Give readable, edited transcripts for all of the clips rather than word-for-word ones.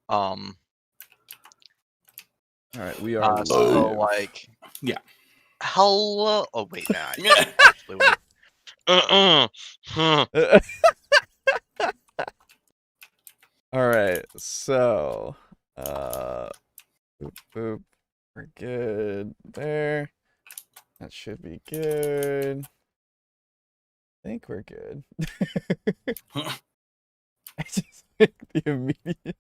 Um. All right, we are So live. like, Yeah. hello. Oh wait, no. Actually, wait. Huh. All right, so boop, boop. We're good there. That should be good. I think we're good. I just think the immediate.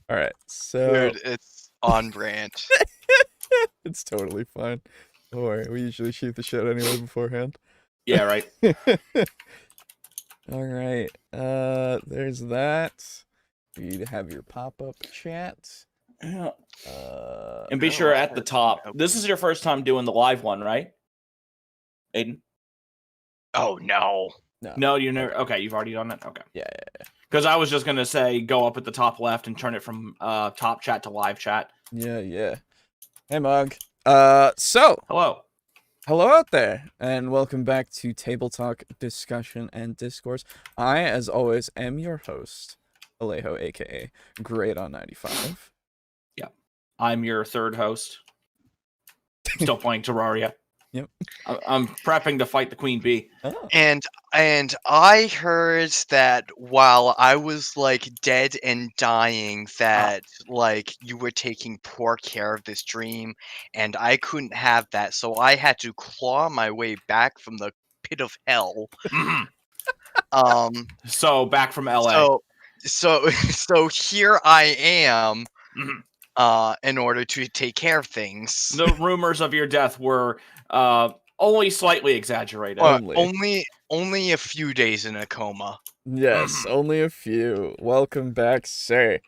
All right, so Dude, it's on brand. it's totally fine. Don't worry, we usually shoot the shit anyway beforehand. Yeah, right. All right, there's that. For you to have your pop-up chat. Yeah. And be sure at the top. This is your first time doing the live one, right? Aiden? Oh no. No, you never. Okay, you've already done it. Okay. Yeah. Because I was just gonna say go up at the top left and turn it from top chat to live chat. Yeah. Hey, Mug. So Hello. hello out there, and welcome back to Table Talk Discussion and Discourse. I, as always, am your host, Alejo, aka Great on 95. Yeah. I'm your third host. Still playing Terraria. Yep. I'm prepping to fight the Queen Bee. Oh. And I heard that while I was like dead and dying, that like you were taking poor care of this dream, and I couldn't have that, so I had to claw my way back from the pit of hell. So back from LA. So here I am. Mhm. In order to take care of things. The rumors of your death were only slightly exaggerated. Only a few days in a coma. Yes, only a few. Welcome back, sir.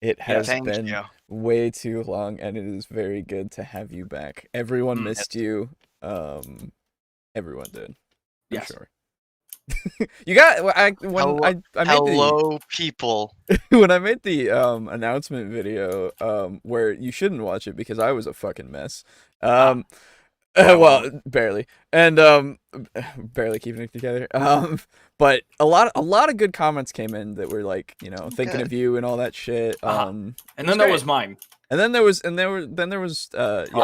It has been way too long, and it is very good to have you back. Everyone missed you. Everyone did. I'm sure. You got hello, people. When I made the announcement video, where you shouldn't watch it because I was a fucking mess. Well, barely, and barely keeping it together. But a lot of good comments came in that were like, you know, thinking of you and all that shit. And then there was mine. And then there was I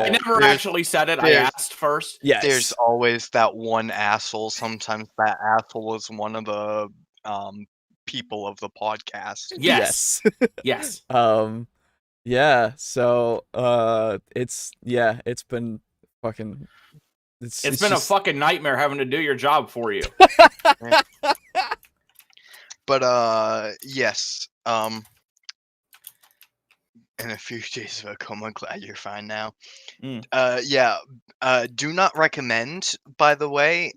never actually said it. I asked first. Yes. There's always that one asshole. Sometimes that asshole is one of the people of the podcast. Yes. Yes. Yeah. So it's been fucking. It's been a fucking nightmare having to do your job for you. But yes. In a few days of a coma, I'm glad you're fine now. Yeah. Do not recommend, by the way.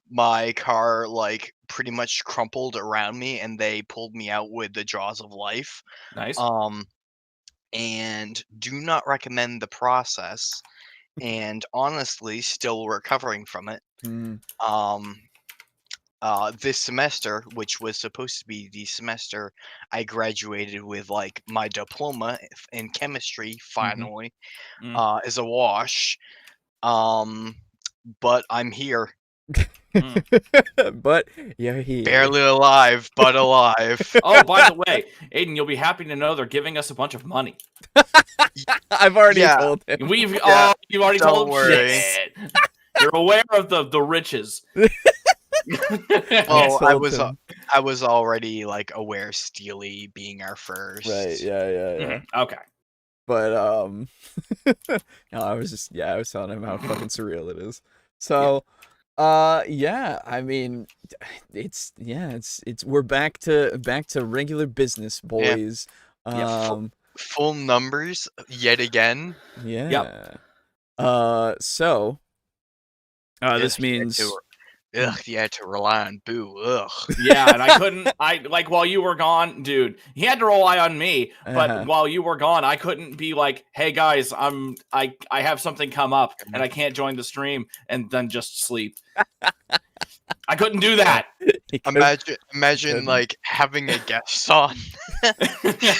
My car like pretty much crumpled around me, and they pulled me out with the jaws of life. Nice. And do not recommend the process. And honestly, still recovering from it. This semester, which was supposed to be the semester I graduated with, like my diploma in chemistry, finally, is a wash. But I'm here. But you're here. Barely alive, but alive. Oh, by the way, Aiden, you'll be happy to know they're giving us a bunch of money. I've already told him. You've already told him. Shit. You're aware of the riches. Well, I was already like aware Steely being our first. Right, yeah. Okay. But no, I was telling him how fucking surreal it is. So yeah, I mean it's we're back to regular business, boys. Full numbers yet again. Yeah. So this means you had to rely on Boo. Ugh. Yeah, and I couldn't. While you were gone, dude, he had to rely on me. But while you were gone, I couldn't be like, "Hey guys, I have something come up, and I can't join the stream," and then just sleep. I couldn't do that. Imagine like having a guest on.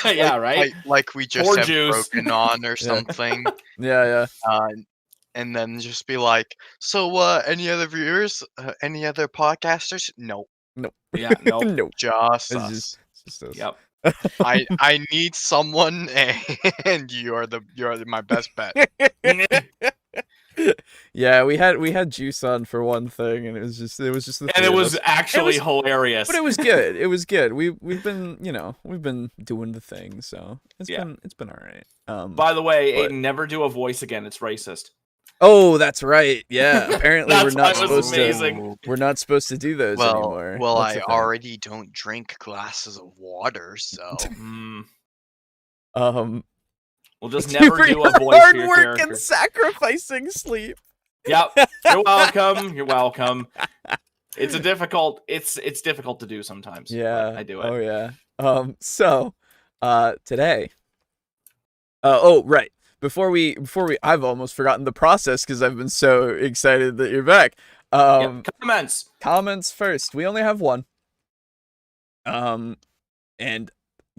Yeah, right. Like we just have broken on or something. Yeah. And then just be like, so any other viewers? Any other podcasters? Nope. Nope. Yeah, nope. Nope. Just It's us. just us. Yep. I need someone, and you're my best bet. Yeah, we had Juice on for one thing, and it was just the and it was us. actually hilarious. But it was good. It was good. We've been doing the thing, so it's been all right. By the way, Aiden, never do a voice again. It's racist. Oh, that's right. Yeah, apparently we're not supposed amazing. to. We're not supposed to do those anymore. Well, I already don't drink glasses of water, so. We'll just never do a voice for your work character. and sacrificing sleep. Yep. You're welcome. You're welcome. It's difficult to do sometimes. Yeah. I do it. Oh yeah. So today. Oh right. Before we I've almost forgotten the process because I've been so excited that you're back. Comments first. We only have one. And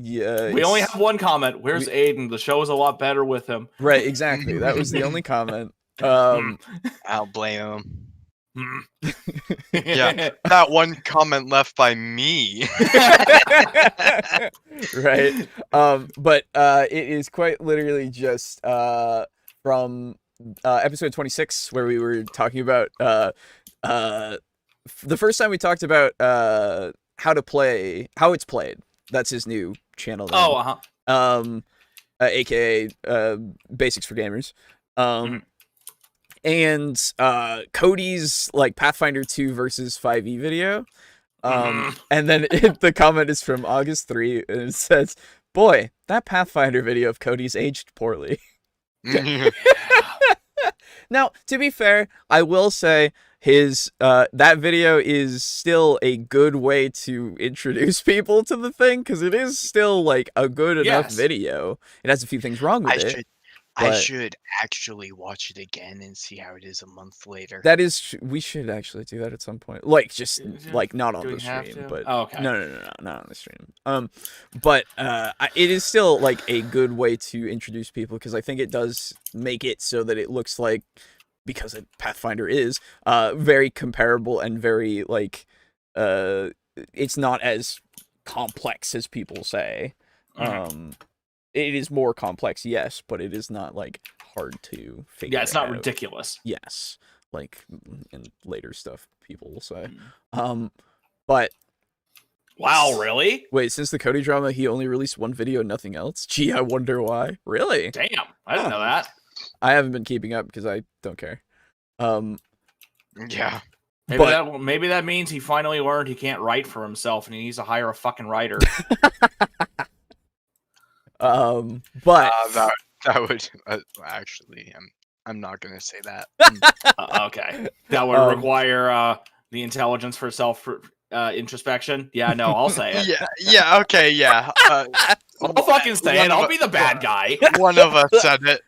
yeah, we only have one comment. Where's Aiden? The show is a lot better with him. Right, exactly. That was the only comment. I'll blame him. Yeah, that one comment left by me. Right. But it is quite literally just from episode 26 where we were talking about the first time we talked about how it's played. That's his new channel name. Oh, aka Basics for Gamers. And Cody's like Pathfinder 2 versus 5e video. And then the comment is from August 3 and it says, "Boy, that Pathfinder video of Cody's aged poorly." Now, to be fair, I will say his that video is still a good way to introduce people to the thing because it is still like a good enough video. It has a few things wrong with it. I should actually watch it again and see how it is a month later. That is, we should actually do that at some point. Like, just like not on the stream, but okay. No, not on the stream. But it is still like a good way to introduce people because I think it does make it so that it looks like, because Pathfinder is very comparable and very like it's not as complex as people say. It is more complex, yes, but it is not like hard to figure out. Yeah, it's not ridiculous. Yes, like in later stuff people will say. But wow, really? Wait, since the Cody drama, he only released one video and nothing else? Gee, I wonder why. Really? Damn, I didn't know that. I haven't been keeping up because I don't care. Yeah. Maybe that means he finally learned he can't write for himself and he needs to hire a fucking writer. But that would actually, I'm not gonna say that. Okay, that would require the intelligence for self introspection. Yeah, no, I'll say it. Yeah, okay, yeah. I'll fucking say it. I'll be the bad guy. One of us said it.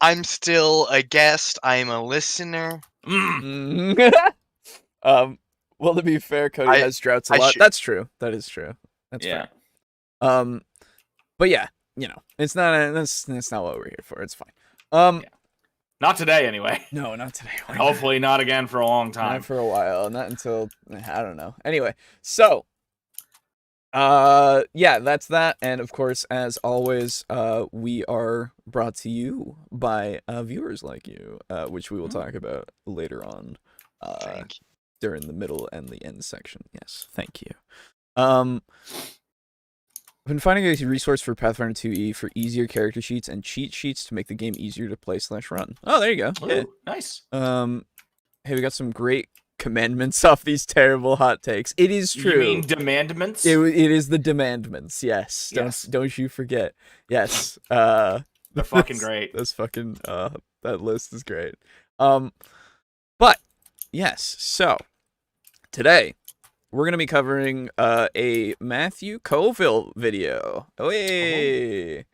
I'm still a guest. I'm a listener. Well, to be fair, Cody has droughts a lot. That's true. That is true. That's fair. But yeah, you know, it's not that's not what we're here for. It's fine. Not today, anyway. No, not today. Hopefully, not again for a long time. Not for a while. Not until I don't know. Anyway, so yeah, that's that. And of course, as always, we are brought to you by viewers like you, which we will talk about later on during the middle and the end section. Yes, thank you. I've been finding a resource for Pathfinder 2e for easier character sheets and cheat sheets to make the game easier to play / run. Oh, there you go. Ooh, yeah. Nice. Hey, we got some great commandments off these terrible hot takes. It is true. You mean demandments? It is the demandments. Yes. Don't you forget. Yes. They're fucking great. That's fucking that list is great. But yes. So today we're gonna be covering a Matt Colville video. Oh hey.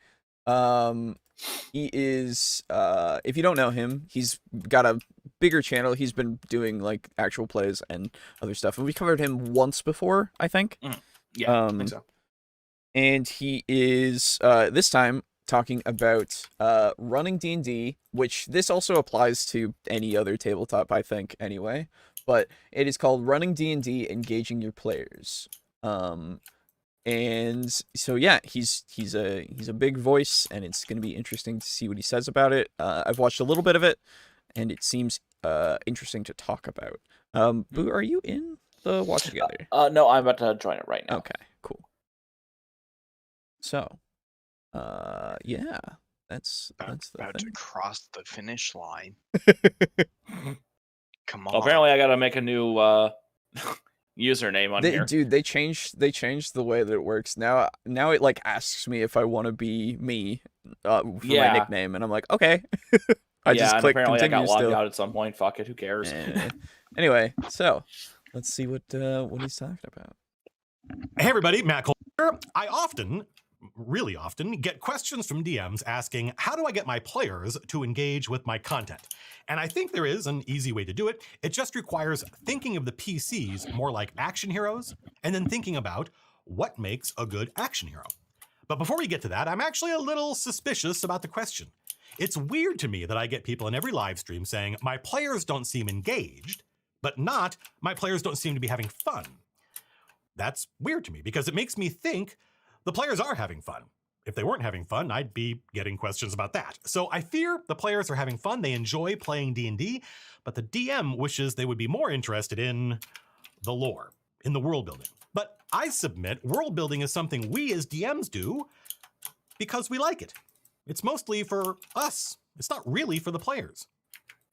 He is if you don't know him, he's got a bigger channel. He's been doing like actual plays and other stuff, and we covered him once before, I think. Yeah, I think so. And he is this time talking about running D&D, which this also applies to any other tabletop, I think, anyway. but it is called Running D&D Engaging Your Players. And so yeah, he's a big voice, and it's going to be interesting to see what he says about it. I've watched a little bit of it, and it seems interesting to talk about. Boo, are you in the watch together? No, I'm about to join it right now. Okay, cool. So, yeah, that's about to cross the finish line. Come on. Well, apparently, I got to make a new username on here. Dude, they changed the way that it works. Now it like asks me if I want to be me for my nickname, and I'm like, okay. I just click apparently continue. I got logged out at some point. Fuck it, who cares? Anyway, so let's see what he's talking about. Hey everybody, Matt Colville. I really often, get questions from DMs asking, how do I get my players to engage with my content? And I think there is an easy way to do it. It just requires thinking of the PCs more like action heroes, and then thinking about what makes a good action hero. But before we get to that, I'm actually a little suspicious about the question. It's weird to me that I get people in every live stream saying, my players don't seem engaged, but not, my players don't seem to be having fun. That's weird to me because it makes me think the players are having fun. If they weren't having fun, I'd be getting questions about that. So I fear the players are having fun. They enjoy playing D&D, but the DM wishes they would be more interested in the lore, in the world building. But I submit world building is something we as DMs do because we like it. It's mostly for us. It's not really for the players.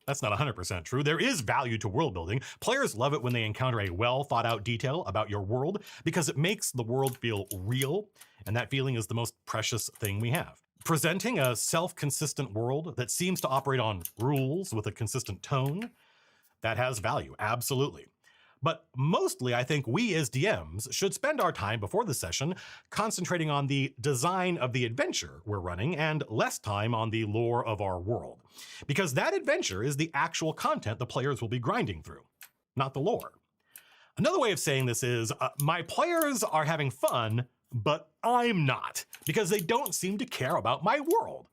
That's not 100% true. There is value to world building. Players love it when they encounter a well thought out detail about your world because it makes the world feel real, and that feeling is the most precious thing we have. Presenting a self-consistent world that seems to operate on rules with a consistent tone, that has value, absolutely. But mostly, I think we as DMs should spend our time before the session concentrating on the design of the adventure we're running and less time on the lore of our world. Because that adventure is the actual content the players will be grinding through, not the lore. Another way of saying this is, my players are having fun, but I'm not, because they don't seem to care about my world.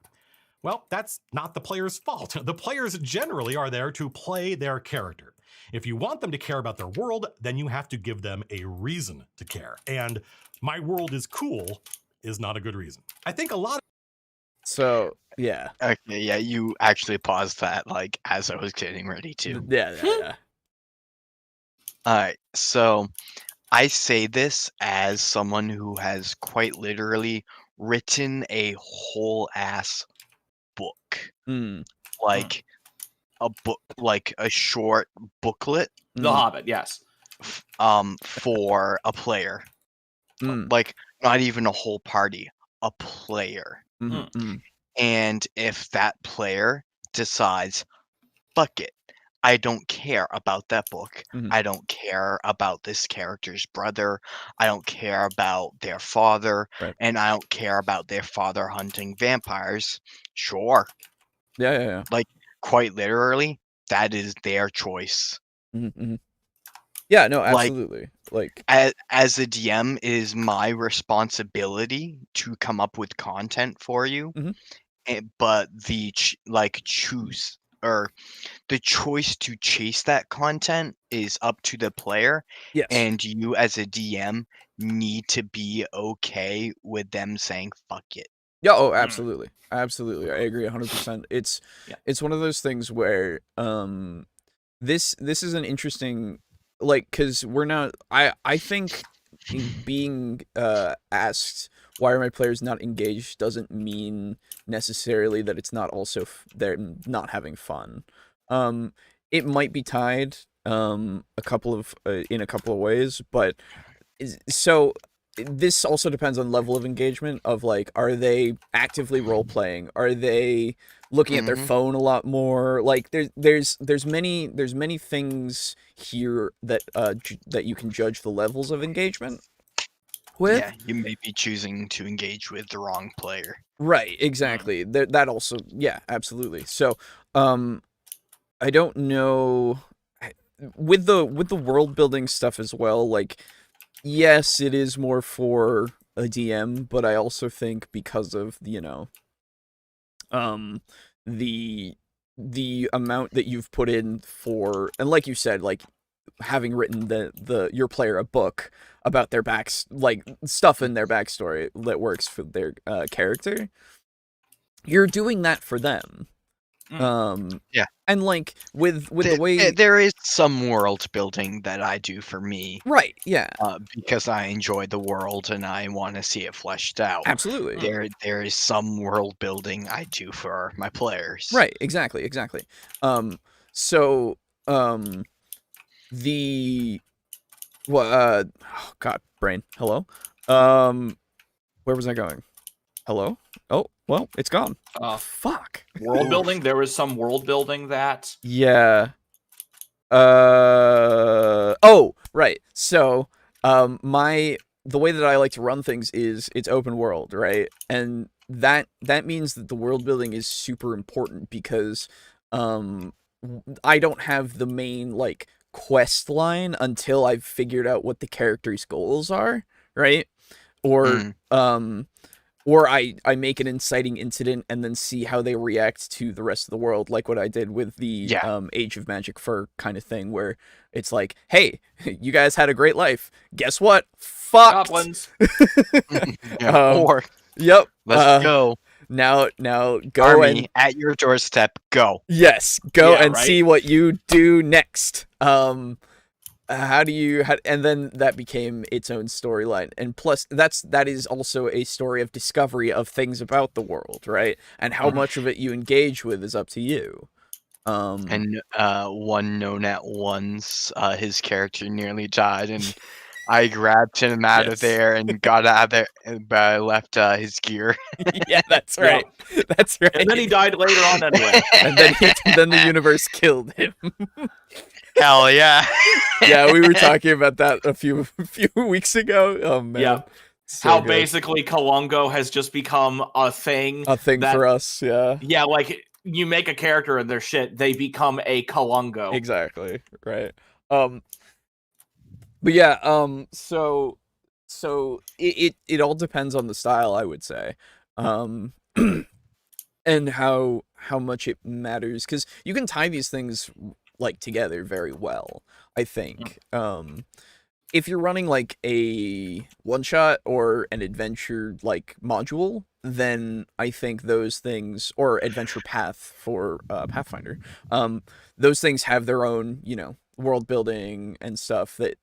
Well, that's not the player's fault. The players generally are there to play their character. If you want them to care about their world, then you have to give them a reason to care. And my world is cool is not a good reason. I think a lot of... So, yeah. Okay, yeah, you actually paused that, like, as I was getting ready to. Yeah. Alright, so I say this as someone who has quite literally written a whole ass book. Like a book, like a short booklet. The Hobbit, yes. For a player. Like, not even a whole party, a player. And if that player decides, fuck it, I don't care about that book. I don't care about this character's brother. I don't care about their father. Right. And I don't care about their father hunting vampires. Sure. Yeah. Like, quite literally, that is their choice. Yeah, no, absolutely. Like as a DM, it is my responsibility to come up with content for you. But the choice to chase that content is up to the player. Yes. And you as a DM need to be okay with them saying fuck it. Yeah, oh, absolutely. Absolutely. I agree 100%. It's one of those things where this is an interesting, like, cuz we're not I think being asked why are my players not engaged doesn't mean necessarily that it's not also they're not having fun. It might be tied in a couple of ways, but so this also depends on level of engagement of, like, are they actively role playing? Are they looking at their phone a lot more? Like, there's many things here that that you can judge the levels of engagement with. Yeah, you may be choosing to engage with the wrong player. Right, exactly. That also, yeah, absolutely. So, I don't know with the world building stuff as well, like, yes, it is more for a DM, but I also think because of, you know, the amount that you've put in for, and like you said, like, having written your player a book about their stuff in their backstory that works for their character. You're doing that for them. Yeah. And like with the way there is some world building that I do for me, right? Yeah, because I enjoy the world and I want to see it fleshed out. Absolutely. There is some world building I do for my players. Right. Exactly. So the oh god, brain. Hello. Where was I going? Hello. Oh well, it's gone. Fuck. World building. There was some world building that. Yeah. Oh, right. So, the way that I like to run things is it's open world, right? And that means that the world building is super important because I don't have the main like quest line until I've figured out what the character's goals are, right? Or I make an inciting incident and then see how they react to the rest of the world, like what I did with the Age of Magic Fur kind of thing, where it's like, hey, you guys had a great life. Guess what? Fucked. Goblins. Yep. Let's go. Now go Army at your doorstep. Go. Yes, go and see what you do next. And then that became its own storyline, and plus that is also a story of discovery of things about the world, right? And how much of it you engage with is up to you. And one known at once, his character nearly died, and I grabbed him out of there and got out of there, but I left his gear. Yeah, that's right. That's right. And then he died later on anyway. And then the universe killed him. Hell yeah. Yeah, we were talking about that a few weeks ago. Oh man. Yeah. So how good. Basically Kalungo has just become a thing. A thing for us, yeah. Yeah, like you make a character and their shit, they become a Kalungo. Exactly. Right. But yeah, so it all depends on the style, I would say. And how much it matters, because you can tie these things like together very well, I think. If you're running like a one-shot or an adventure like module, then I think those things, or adventure path for Pathfinder, those things have their own, world building and stuff that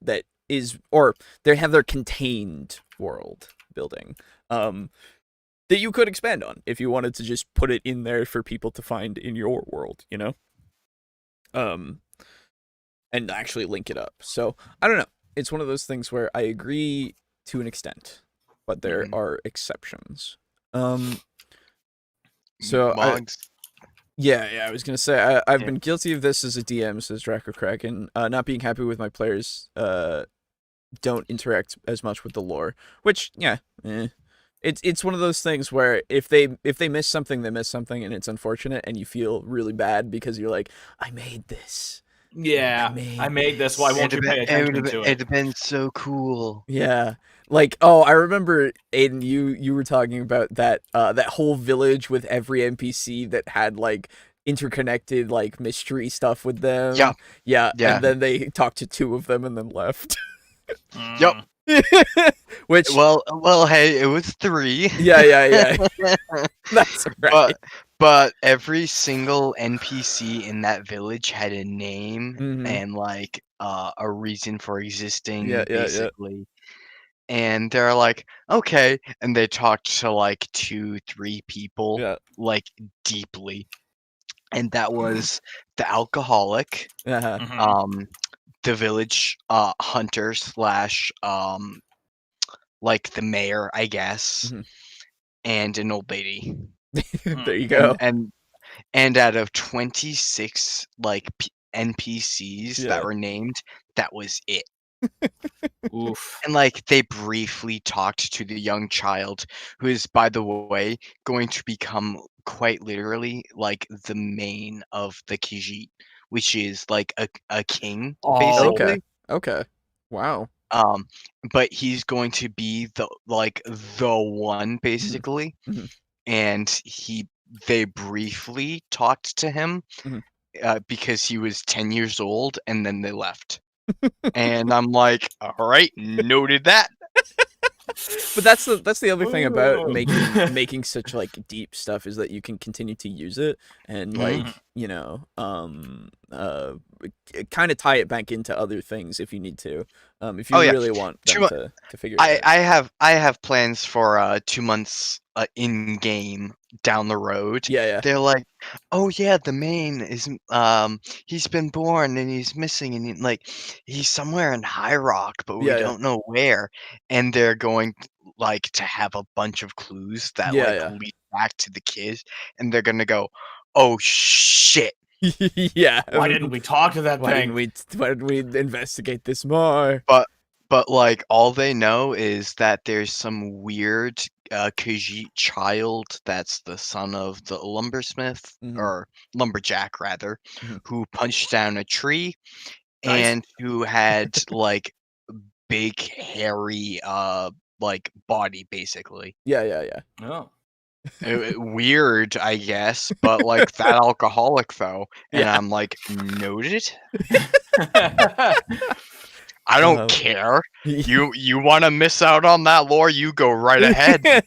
is, or they have their contained world building that you could expand on if you wanted to just put it in there for people to find in your world, and actually link it up. So I don't know. It's one of those things where I agree to an extent, but there are exceptions. So I was gonna say I've been guilty of this as a DM, says Draco Kraken, not being happy with my players don't interact as much with the lore, which it's one of those things where if they miss something, they miss something, and it's unfortunate, and you feel really bad because you're like, I made this. Yeah, I made this. Why won't you pay attention to it? It'd have been so cool. Yeah, like, oh, I remember, Aiden, you were talking about that that whole village with every NPC that had like interconnected like mystery stuff with them. Yeah. And then they talked to two of them and then left. Yep. Which well, hey, it was 3. Yeah. That's right. But every single NPC in that village had a name and like a reason for existing, basically. And they're like, okay, and they talked to like 2-3 people, like deeply, and that was the alcoholic, the village hunter / like the mayor, I guess, and an old lady. There you go. And out of 26 like NPCs that were named, that was it. Oof. And like they briefly talked to the young child, who is, by the way, going to become quite literally like the main of the Khajiit, which is like a king, basically. Okay. Wow. But he's going to be the one, basically. And they briefly talked to him because he was 10 years old, and then they left. And I'm like, all right, noted that. But that's the other thing about making such like deep stuff is that you can continue to use it and like kind of tie it back into other things if you need to, if you really want them to figure it out. I have plans for 2 months in game down the road. They're like, oh yeah, the main is he's been born and he's missing and he's somewhere in High Rock, but we don't know where. And they're going like to have a bunch of clues that lead back to the kids, and they're gonna go, oh shit. Why didn't we talk to that thing? Why didn't we investigate this more? But like all they know is that there's some weird Khajiit child that's the son of the lumbersmith or lumberjack rather, who punched down a tree and who had like big hairy like body basically. Oh. Weird, I guess, but like that alcoholic though, and I'm like, noted. I don't care. You want to miss out on that lore? You go right ahead.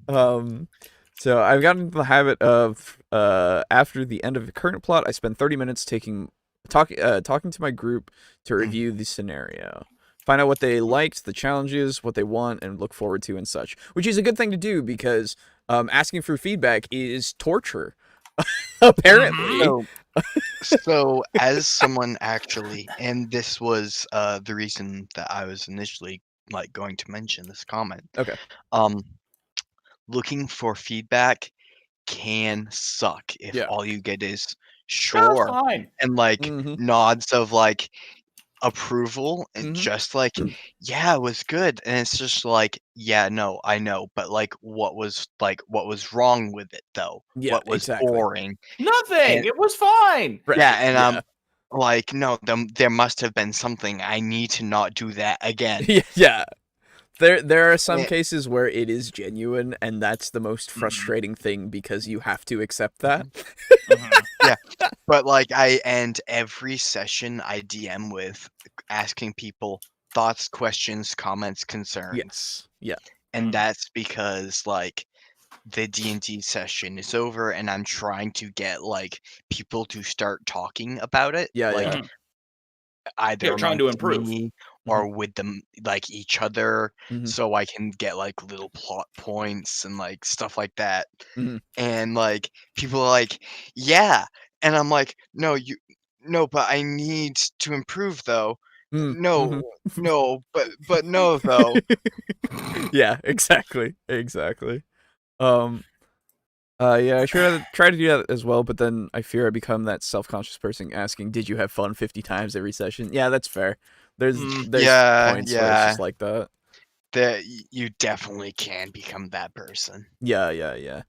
So I've gotten into the habit of after the end of the current plot, I spend 30 minutes talking to my group to review the scenario. Find out what they liked, the challenges, what they want, and look forward to and such. Which is a good thing to do because asking for feedback is torture. Apparently. So as someone actually, and this was the reason that I was initially like going to mention this comment. Okay. Looking for feedback can suck if all you get is sure and like nods of like approval and just like yeah, it was good, and it's just like yeah, no, I know, but like what was wrong with it though? What was boring? Nothing. And, it was fine. Yeah, and I'm like, no, there must have been something. I need to not do that again. Yeah. There are some cases where it is genuine, and that's the most frustrating thing because you have to accept that. Yeah, but like I end every session I DM with asking people thoughts, questions, comments, concerns. Yes. Yeah. And that's because like the D&D session is over, and I'm trying to get like people to start talking about it. Either you're trying to improve me or with them like each other, so I can get like little plot points and like stuff like that. And like people are like, yeah, and I'm like, no, but I need to improve though. No, but no though. Yeah, exactly. Yeah, I try to do that as well, but then I fear I become that self-conscious person asking, "Did you have fun 50 times every session?" Yeah, that's fair. There's points where it's just like that. That you definitely can become that person. Yeah.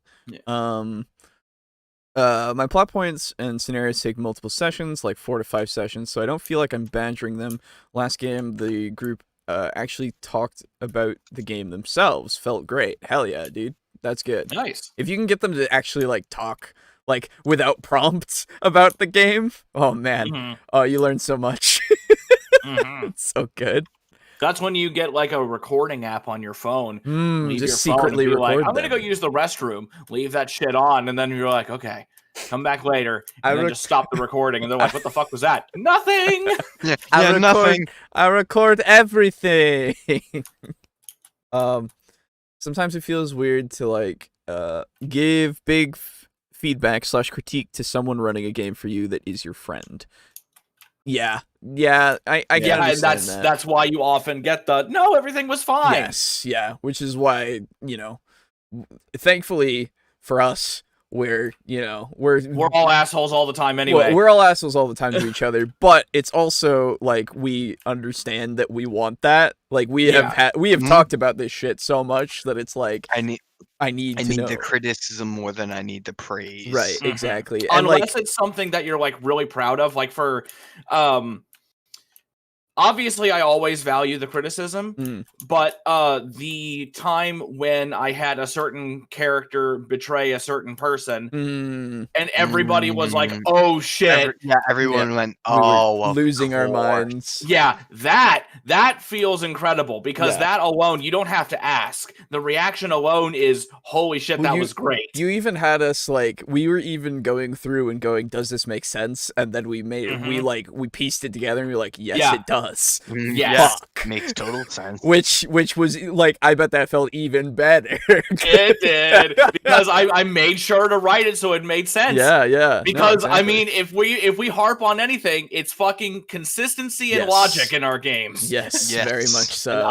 My plot points and scenarios take multiple sessions, like 4 to 5 sessions, so I don't feel like I'm badgering them. Last game, the group actually talked about the game themselves. Felt great. Hell yeah, dude. That's good. Nice. If you can get them to actually like talk like without prompts about the game, oh man, you learn so much. It's so good. That's when you get like a recording app on your phone. Just secretly record. Like, I'm gonna go use the restroom. Leave that shit on, and then you're like, okay, come back later, and then just stop the recording. And they're like, what the fuck was that? Nothing. Nothing. I record everything. Sometimes it feels weird to like give big feedback / critique to someone running a game for you that is your friend. I get and that's why you often get the no, everything was fine. Yes, yeah, which is why, thankfully for us, we're all assholes all the time anyway. We're all assholes all the time to each other, but it's also like we understand that we want that. Like we have talked about this shit so much that it's like I need the criticism more than I need the praise. Right, exactly. And unless it's something that you're like really proud of, like for obviously I always value the criticism, but the time when I had a certain character betray a certain person and everybody was like, oh shit. Everyone went, oh, losing our minds. Yeah, that feels incredible because that alone, you don't have to ask. The reaction alone is, holy shit, that was great. You even had us like, we were even going through and going, does this make sense? And then we made we pieced it together and we were like, yes, it does. Yes, makes total sense. Which was like, I bet that felt even better. It did, because I made sure to write it so it made sense. Yeah. Because I mean, if we harp on anything, it's fucking consistency and logic in our games. Yes, very much so.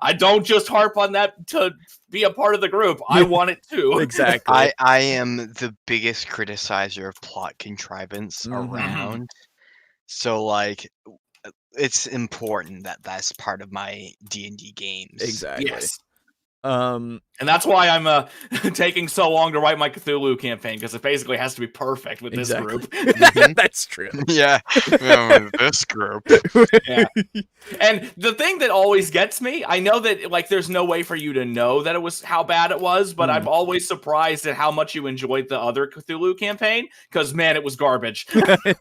I don't just harp on that to be a part of the group. I want it too. Exactly. I am the biggest criticizer of plot contrivance around. So like, it's important that that's part of my D&D games. Exactly. Yes. And that's why I'm taking so long to write my Cthulhu campaign, because it basically has to be perfect with this group. That's true. Yeah, this group. Yeah. And the thing that always gets me, I know that like there's no way for you to know that it was how bad it was, but I'm always surprised at how much you enjoyed the other Cthulhu campaign, because man, it was garbage.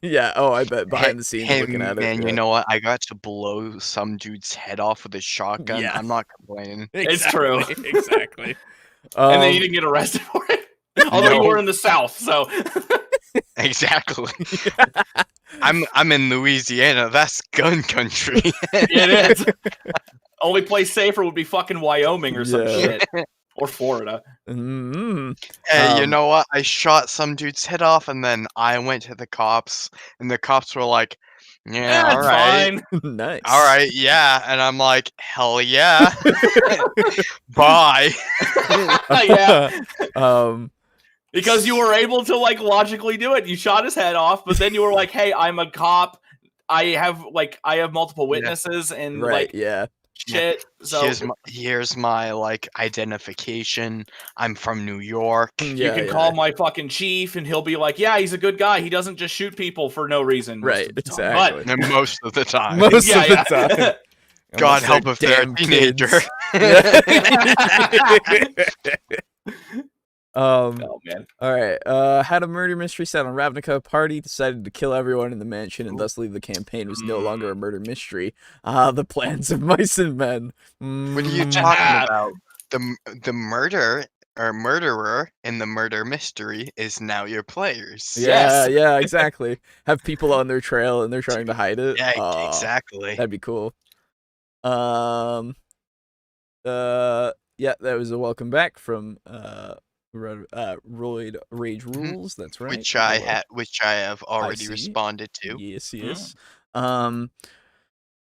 Yeah. Oh, I bet behind the scenes looking at it. Man, you know what? I got to blow some dude's head off with a shotgun. Yeah. I'm not complaining. It's true. Exactly. And then you didn't get arrested for it. Although you were in the South, so exactly. I'm in Louisiana. That's gun country. It is. Only place safer would be fucking Wyoming or some shit. Or Florida. Hey, you know what? I shot some dude's head off, and then I went to the cops, and the cops were like, yeah, all right. Fine. Nice. All right, yeah. And I'm like, hell yeah. Bye. Yeah. Because you were able to like logically do it. You shot his head off, but then you were like, hey, I'm a cop. I have multiple witnesses and shit. So here's my like identification. I'm from New York. You can call my fucking chief, and he'll be like, "Yeah, he's a good guy. He doesn't just shoot people for no reason." Right, exactly. But most of the time. Most of the time. God help if they're a teenager. Oh man. Alright. Had a murder mystery set on Ravnica. Party decided to kill everyone in the mansion and thus leave the campaign was no longer a murder mystery. The plans of mice and men. What are you talking about? The murder or murderer in the murder mystery is now your players. Yeah, exactly. Have people on their trail and they're trying to hide it. Yeah, exactly. That'd be cool. Yeah, that was a welcome back from Royd Rage Rules. That's right. Which I have already responded to. Yes.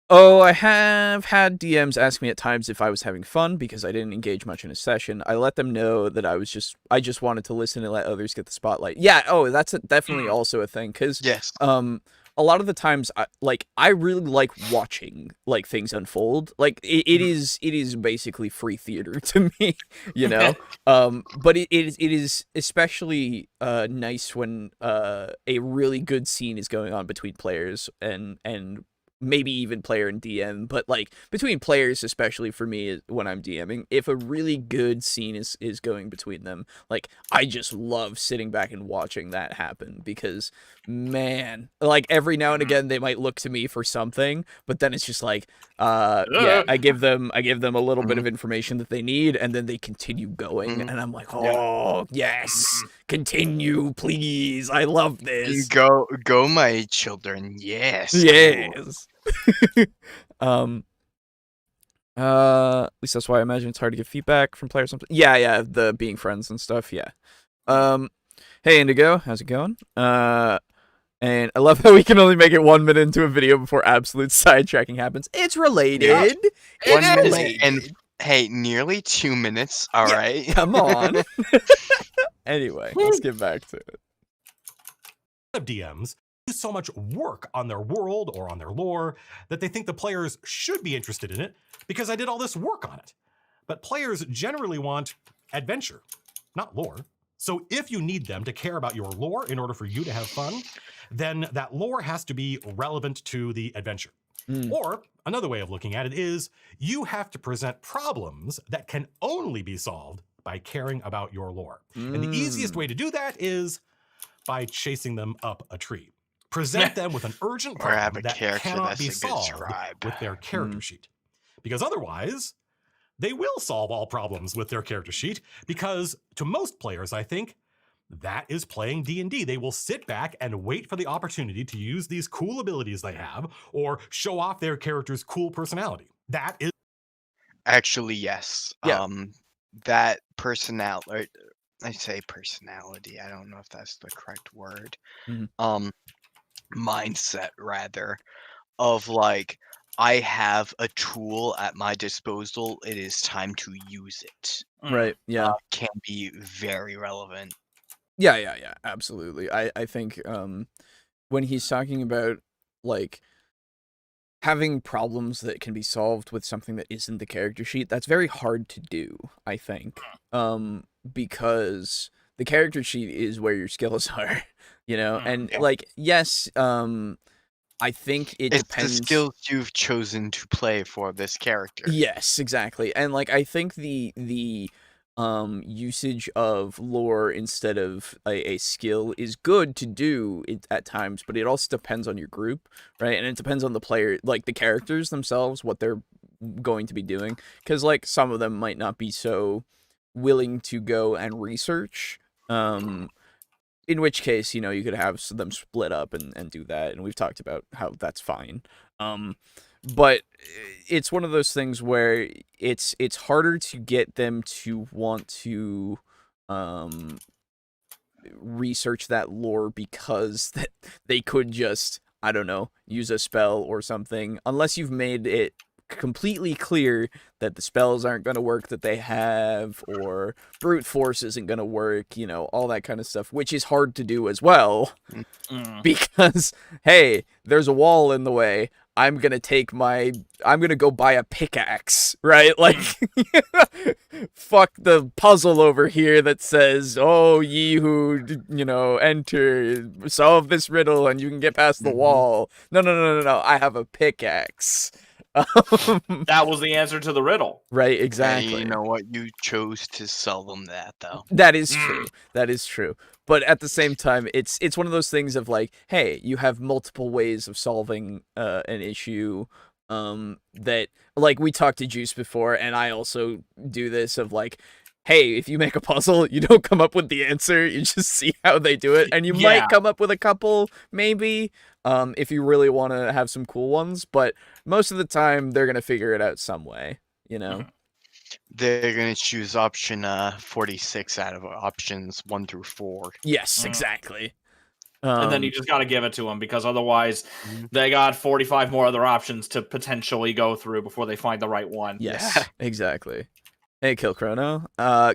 Oh, I have had DMs ask me at times if I was having fun because I didn't engage much in a session. I let them know that I just wanted to listen and let others get the spotlight. Yeah, that's definitely also a thing, because a lot of the times I really like watching like things unfold. Like it is basically free theater to me, you know. But it is especially nice when a really good scene is going on between players and maybe even player and DM, but like between players, especially for me when I'm DMing, if a really good scene is going between them, like I just love sitting back and watching that happen, because man, like every now and again they might look to me for something, but then it's just like I give them a little bit of information that they need, and then they continue going, and I'm like, oh yes, continue please, I love this. Go my children. Yes. At least that's why I imagine it's hard to get feedback from players. Yeah, the being friends and stuff. Yeah. Hey Indigo, how's it going? And I love how we can only make it 1 minute into a video before absolute sidetracking happens. It's related. Yeah. 1 minute and hey, nearly 2 minutes. All right. Come on. Anyway, let's get back to it. Of DMs do so much work on their world or on their lore that they think the players should be interested in it because I did all this work on it. But players generally want adventure, not lore. So if you need them to care about your lore in order for you to have fun, then that lore has to be relevant to the adventure. Or another way of looking at it is you have to present problems that can only be solved by caring about your lore. And the easiest way to do that is by chasing them up a tree. Present them with an urgent problem that cannot be solved with their character sheet. Because otherwise, they will solve all problems with their character sheet, because to most players, I think, that is playing D&D. They will sit back and wait for the opportunity to use these cool abilities they have or show off their character's cool personality. That is... Actually, yes. Yeah. That personality... I say personality. I don't know if that's the correct word. Mindset, rather, of like, I have a tool at my disposal. It is time to use it. Right. Yeah. Can be very relevant. Yeah. Absolutely. I think when he's talking about like having problems that can be solved with something that isn't the character sheet, that's very hard to do, I think. Because the character sheet is where your skills are, and like, yes, I think it's depends. The skills you've chosen to play for this character. Yes, exactly. And like, I think the usage of lore instead of a skill is good to do at times, but it also depends on your group, right? And it depends on the player, like the characters themselves, what they're going to be doing, because like some of them might not be so willing to go and research, in which case, you could have them split up and do that, and we've talked about how that's fine. But it's one of those things where it's harder to get them to want to research that lore, because that they could just, I don't know, use a spell or something, unless you've made it completely clear that the spells aren't going to work that they have, or brute force isn't going to work, all that kind of stuff, which is hard to do as well, because, hey, there's a wall in the way. I'm going to go buy a pickaxe, right? Like, fuck the puzzle over here that says, oh, ye who, enter, solve this riddle and you can get past the wall. No. I have a pickaxe. That was the answer to the riddle. Right, exactly. And you know what? You chose to sell them that, though. That is true. That is true. But at the same time, it's one of those things of like, hey, you have multiple ways of solving an issue. That, like, we talked to Juice before, and I also do this of like, hey, if you make a puzzle, you don't come up with the answer, you just see how they do it, and you might come up with a couple, maybe, if you really want to have some cool ones, but most of the time, they're going to figure it out some way, They're going to choose option 46 out of options 1 through 4. Yes, exactly. And then you just got to give it to them, because otherwise they got 45 more other options to potentially go through before they find the right one. Yes, exactly. Hey, Kill Chrono.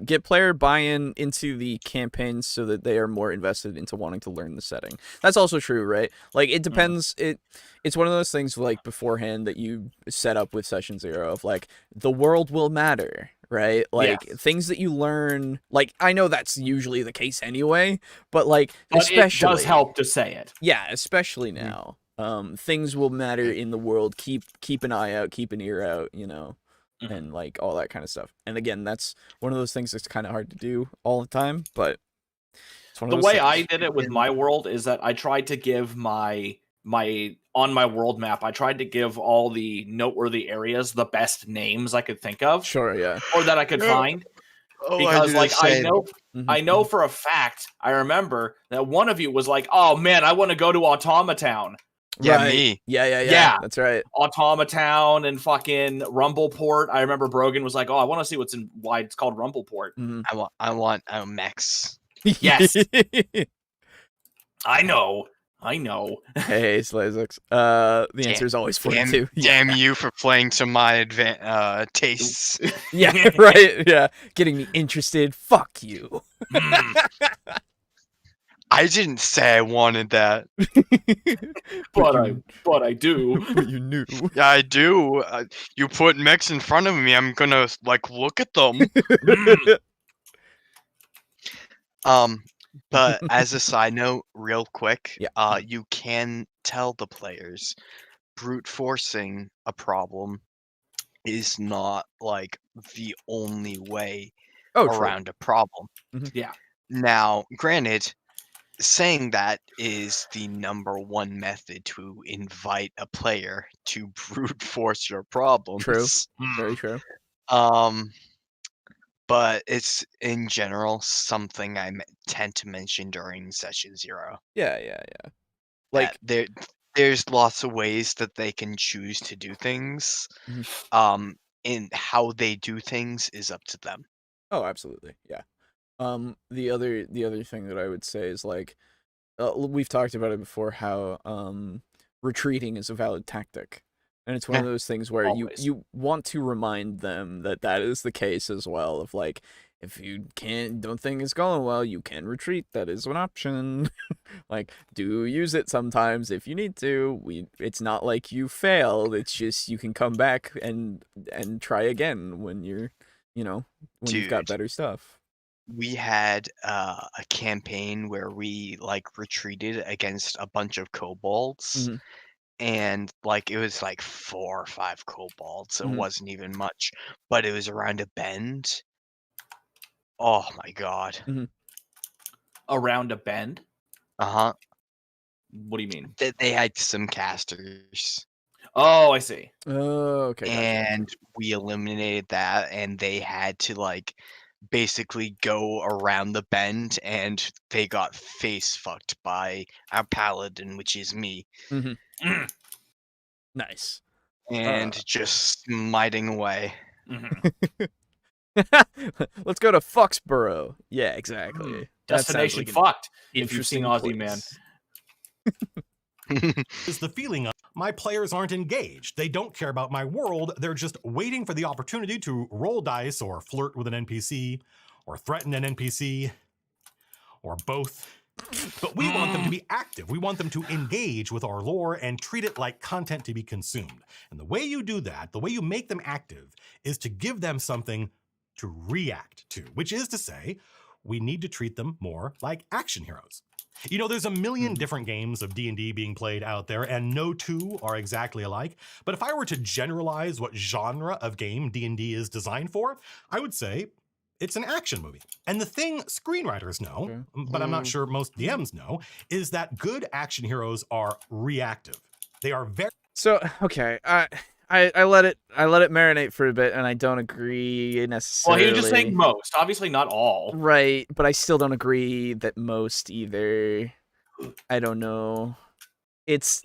Get player buy-in into the campaign so that they are more invested into wanting to learn the setting. That's also true, right? Like, it depends. It's one of those things, like, beforehand that you set up with Session 0 of, like, the world will matter, right? Like, things that you learn, like, I know that's usually the case anyway, but, like, especially... it does help to say it. Yeah, especially now. Things will matter in the world. Keep an eye out, keep an ear out, and like all that kind of stuff. And again, that's one of those things that's kind of hard to do all the time, but it's one of those way things. I did it with my world is that I tried to give my on my world map, I tried to give all the noteworthy areas the best names I could think of. Sure, yeah. Or that I could find. Because like I know for a fact, I remember that one of you was like, "Oh man, I want to go to Automatown." Yeah, right. Me. Yeah. That's right. Automatown and fucking Rumbleport. I remember Brogan was like, "Oh, I want to see why it's called Rumbleport." I want Mex. Yes. I know. Hey, Slazix. The answer is always 42. Damn you for playing to my tastes. Yeah, right. Yeah, getting me interested. Fuck you. I didn't say I wanted that. but I do. But you knew. Yeah, I do. You put mechs in front of me, I'm gonna like look at them. But as a side note, real quick, you can tell the players brute forcing a problem is not like the only way around a problem. Yeah. Now, granted, saying that is the number one method to invite a player to brute force your problems. True. Very true. But it's in general something I tend to mention during session 0. Yeah. Like there's lots of ways that they can choose to do things. And how they do things is up to them. Oh, absolutely. Yeah. The other thing that I would say is like we've talked about it before, how retreating is a valid tactic. And it's one of those things where you want to remind them that is the case as well, of like, if you don't think it's going well, you can retreat. That is an option. Like, do use it sometimes if you need to. It's not like you failed. It's just you can come back and try again when you're, when you've got better stuff. We had a campaign where we like retreated against a bunch of kobolds. And like it was like 4 or 5 kobolds. It wasn't even much, but it was around a bend. Oh my god. Around a bend? Uh-huh. What do you mean? They had some casters. Oh, I see. Oh, okay. And we eliminated that, and they had to like basically go around the bend, and they got face fucked by our paladin, which is me. Nice. And just smiting away. Let's go to Foxborough. Yeah, exactly. Destination fucked. If you've seen Aussie Man. Is the feeling of my players aren't engaged. They don't care about my world. They're just waiting for the opportunity to roll dice or flirt with an NPC or threaten an NPC or both. But we want them to be active. We want them to engage with our lore and treat it like content to be consumed. And the way you do that, the way you make them active, is to give them something to react to, which is to say, we need to treat them more like action heroes. There's a million different games of D&D being played out there, and no two are exactly alike. But if I were to generalize what genre of game D&D is designed for, I would say it's an action movie. And the thing screenwriters know, but I'm not sure most DMs know, is that good action heroes are reactive. They are very... So, okay, I let it marinate for a bit, and I don't agree necessarily. Well, he was just saying most, obviously not all. Right, but I still don't agree that most either. I don't know. It's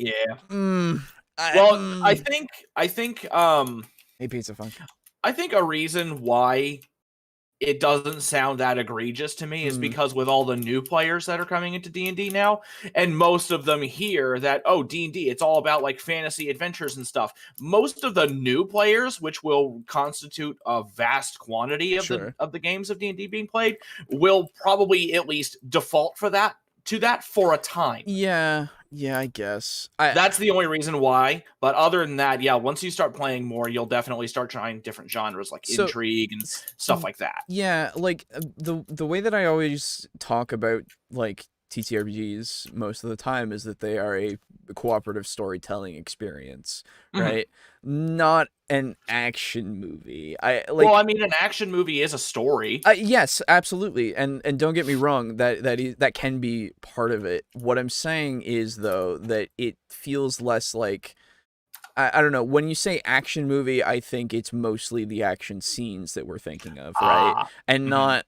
I think hey, Pizza Funk. I think a reason why it doesn't sound that egregious to me is because with all the new players that are coming into D&D now, and most of them hear that, oh, D&D, it's all about like fantasy adventures and stuff. Most of the new players, which will constitute a vast quantity of the games of D&D being played, will probably at least default for that for a time. Yeah, I guess. That's the only reason why. But other than that, yeah, once you start playing more, you'll definitely start trying different genres like intrigue and stuff like that. Yeah, like the way that I always talk about like TTRPGs most of the time is that they are a cooperative storytelling experience, right? Not an action movie. Well, I mean, an action movie is a story. Yes, absolutely, and don't get me wrong, that can be part of it. What I'm saying is though that it feels less like, I don't know, when you say action movie, I think it's mostly the action scenes that we're thinking of, right? And not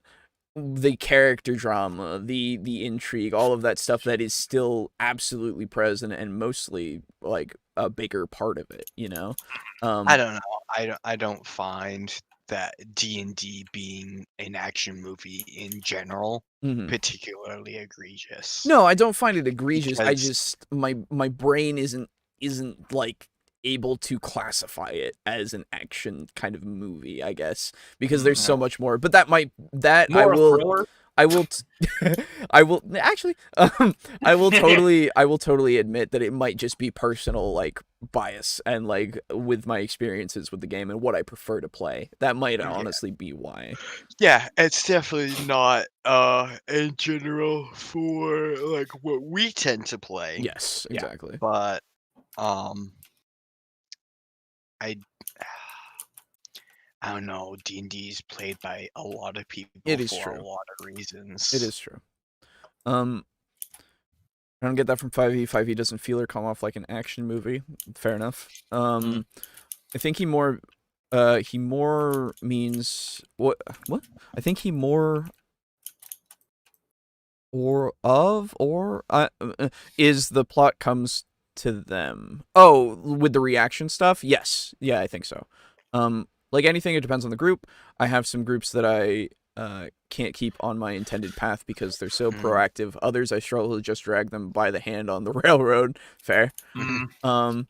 the character drama, the intrigue, all of that stuff that is still absolutely present and mostly like a bigger part of it, I don't know. I don't find that D&D being an action movie in general particularly egregious. No, I don't find it egregious. I just my brain isn't like able to classify it as an action kind of movie, I guess, because there's so much more. But I will totally admit that it might just be personal like bias and like with my experiences with the game and what I prefer to play. That might honestly be why. Yeah, it's definitely not in general for like what we tend to play. Yes, exactly. But I don't know. D&D is played by a lot of people for a lot of reasons. It is true. I don't get that from 5e. 5e doesn't feel or come off like an action movie. Fair enough. I think he more means what? I think he more is the plot comes to them. Oh, with the reaction stuff? Yes. Yeah, I think so. Like anything, it depends on the group. I have some groups that I can't keep on my intended path because they're so proactive. Others, I struggle to just drag them by the hand on the railroad. Fair. I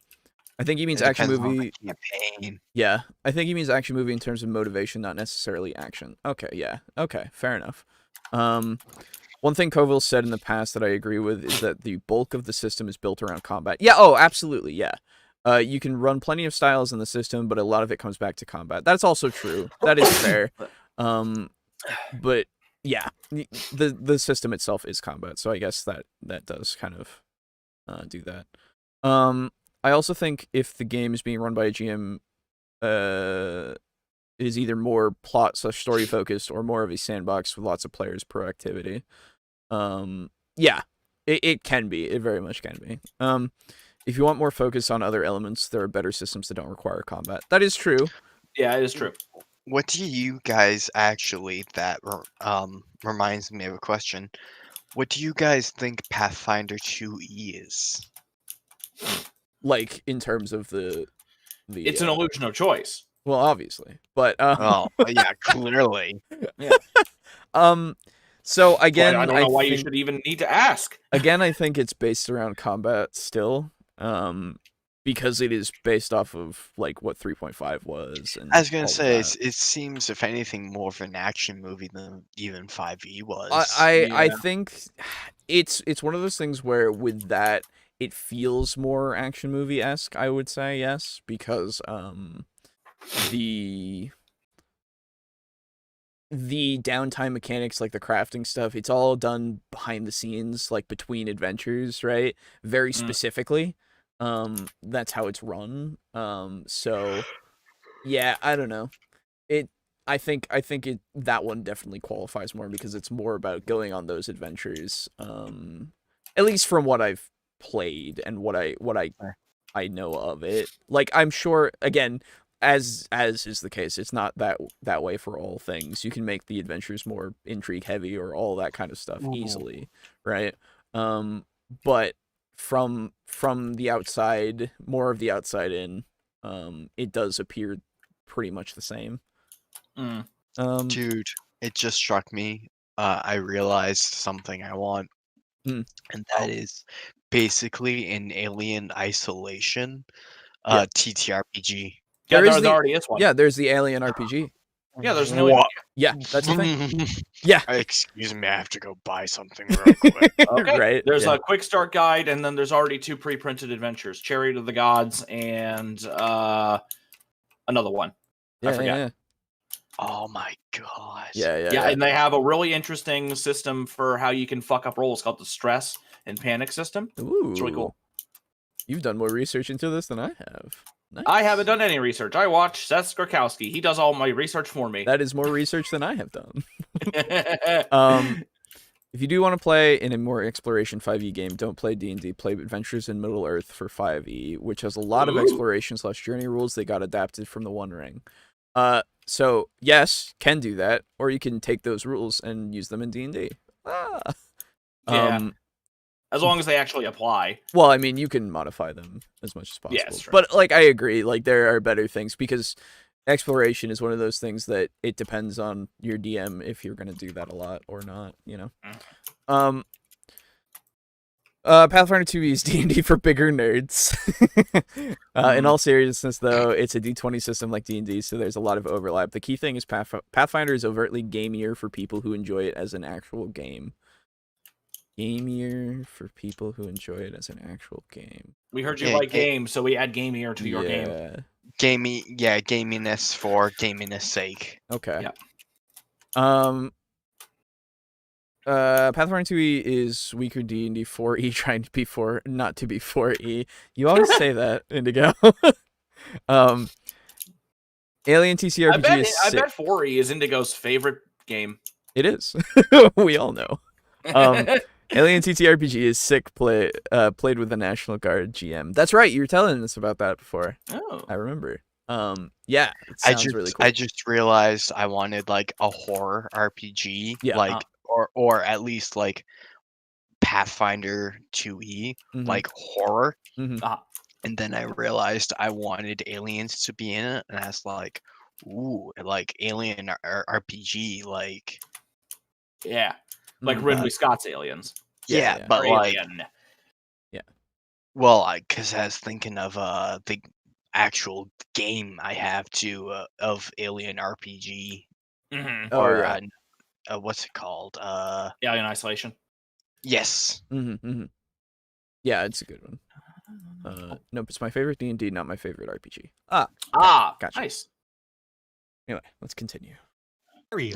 think he means action movie. Yeah, I think he means action movie in terms of motivation, not necessarily action. Okay, yeah. Okay, fair enough. One thing Colville said in the past that I agree with is that the bulk of the system is built around combat. Yeah, oh, absolutely, yeah. You can run plenty of styles in the system, but a lot of it comes back to combat. That's also true. That is fair. But yeah, the system itself is combat, so I guess that does kind of do that. I also think if the game is being run by a GM, is either more plot/story focused or more of a sandbox with lots of players' proactivity. Yeah, it can be. It very much can be. If you want more focus on other elements, there are better systems that don't require combat. That is true. Yeah, it is true. What do you guys actually, that reminds me of a question. What do you guys think Pathfinder 2E is? Like, in terms of the it's an illusion of choice. Well, obviously, but oh yeah, clearly. Yeah. So again, I don't know why you should even need to ask. Again, I think it's based around combat still, because it is based off of like what 3.5 was. And I was gonna say it seems, if anything, more of an action movie than even 5e was. I think it's one of those things where with that it feels more action movie-esque, I would say, yes, because the downtime mechanics, like the crafting stuff, it's all done behind the scenes, like between adventures, right? Very specifically. That's how it's run. So yeah, I don't know. I think that one definitely qualifies more because it's more about going on those adventures. At least from what I've played and what I know of it. Like, I'm sure, again, as is the case, it's not that way for all things. You can make the adventures more intrigue heavy or all that kind of stuff easily, right? But from the outside, more of the outside in, it does appear pretty much the same. Dude, it just struck me. I realized something I want, and that is basically an Alien Isolation TTRPG. Yeah, there already is one. Yeah, there's the Alien RPG. Yeah, there's an Alien. Yeah, that's the thing. Yeah. Excuse me, I have to go buy something real quick. Okay. Right. There's a quick start guide, and then there's already 2 pre-printed adventures: Chariot of the Gods and another one. I forget. Yeah. Oh my god. Yeah, and they have a really interesting system for how you can fuck up rolls called the stress and panic system. Ooh. It's really cool. You've done more research into this than I have. Nice. I haven't done any research. I watch Seth Skorkowski. He does all my research for me. That is more research than I have done. If you do want to play in a more exploration 5e game, don't play D&D. Play Adventures in Middle-earth for 5e, which has a lot of exploration/journey rules that got adapted from the One Ring. So yes, can do that, or you can take those rules and use them in D&D. As long as they actually apply. Well, I mean, you can modify them as much as possible. Yes, right. But like, I agree. Like, there are better things because exploration is one of those things that it depends on your DM if you're going to do that a lot or not. You know. Pathfinder 2e is D&D for bigger nerds. In all seriousness, though, it's a D20 system like D&D, so there's a lot of overlap. The key thing is Pathfinder is overtly gamier for people who enjoy it as an actual game. Gamier for people who enjoy it as an actual game. We heard you like games, so we add gamier to your game. Gaminess for gaminess sake. Okay. Yeah. Pathfinder 2e is weaker D&D 4e, trying to be not to be 4e. You always say that, Indigo. Alien TTRPG is sick. I bet 4E is Indigo's favorite game. It is. We all know. Alien TTRPG is sick. Played with the National Guard GM. That's right. You were telling us about that before. Oh, I remember. Yeah, it sounds really cool. I just realized I wanted like a horror RPG, like or at least like Pathfinder 2E, like horror. And then I realized I wanted aliens to be in it, and I was like, ooh, like Alien RPG, like like Ridley Scott's Aliens. Yeah, but like, well, because I was thinking of the actual game I have of Alien RPG, or what's it called? Alien Isolation. Yes. Yeah, it's a good one. Nope, it's my favorite D&D, not my favorite RPG. Gotcha. Nice. Anyway, let's continue. Sorry.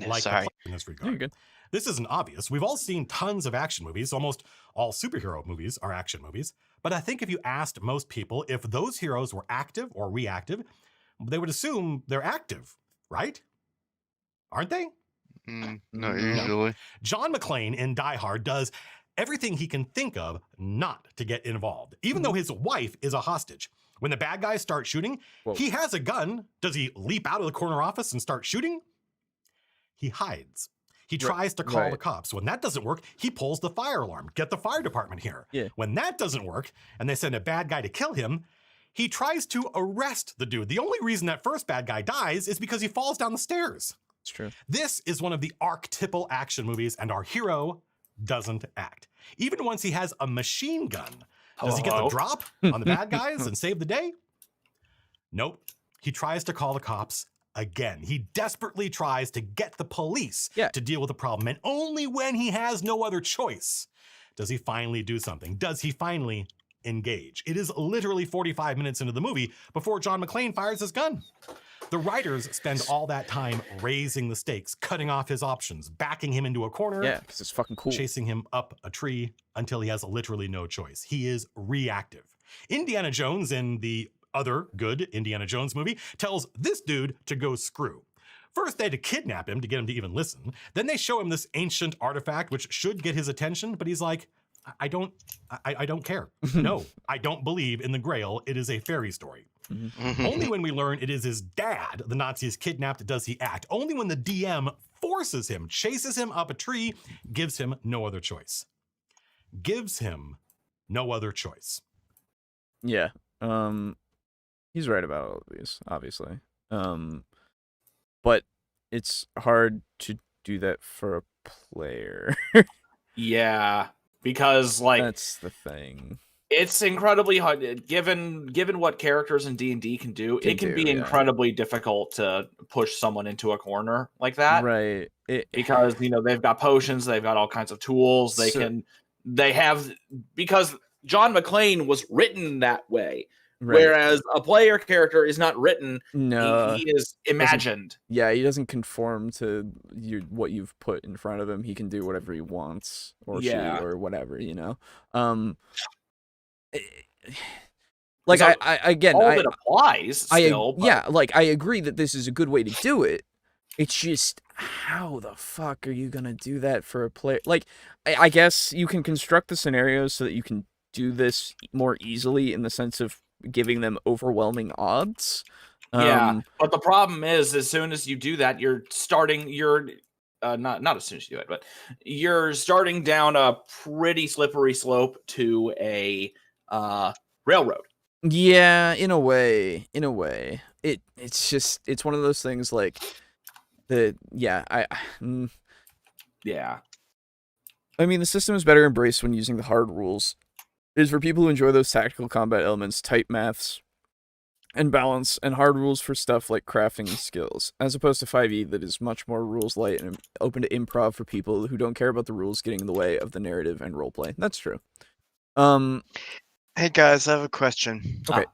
In this regard. You're good. This isn't obvious. We've all seen tons of action movies. Almost all superhero movies are action movies. But I think if you asked most people if those heroes were active or reactive, they would assume they're active, right? Aren't they? Not usually. John McClane in Die Hard does everything he can think of not to get involved, even though his wife is a hostage. When the bad guys start shooting, he has a gun. Does he leap out of the corner office and start shooting? He hides. He tries to call the cops. When that doesn't work, he pulls the fire alarm. Get the fire department here. When that doesn't work, and they send a bad guy to kill him, he tries to arrest the dude. The only reason that first bad guy dies is because he falls down the stairs. It's true. This is one of the archetypal action movies, and our hero doesn't act. Even once he has a machine gun, does he get the drop on the bad guys and save the day? Nope. He tries to call the cops again. He desperately tries to get the police to deal with the problem, and only when he has no other choice does he finally do something. Does he finally engage? It is literally 45 minutes into the movie before John McClane fires his gun. The writers spend all that time raising the stakes, cutting off his options, backing him into a corner. Yeah, because it's fucking cool. Chasing him up a tree until he has literally no choice. He is reactive. Indiana Jones, in the other good Indiana Jones movie, tells this dude to go screw. First, they had to kidnap him to get him to even listen. Then they show him this ancient artifact, which should get his attention, but he's like, I don't care. No, I don't believe in the Grail. It is a fairy story. Only when we learn it is his dad the Nazis kidnapped does he act. Only when the DM forces him, chases him up a tree, gives him no other choice. Gives him no other choice. Yeah. He's right about all of these, obviously. But it's hard to do that for a player. Yeah, because like that's the thing. It's incredibly hard, given what characters in D&D can do. It can be incredibly difficult to push someone into a corner like that, right? Because they've got potions, they've got all kinds of tools. Because John McClane was written that way, whereas a player character is not written. No, he is imagined. Yeah, he doesn't conform to what you've put in front of him. He can do whatever he wants, or she, or whatever. Like so I again, all of it applies. Still, like I agree that this is a good way to do it. It's just, how the fuck are you gonna do that for a player? Like, I guess you can construct the scenarios so that you can do this more easily in the sense of giving them overwhelming odds. But the problem is, as soon as you do that, you're not as soon as you do it, but you're starting down a pretty slippery slope to a railroad. Yeah, in a way. It's one of those things like I mean, the system is better embraced when using the hard rules. It is for people who enjoy those tactical combat elements, tight maths, and balance, and hard rules for stuff like crafting and skills, as opposed to 5e that is much more rules light and open to improv for people who don't care about the rules getting in the way of the narrative and roleplay. That's true. Hey guys, I have a question. Okay.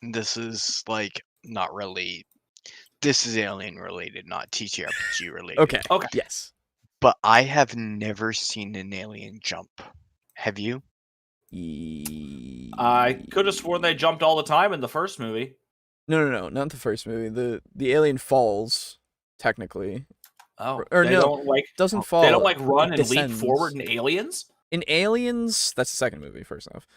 This is like not really. This is Alien related, not TTRPG related. Okay. Yes. But I have never seen an alien jump. Have you? I could have sworn they jumped all the time in the first movie. No, not the first movie. The alien falls, technically. Oh, or they no, don't like doesn't fall. They don't like run and leap descends. forward in Aliens. In Aliens, that's the second movie. First off,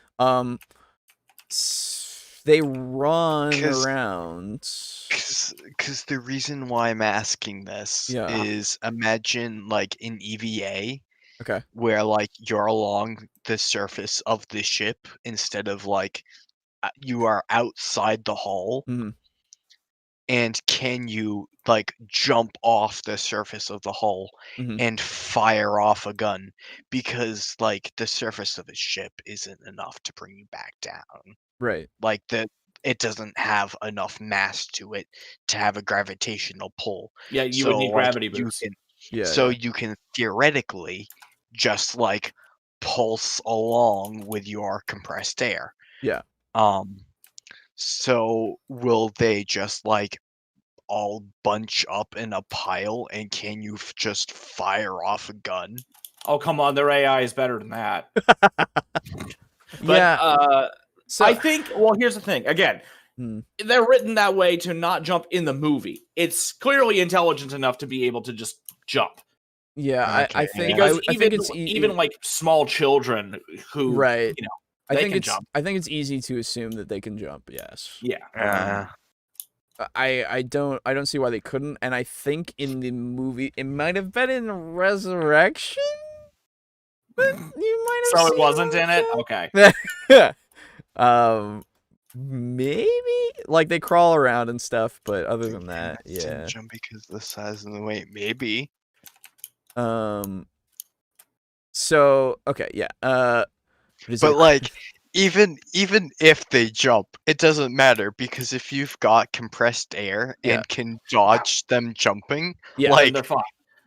they run around. Because the reason why I'm asking this is imagine like in EVA, okay, where like you're along the surface of the ship instead of like you are outside the hull. Mm-hmm. And can you like jump off the surface of the hull and fire off a gun? Because like the surface of a ship isn't enough to bring you back down. Right. Like it doesn't have enough mass to it to have a gravitational pull. Yeah, you would need gravity boosts. You can theoretically just like pulse along with your compressed air. Yeah. So will they just like all bunch up in a pile, and can you just fire off a gun? Oh, come on, their AI is better than that. Yeah. So I think, well, here's the thing. Again, they're written that way to not jump in the movie. It's clearly intelligent enough to be able to just jump. Yeah, okay. I think because I think it's even like small children who right. You know, I think it's easy to assume that they can jump. Yes. Yeah. I don't see why they couldn't, and I think in the movie it might have been in Resurrection, but you might have. So it wasn't in it. Okay. Maybe like they crawl around and stuff, but other than that, yeah. Jump because of the size and the weight, maybe. So okay, yeah. But like, even if they jump, it doesn't matter because if you've got compressed air and can dodge them jumping, like they're fine.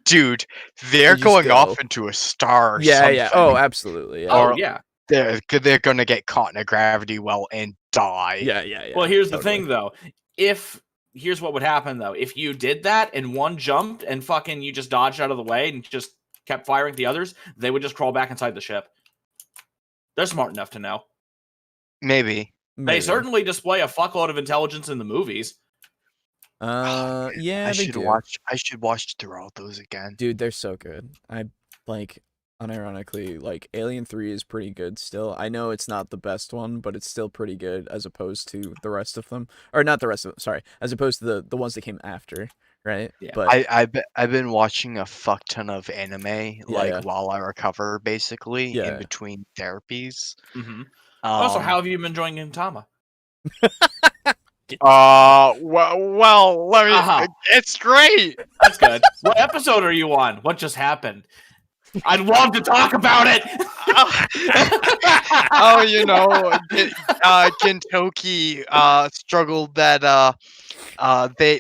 Dude, they're going off into a star. Or something. Yeah. Oh, absolutely. Yeah. Oh, yeah. They're gonna get caught in a gravity well and die. Yeah. Well, here's the thing, though. Here's what would happen, though. If you did that and one jumped and fucking you just dodged out of the way and just kept firing at the others, they would just crawl back inside the ship. They're smart enough to know. Maybe. They certainly display a fuckload of intelligence in the movies. Yeah, I should watch through all those again. Dude, they're so good. I like unironically, like Alien 3 is pretty good still. I know it's not the best one, but it's still pretty good as opposed to the rest of them. Or not the rest of them, sorry. As opposed to the ones that came after, right? Yeah. But I've been watching a fuck ton of anime while I recover, basically, in between therapies. Mm-hmm. Also, how have you been enjoying Gintama? Well, let me. It's great. That's good. What episode are you on? What just happened? I'd love to talk about it. Gintoki struggled that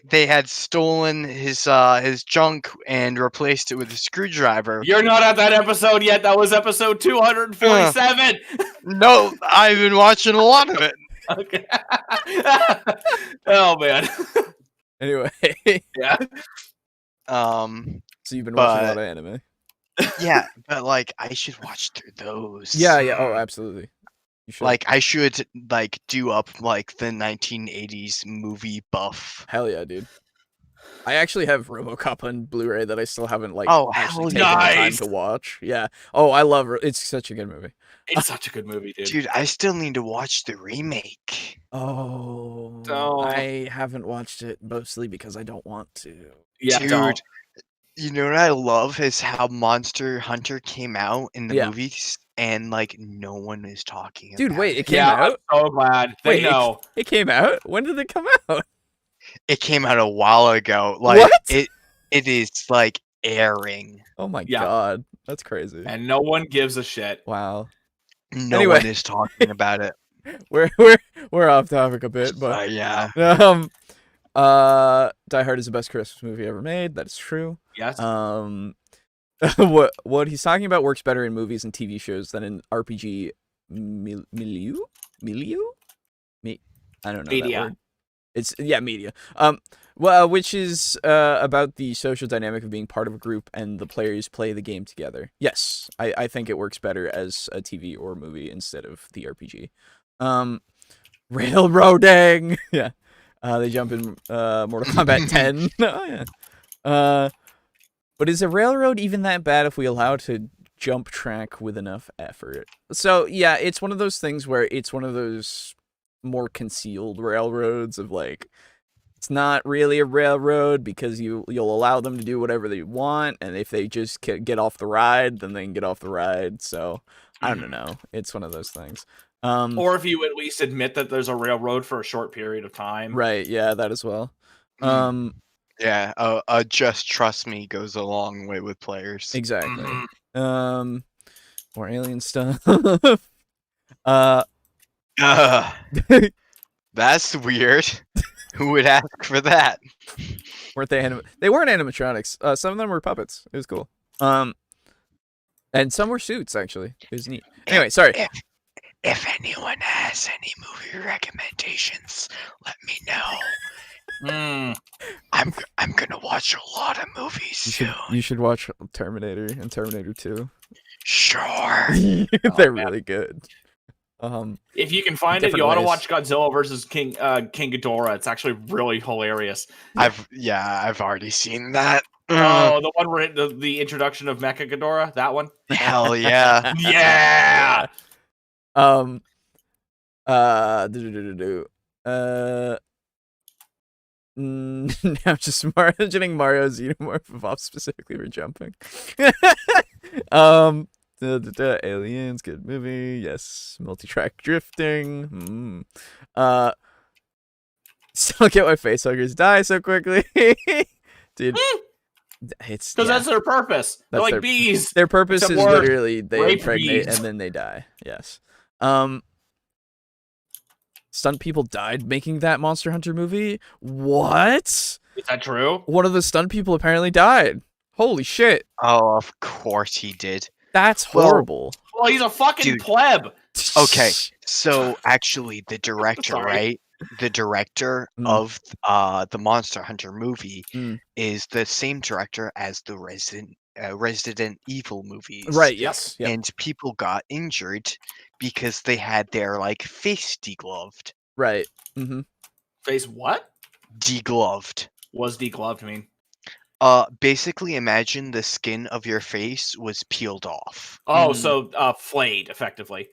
they had stolen his junk and replaced it with a screwdriver. You're not at that episode yet. That was episode 247. No, I've been watching a lot of it. Okay. Oh man. Anyway. Yeah. So you've been watching a lot of anime. Yeah, but like I should watch through those. Yeah. Oh, absolutely. You should. Like I should like do up like the 1980s movie buff. Hell yeah, dude. I actually have RoboCop on Blu-ray that I still haven't actually taken the time to watch. Yeah. Oh, I love it. It's such a good movie. It's such a good movie, dude. Dude, I still need to watch the remake. Oh. I haven't watched it mostly because I don't want to. Yeah, dude. You know what I love is how Monster Hunter came out in the movies and like no one is talking about it. Dude, wait, it came out? I'm so glad. They know. It came out? When did it come out? It came out a while ago. Like what? It is like airing. Oh my god. That's crazy. And no one gives a shit. Wow. No one is talking about it. We're off topic a bit, but yeah. Die Hard is the best Christmas movie ever made. That's true. Yes. What he's talking about works better in movies and TV shows than in RPG milieu? I don't know media. That word. It's media. Which is about the social dynamic of being part of a group and the players play the game together. Yes, I think it works better as a TV or movie instead of the RPG. Railroading. Yeah. They jump in Mortal Kombat 10. Oh yeah. But is a railroad even that bad if we allow it to jump track with enough effort? So yeah, it's one of those things where it's one of those more concealed railroads of like, it's not really a railroad because you'll allow them to do whatever they want, and if they just get off the ride, then they can get off the ride. So I don't know. It's one of those things. Or if you at least admit that there's a railroad for a short period of time. Right, yeah, that as well. Yeah, just trust me goes a long way with players. Exactly. More alien stuff. That's weird. Who would ask for that? Weren't they they weren't animatronics. Some of them were puppets. It was cool. And some were suits, actually. It was neat. Anyway, sorry. If anyone has any movie recommendations, let me know. I'm gonna watch a lot of movies soon. You should watch Terminator and Terminator 2. Sure. They're really good. If you can find it, you ought to watch Godzilla versus King Ghidorah. It's actually really hilarious. I've already seen that. Oh, the one where the introduction of Mecha Ghidorah, that one. Hell yeah. Yeah. Now just imagining Mario Xenomorph evolved specifically for jumping. Aliens, good movie. Yes, multi-track drifting. Still get why facehuggers die so quickly, dude. It's because that's their purpose. They're like bees. Their purpose is literally they impregnate bees. and then they die. Yes. Stunt people died making that Monster Hunter movie. What? Is that true? One of the stunt people apparently died. Holy shit. Oh, of course he did. That's horrible. Well, he's a fucking pleb. Okay, so actually the director, right? The director of the Monster Hunter movie is the same director as the Resident Evil movies. Right, yes. Yep. And people got injured because they had their face degloved. Right. Face what? Degloved. Was degloved mean? Basically imagine the skin of your face was peeled off. Oh, so flayed effectively.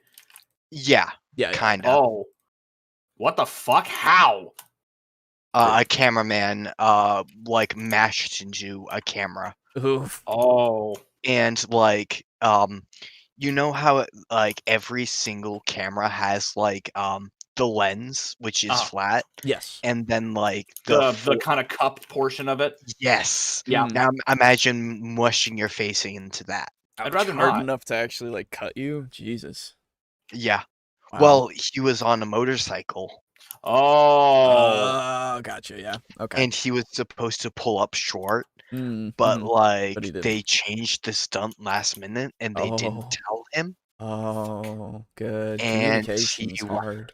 Yeah. Yeah. Kind of. Oh. What the fuck? How? A cameraman mashed into a camera. Oof. Oh. And you know how every single camera has the lens, which is flat. Yes. And then the kind of cup portion of it. Yes. Yeah. Now imagine mushing your face into that. I'd rather hard not. enough to actually cut you. Jesus. Yeah. Wow. Well, he was on a motorcycle. Oh. Gotcha. Yeah. Okay. And he was supposed to pull up short, but But they changed the stunt last minute, and they didn't tell him. Oh, good. And Communication's hard.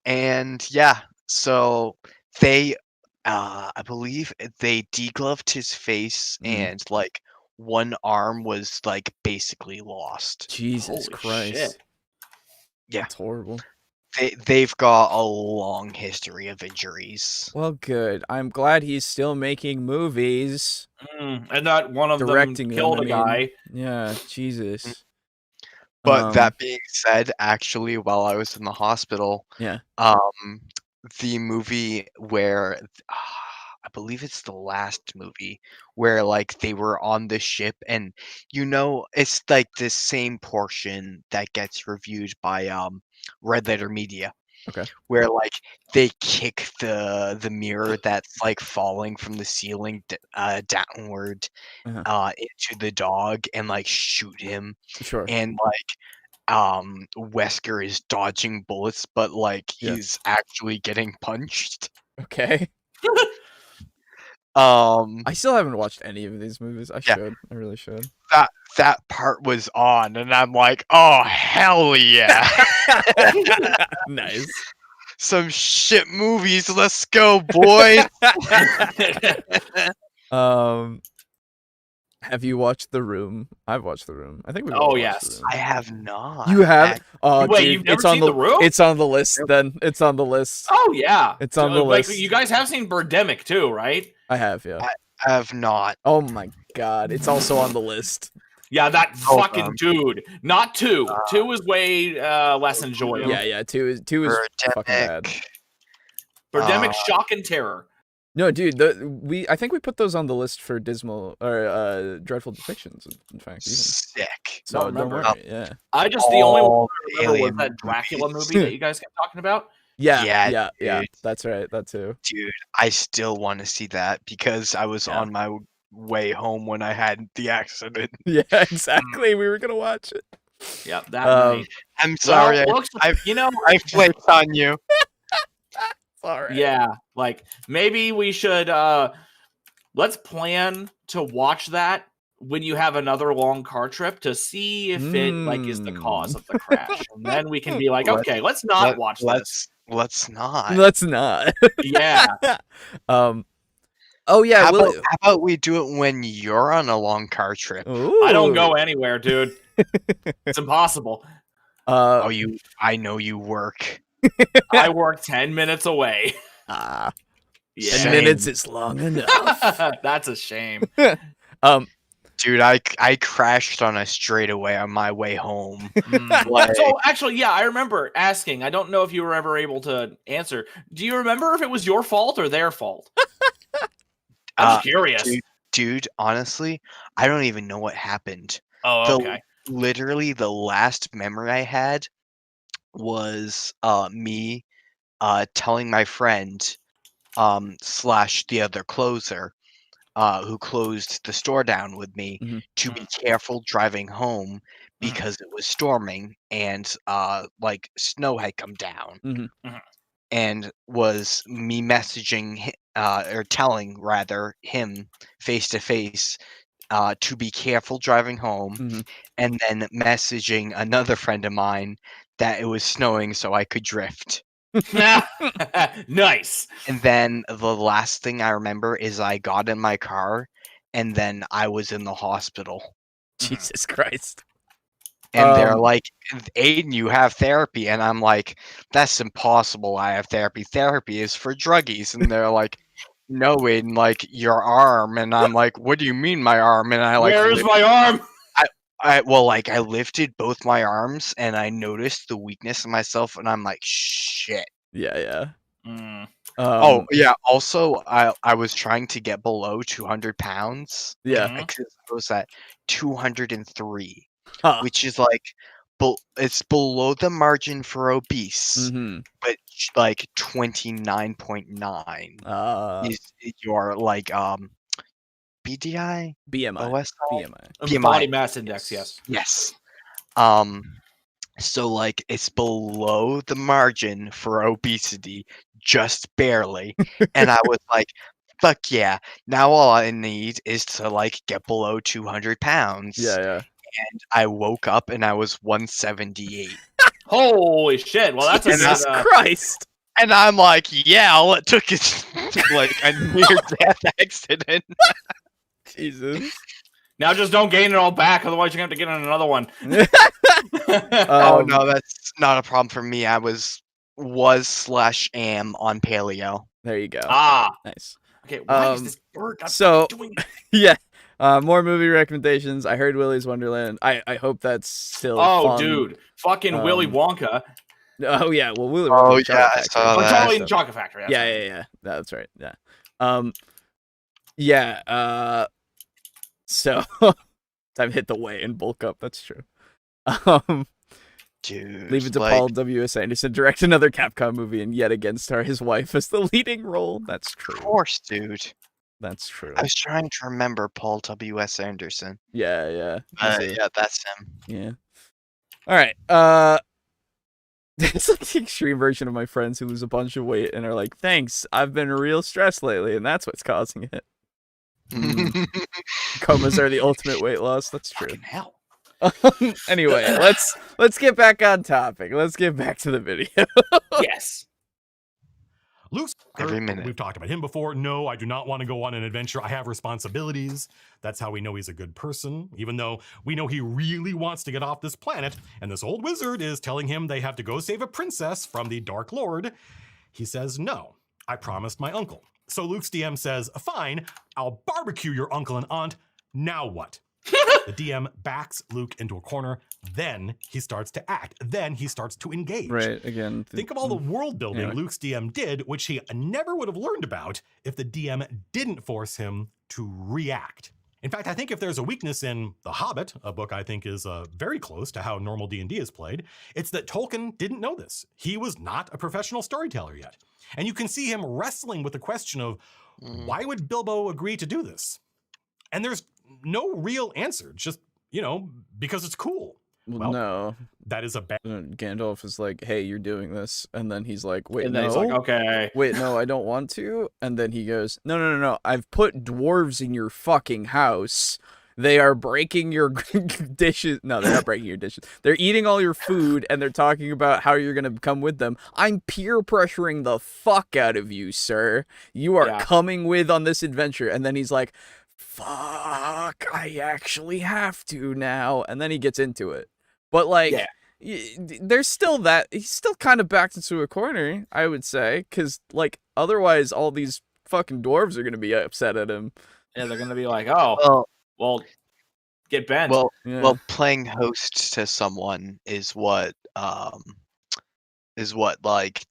And yeah, so they, I believe they degloved his face, and one arm was basically lost. Jesus Christ. Shit. Yeah, it's horrible. They've got a long history of injuries. Well, good. I'm glad he's still making movies. And not one of directing them killed a guy. Yeah, Jesus. But that being said, actually, while I was in the hospital, the movie where I believe it's the last movie where they were on the ship, and it's the same portion that gets reviewed by Red Letter Media. Okay. Where they kick the mirror that's falling from the ceiling downward into the dog and shoot him. Sure. And Wesker is dodging bullets, but he's actually getting punched. Okay. I still haven't watched any of these movies. I should. I really should. That part was on, and I'm like, oh hell yeah. Nice. Some shit movies. Let's go, boy. Have Have you watched The Room? I've watched The Room. I think we've Oh, all watched yes. The Room. I have not. You have? Oh, Wait, dude, you've never it's on seen the The Room? It's on the list. Then it's on the list. Oh yeah, it's on the like, list. You guys have seen Birdemic too, right? I have, yeah. I have not. Oh my god, it's also on the list. Yeah, that fucking dude. Not 2. 2 is way less enjoyable. Yeah. 2 is fucking bad. Birdemic, Shock and Terror. No, dude, I think we put those on the list for dismal or dreadful depictions. In fact, even. Sick. So don't worry. Yeah. I just the only one I remember was that Dracula movie that you guys kept talking about. Yeah. That's right. That too. Dude, I still want to see that because I was on my way home when I had the accident. Yeah, exactly. We were gonna watch it. Yeah, that night. I'm sorry. Well, I flaked on you. Sorry. Yeah, like maybe we should let's plan to watch that when you have another long car trip to see if it like is the cause of the crash, and then we can be like, okay, let's not watch this. Let's not. Let's not. Yeah. Oh yeah. How about we do it when you're on a long car trip? Ooh. I don't go anywhere, dude. It's impossible. I know you work. I work 10 minutes away. 10 minutes is long enough. That's a shame. Dude, I crashed on a straightaway on my way home. So actually, yeah, I remember asking. I don't know if you were ever able to answer. Do you remember if it was your fault or their fault? I'm curious. Dude, honestly, I don't even know what happened. Oh, okay. Literally, the last memory I had was me telling my friend / the other closer who closed the store down with me to be careful driving home because it was storming and like snow had come down. And was me messaging or telling rather him face to face to be careful driving home, and then messaging another friend of mine that it was snowing so I could drift. Nice. And then the last thing I remember is I got in my car and then I was in the hospital. Jesus Christ. And they're like, Aiden, you have therapy. And I'm like, that's impossible. I have therapy. Therapy is for druggies. And they're like, no, Aiden, like your arm. And I'm like, what do you mean my arm? And I like, where's my arm? I lifted both my arms and I noticed the weakness in myself. And I'm like, shit. Yeah. Oh yeah. Also, I was trying to get below 200 pounds. Yeah. Because I was at 203. Which is like, it's below the margin for obese, but like 29.9 is your like BDI, BMI, OSI? Body mass index. Yes. So like it's below the margin for obesity, just barely, and I was like, fuck yeah! Now all I need is to like get below 200 pounds. Yeah. And I woke up and I was 178. Holy shit! Well, that's Jesus Christ. And I'm like, yeah, all it took is like a near-death accident. Jesus. Now just don't gain it all back, otherwise you're gonna have to get on another one. Oh no, that's not a problem for me. I was/am on paleo. There you go. Nice. Okay, why is this bird doing that? Yeah. More movie recommendations. I heard Willy's Wonderland. I hope that's still fun. Dude. Fucking Willy Wonka. Oh, yeah. Well, Willy Wonka. Oh, yeah. I saw that. Charlie and the Chocolate Factory. Yeah. That's right. Yeah. Yeah. So, time hit the way and bulk up. That's true. Dude. Leave it to Paul W.S. Anderson. Direct another Capcom movie and yet again star his wife as the leading role. That's true. Of course, dude. That's true. I was trying to remember Paul W.S. Anderson. Yeah. Yeah, that's him. Yeah. All right. It's like the extreme version of my friends who lose a bunch of weight and are like, thanks, I've been real stressed lately, and that's what's causing it. Comas are the ultimate weight loss. That's true. Fucking hell. Anyway, let's get back on topic. Let's get back to the video. Yes. Luke's every minute. We've talked about him before. No, I do not want to go on an adventure. I have responsibilities. That's how we know he's a good person, even though we know he really wants to get off this planet. And this old wizard is telling him they have to go save a princess from the Dark Lord. He says, no, I promised my uncle. So Luke's DM says, fine, I'll barbecue your uncle and aunt. Now what? The DM backs Luke into a corner. Then he starts to act. Then he starts to engage. Right, again. Think of all the world building Luke's DM did, which he never would have learned about if the DM didn't force him to react. In fact, I think if there's a weakness in The Hobbit, a book I think is very close to how normal D&D is played, it's that Tolkien didn't know this. He was not a professional storyteller yet. And you can see him wrestling with the question of, why would Bilbo agree to do this? And there's no real answer, just, because it's cool. Well, no. That is a bad... Gandalf is like, hey, you're doing this. And then he's like, wait, and no. He's like, okay. Wait, no, I don't want to. And then he goes, no. I've put dwarves in your fucking house. They are breaking your dishes. No, they're not breaking your dishes. They're eating all your food, and they're talking about how you're going to come with them. I'm peer pressuring the fuck out of you, sir. You are coming with on this adventure. And then he's like, fuck, I actually have to now. And then he gets into it. But, there's still that. He's still kind of backed into a corner, I would say. Because, otherwise, all these fucking dwarves are going to be upset at him. Yeah, they're going to be like, oh, well, get bent. Well, playing host to someone is what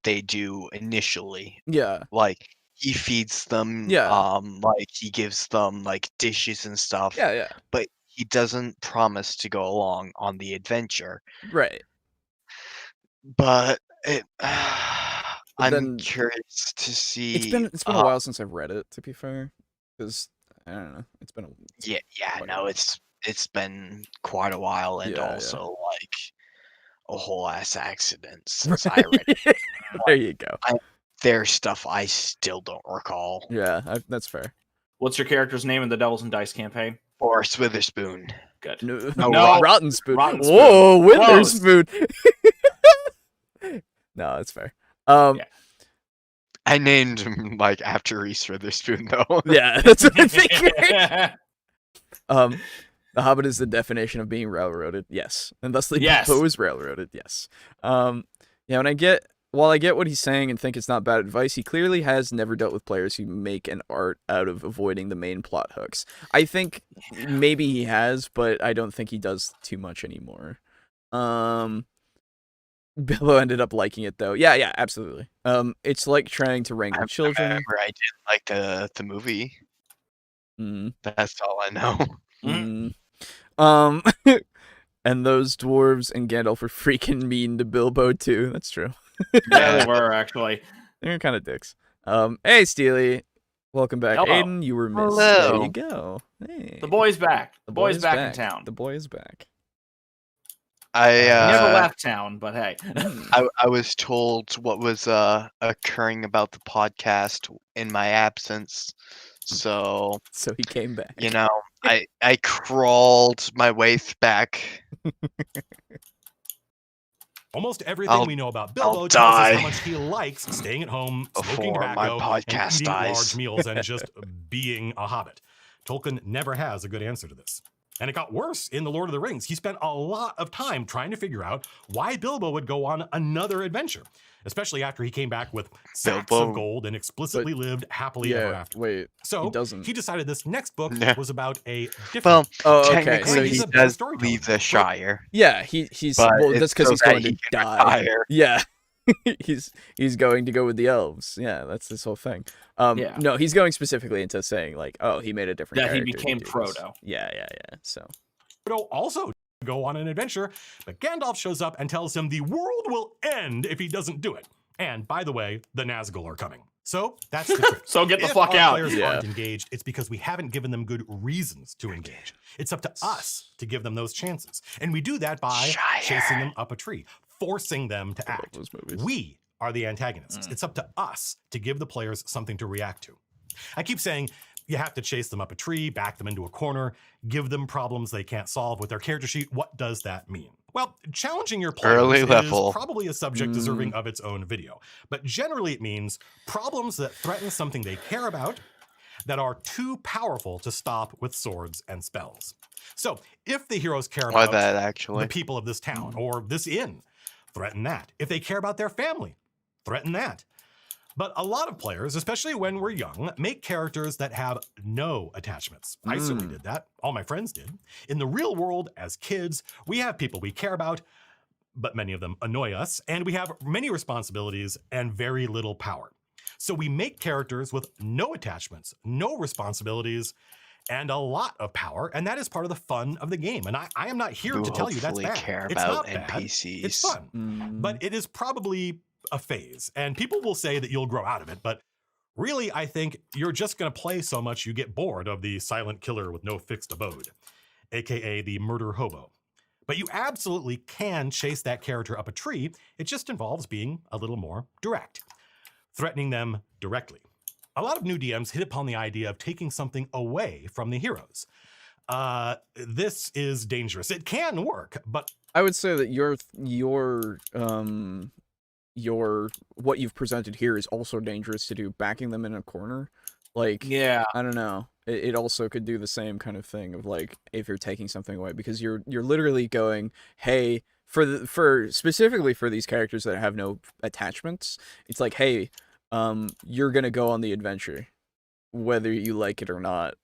they do initially. Yeah. He feeds them. Yeah. He gives them dishes and stuff. Yeah. But he doesn't promise to go along on the adventure. Right. But I'm curious to see. It's been a while since I've read it, to be fair, because I don't know. It's been it's been quite a while, and also a whole ass accident since I read it. There you go. There's stuff I still don't recall. Yeah, that's fair. What's your character's name in the Devils and Dice campaign? Forrest Witherspoon. Good. No, Rotten Spoon. Whoa, Witherspoon. No, that's fair. I named him after Reese Witherspoon, though. Yeah, that's what I figured. The Hobbit is the definition of being railroaded. Yes, and thusly Bilbo is railroaded. Yes. While I get what he's saying and think it's not bad advice, he clearly has never dealt with players who make an art out of avoiding the main plot hooks. I think maybe he has, but I don't think he does too much anymore. Bilbo ended up liking it, though. Yeah, absolutely. It's like trying to wrangle children. I didn't like the movie. That's all I know. And those dwarves and Gandalf are freaking mean to Bilbo, too. That's true. Yeah, they were, actually. They're kind of dicks. Hey, Steely. Welcome back. Hello. Aiden, you were missed. Hello. There you go. Hey. The boy's back. The boy's back in town. The boy is back. He never left town, but hey. I was told what was occurring about the podcast in my absence. So he came back. I crawled my way back. Almost everything we know about Bilbo tells us how much he likes staying at home, smoking tobacco, and eating large meals, and just being a hobbit. Tolkien never has a good answer to this. And it got worse in The Lord of the Rings. He spent a lot of time trying to figure out why Bilbo would go on another adventure, especially after he came back with sacks of gold and explicitly lived happily ever after. Wait, so he decided this next book was about a different... Well, so he does leave the Shire. Yeah, he's that's because he's going to die. Yeah. he's going to go with the elves. Yeah, that's this whole thing. No, he's going specifically into saying he made a different character. He became Frodo. Yeah. So Frodo also go on an adventure, but Gandalf shows up and tells him the world will end if he doesn't do it. And by the way, the Nazgul are coming. So that's the trick. So get the fuck out. If players aren't engaged, it's because we haven't given them good reasons to engage. It's up to us to give them those chances. And we do that by chasing them up a tree, forcing them to act. We are the antagonists. It's up to us to give the players something to react to. I keep saying you have to chase them up a tree, back them into a corner, give them problems they can't solve with their character sheet. What does that mean? Well, challenging your players Early is level. probably a subject deserving of its own video, but generally it means problems that threaten something they care about that are too powerful to stop with swords and spells. So, if the heroes care about the people of this town or this inn, threaten that. If they care about their family, threaten that. But a lot of players, especially when we're young, make characters that have no attachments. I certainly did that. All my friends did. In the real world, as kids, we have people we care about, but many of them annoy us, and we have many responsibilities and very little power. So we make characters with no attachments, no responsibilities, and a lot of power, and that is part of the fun of the game. And I am not here to tell you that's bad. It's not bad. NPCs. It's fun. But it is probably a phase, and people will say that you'll grow out of it, but really I think you're just going to play so much you get bored of the silent killer with no fixed abode, aka the murder hobo. But you absolutely can chase that character up a tree. It just involves being a little more direct, threatening them directly. A lot of new DMs hit upon the idea of taking something away from the heroes. This is dangerous. It can work, but I would say that your what you've presented here is also dangerous to do, backing them in a corner. Like, yeah, I don't know. It also could do the same kind of thing of like if you're taking something away, because you're literally going, hey, for specifically for these characters that have no attachments, it's like, hey, you're gonna go on the adventure, whether you like it or not.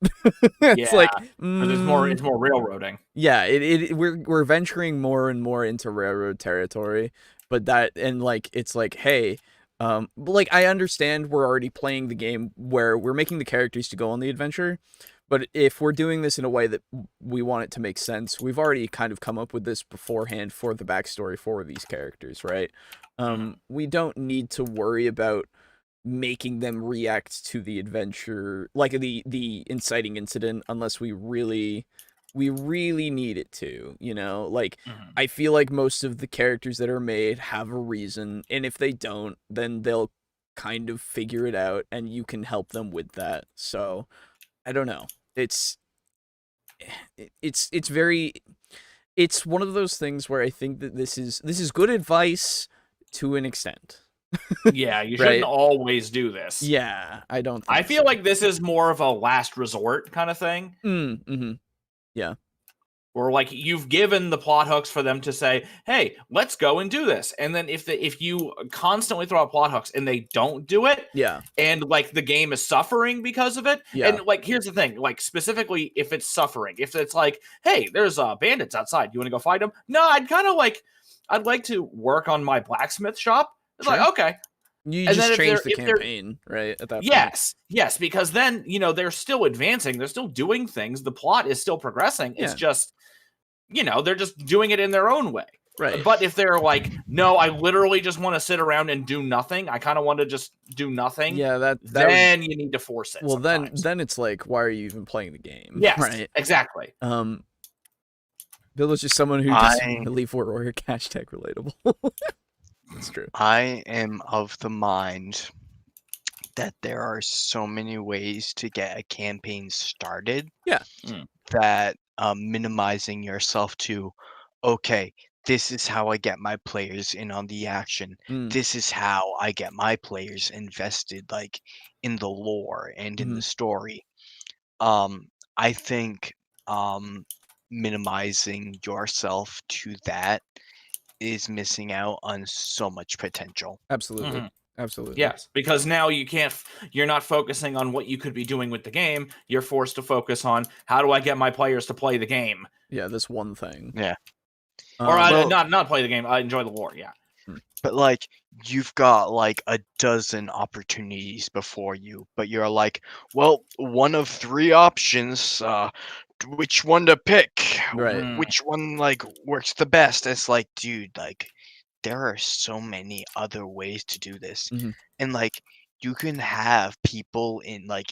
It's like it's more railroading. Yeah, we're venturing more and more into railroad territory, but it's like, hey, like I understand we're already playing the game where we're making the characters to go on the adventure, but if we're doing this in a way that we want it to make sense, we've already kind of come up with this beforehand for the backstory for these characters, right? We don't need to worry about making them react to the adventure, like the inciting incident, unless we really need it to, you know? Like, I feel like most of the characters that are made have a reason, and if they don't, then they'll kind of figure it out, and you can help them with that. So, I don't know. It's one of those things where I think that this is good advice to an extent. Yeah, you shouldn't always do this. Yeah, I don't think I feel like this is more of a last resort kind of thing. Yeah. Or like you've given the plot hooks for them to say, hey, let's go and do this. And then if you constantly throw out plot hooks and they don't do it, and like the game is suffering because of it, and like here's the thing, like specifically if it's suffering, if it's like, hey, there's bandits outside, you want to go fight them? No, I'd like to work on my blacksmith shop. It's like, okay. You just change the campaign, right? At that point. Yes, because then, you know, they're still advancing, they're still doing things, the plot is still progressing. It's just, you know, they're just doing it in their own way. Right. But if they're like, no, I literally just want to sit around and do nothing, I kind of want to just do nothing. Yeah, then you need to force it. Well, then it's like, why are you even playing the game? Yes, right. Exactly. Bill is just someone who just Elite Warrior hashtag relatable. That's true. I am of the mind that there are so many ways to get a campaign started. Yeah. That minimizing yourself to, okay, this is how I get my players in on the action. This is how I get my players invested, like in the lore and in the story. I think minimizing yourself to that is missing out on so much potential. Absolutely. Absolutely. Yes, because now you're not focusing on what you could be doing with the game. You're forced to focus on how do I get my players to play the game. Yeah, this one thing. Yeah. Or not play the game. I enjoy the lore. Yeah. But like you've got like a dozen opportunities before you, but you're like, well, one of three options. Which one to pick? Right. Which one like works the best? It's like, dude, like there are so many other ways to do this, and like you can have people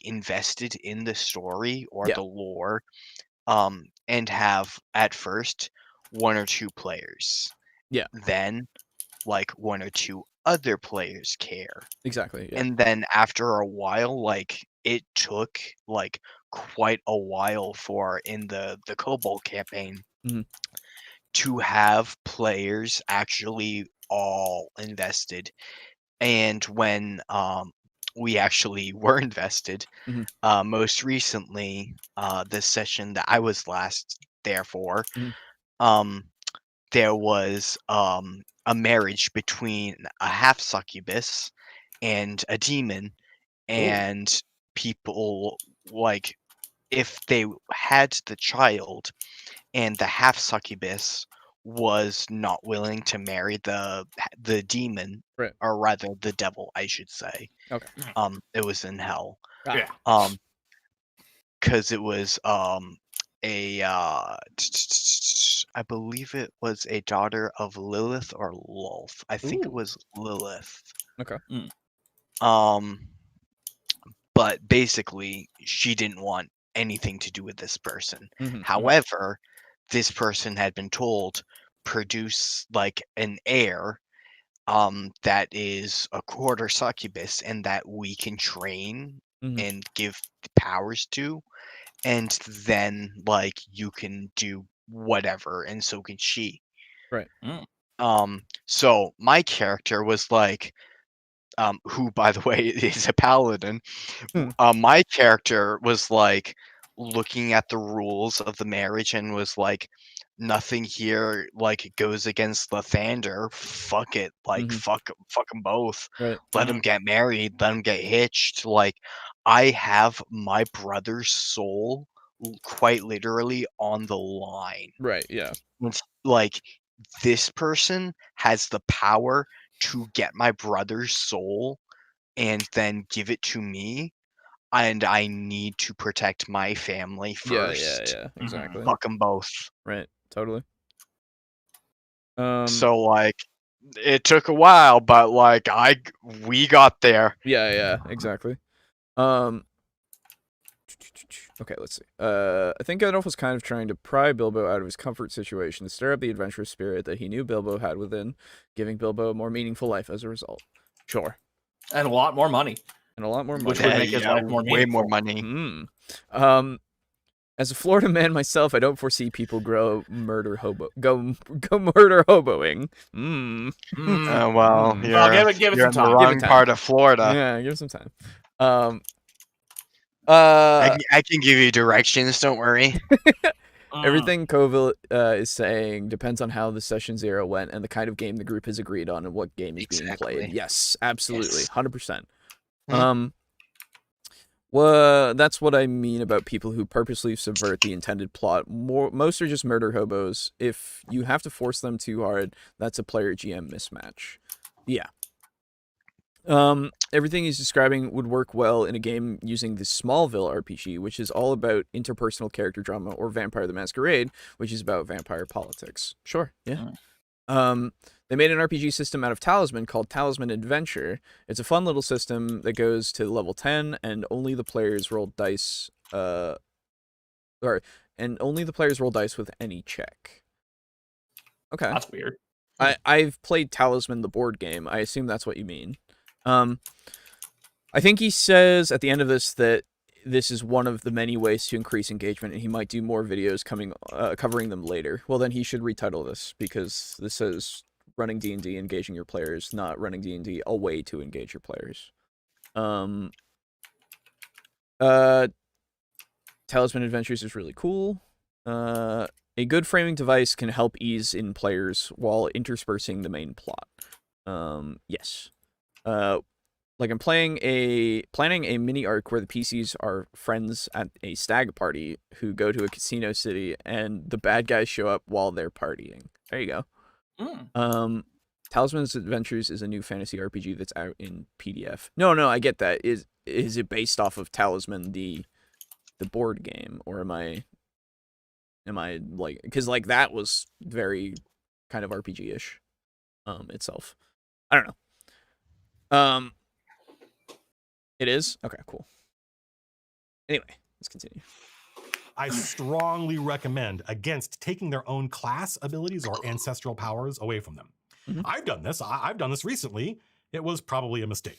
invested in the story or the lore, and have at first one or two players. Yeah. Then like one or two other players care. Exactly. Yeah. And then after a while, like it took like quite a while for in the Cobalt campaign to have players actually all invested. And when we actually were invested, most recently, this session that I was last there for, there was a marriage between a half succubus and a demon, and people, like, if they had the child and the half succubus was not willing to marry the demon, right, or rather the devil, I should say. Okay. It was in hell. Yeah. Because it was I believe it was a daughter of Lilith or Lolth. I think it was Lilith. Okay. But basically, she didn't want anything to do with this person. Mm-hmm. However, this person had been told, produce like an heir that is a quarter succubus and that we can train and give powers to, and then like you can do whatever, and so can she. Right. So my character was like, who by the way is a paladin. My character was like looking at the rules of the marriage and was like, nothing here like goes against Lathander. Fuck it, like fuck them both. Right. Let them get married. Let them get hitched. Like, I have my brother's soul quite literally on the line. Right. Yeah. It's like, this person has the power to get my brother's soul and then give it to me, and I need to protect my family first. Yeah. Exactly. Fuck them both. Right. Totally. So like, it took a while, but like we got there. Yeah. Exactly. Okay, let's see. I think Adolf was kind of trying to pry Bilbo out of his comfort situation to stir up the adventurous spirit that he knew Bilbo had within, giving Bilbo a more meaningful life as a result. Sure. And a lot more money. Which would make his life more meaningful. Way more money. As a Florida man myself, I don't foresee people go murder hoboing. Well, give it you're some in time. the wrong part of Florida. Yeah, give it some time. I can give you directions, don't worry. Everything Colville is saying depends on how the Session 0 went and the kind of game the group has agreed on and what game is being played. Yes, absolutely. 100%. Well, that's what I mean about people who purposely subvert the intended plot. Most are just murder hobos. If you have to force them too hard, that's a player GM mismatch. Yeah. Everything he's describing would work well in a game using the Smallville RPG, which is all about interpersonal character drama, or Vampire the Masquerade, which is about vampire politics. Sure, yeah. They made an RPG system out of Talisman called Talisman Adventure. It's a fun little system that goes to level 10, and only the players roll dice. Only the players roll dice with any check. Okay, that's weird. I've played Talisman, the board game. I assume that's what you mean. I think he says at the end of this that this is one of the many ways to increase engagement, and he might do more videos covering them later. Well, then he should retitle this, because this says running D&D, engaging your players, not running D&D, a way to engage your players. Talisman Adventures is really cool. A good framing device can help ease in players while interspersing the main plot. Yes. Like I'm planning a mini arc where the PCs are friends at a stag party who go to a casino city, and the bad guys show up while they're partying. There you go. Talisman's Adventures is a new fantasy RPG that's out in PDF. No, I get that. Is it based off of Talisman, the board game, or am I like, because like that was very kind of RPG-ish itself. I don't know. It is? Okay, cool. Anyway, let's continue. I strongly recommend against taking their own class abilities or ancestral powers away from them. I've done this. I've done this recently. It was probably a mistake.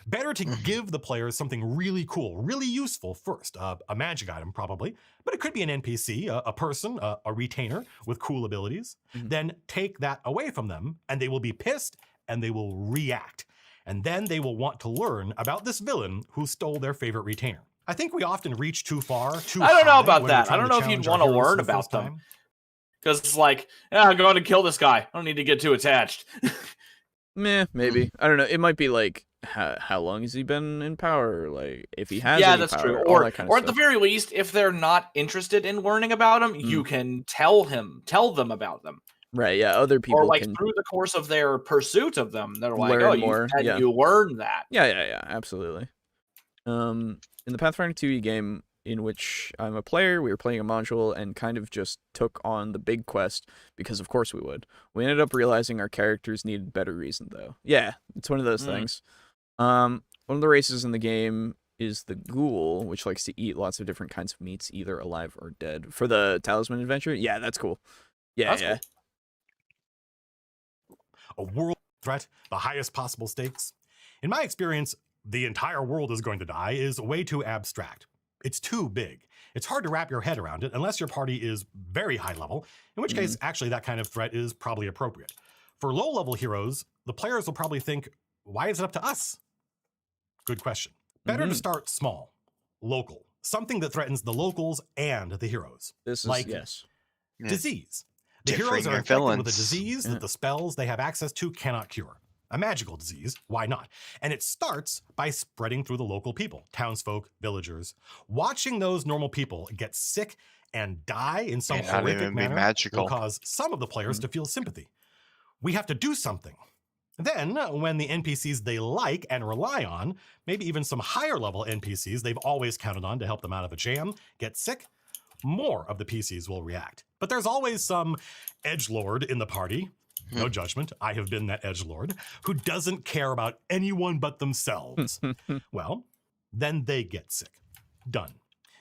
Better to give the players something really cool, really useful first. A magic item, probably, but it could be an NPC, a person, a retainer with cool abilities. Then take that away from them, and they will be pissed, and they will react. And then they will want to learn about this villain who stole their favorite retainer. I think we often reach too far, I don't know about that. I don't know if you'd want to learn about them. Because it's like, I'm going to kill this guy. I don't need to get too attached. Maybe. I don't know. It might be like, how long has he been in power? Like, if he has that's power, true. Or at the very least, if they're not interested in learning about him, you can tell them about them. Right, yeah, other people or can through the course of their pursuit of them, they're like, learn more. You learn that. Yeah, absolutely. In the Pathfinder 2e game, in which I'm a player, we were playing a module and kind of just took on the big quest because of course we would. We ended up realizing our characters needed better reason though. Yeah, it's one of those things. One of the races in the game is the ghoul, which likes to eat lots of different kinds of meats, either alive or dead. For the Talisman adventure, yeah, that's cool. Yeah, Cool. A world threat, the highest possible stakes. In my experience, the entire world is going to die is way too abstract. It's too big. It's hard to wrap your head around it unless your party is very high level, in which case, actually, that kind of threat is probably appropriate. For low-level heroes, the players will probably think, why is it up to us? Good question. Better to start small, local, something that threatens the locals and the heroes. This is, like disease. The heroes are infected with a disease that the spells they have access to cannot cure. A magical disease, why not? And it starts by spreading through the local people, townsfolk, villagers. Watching those normal people get sick and die in some horrific manner will cause some of the players to feel sympathy. We have to do something. Then, when the NPCs they like and rely on, maybe even some higher level NPCs they've always counted on to help them out of a jam, get sick, more of the PCs will react. But there's always some edgelord in the party, no judgment, I have been that edgelord, who doesn't care about anyone but themselves. Well, then they get sick. Done.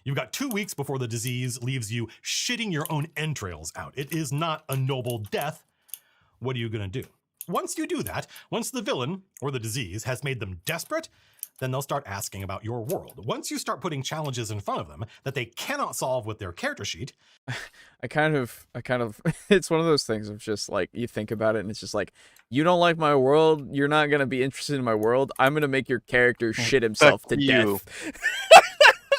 You've got 2 weeks before the disease leaves you shitting your own entrails out. It is not a noble death. What are you going to do? Once you do that, once the villain or the disease has made them desperate, then they'll start asking about your world. Once you start putting challenges in front of them that they cannot solve with their character sheet. I kind of, it's one of those things of just like, you think about it and it's just like, you don't like my world, you're not going to be interested in my world, I'm going to make your character shit himself to death.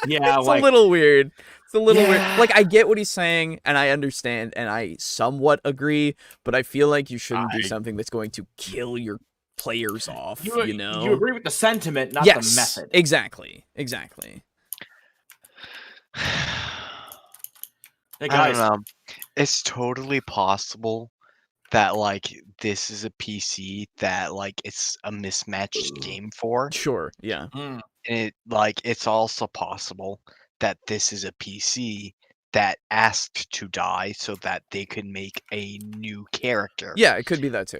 Yeah, it's a little weird. It's a little weird. Like, I get what he's saying, and I understand, and I somewhat agree, but I feel like you shouldn't do something that's going to kill your players off, you know? You agree with the sentiment, not the method. Exactly. Hey, guys. I don't know. It's totally possible that, like, this is a PC that, like, it's a mismatched game for. Sure, yeah. And it's also possible that this is a PC that asked to die so that they could make a new character. Yeah, it could be that too.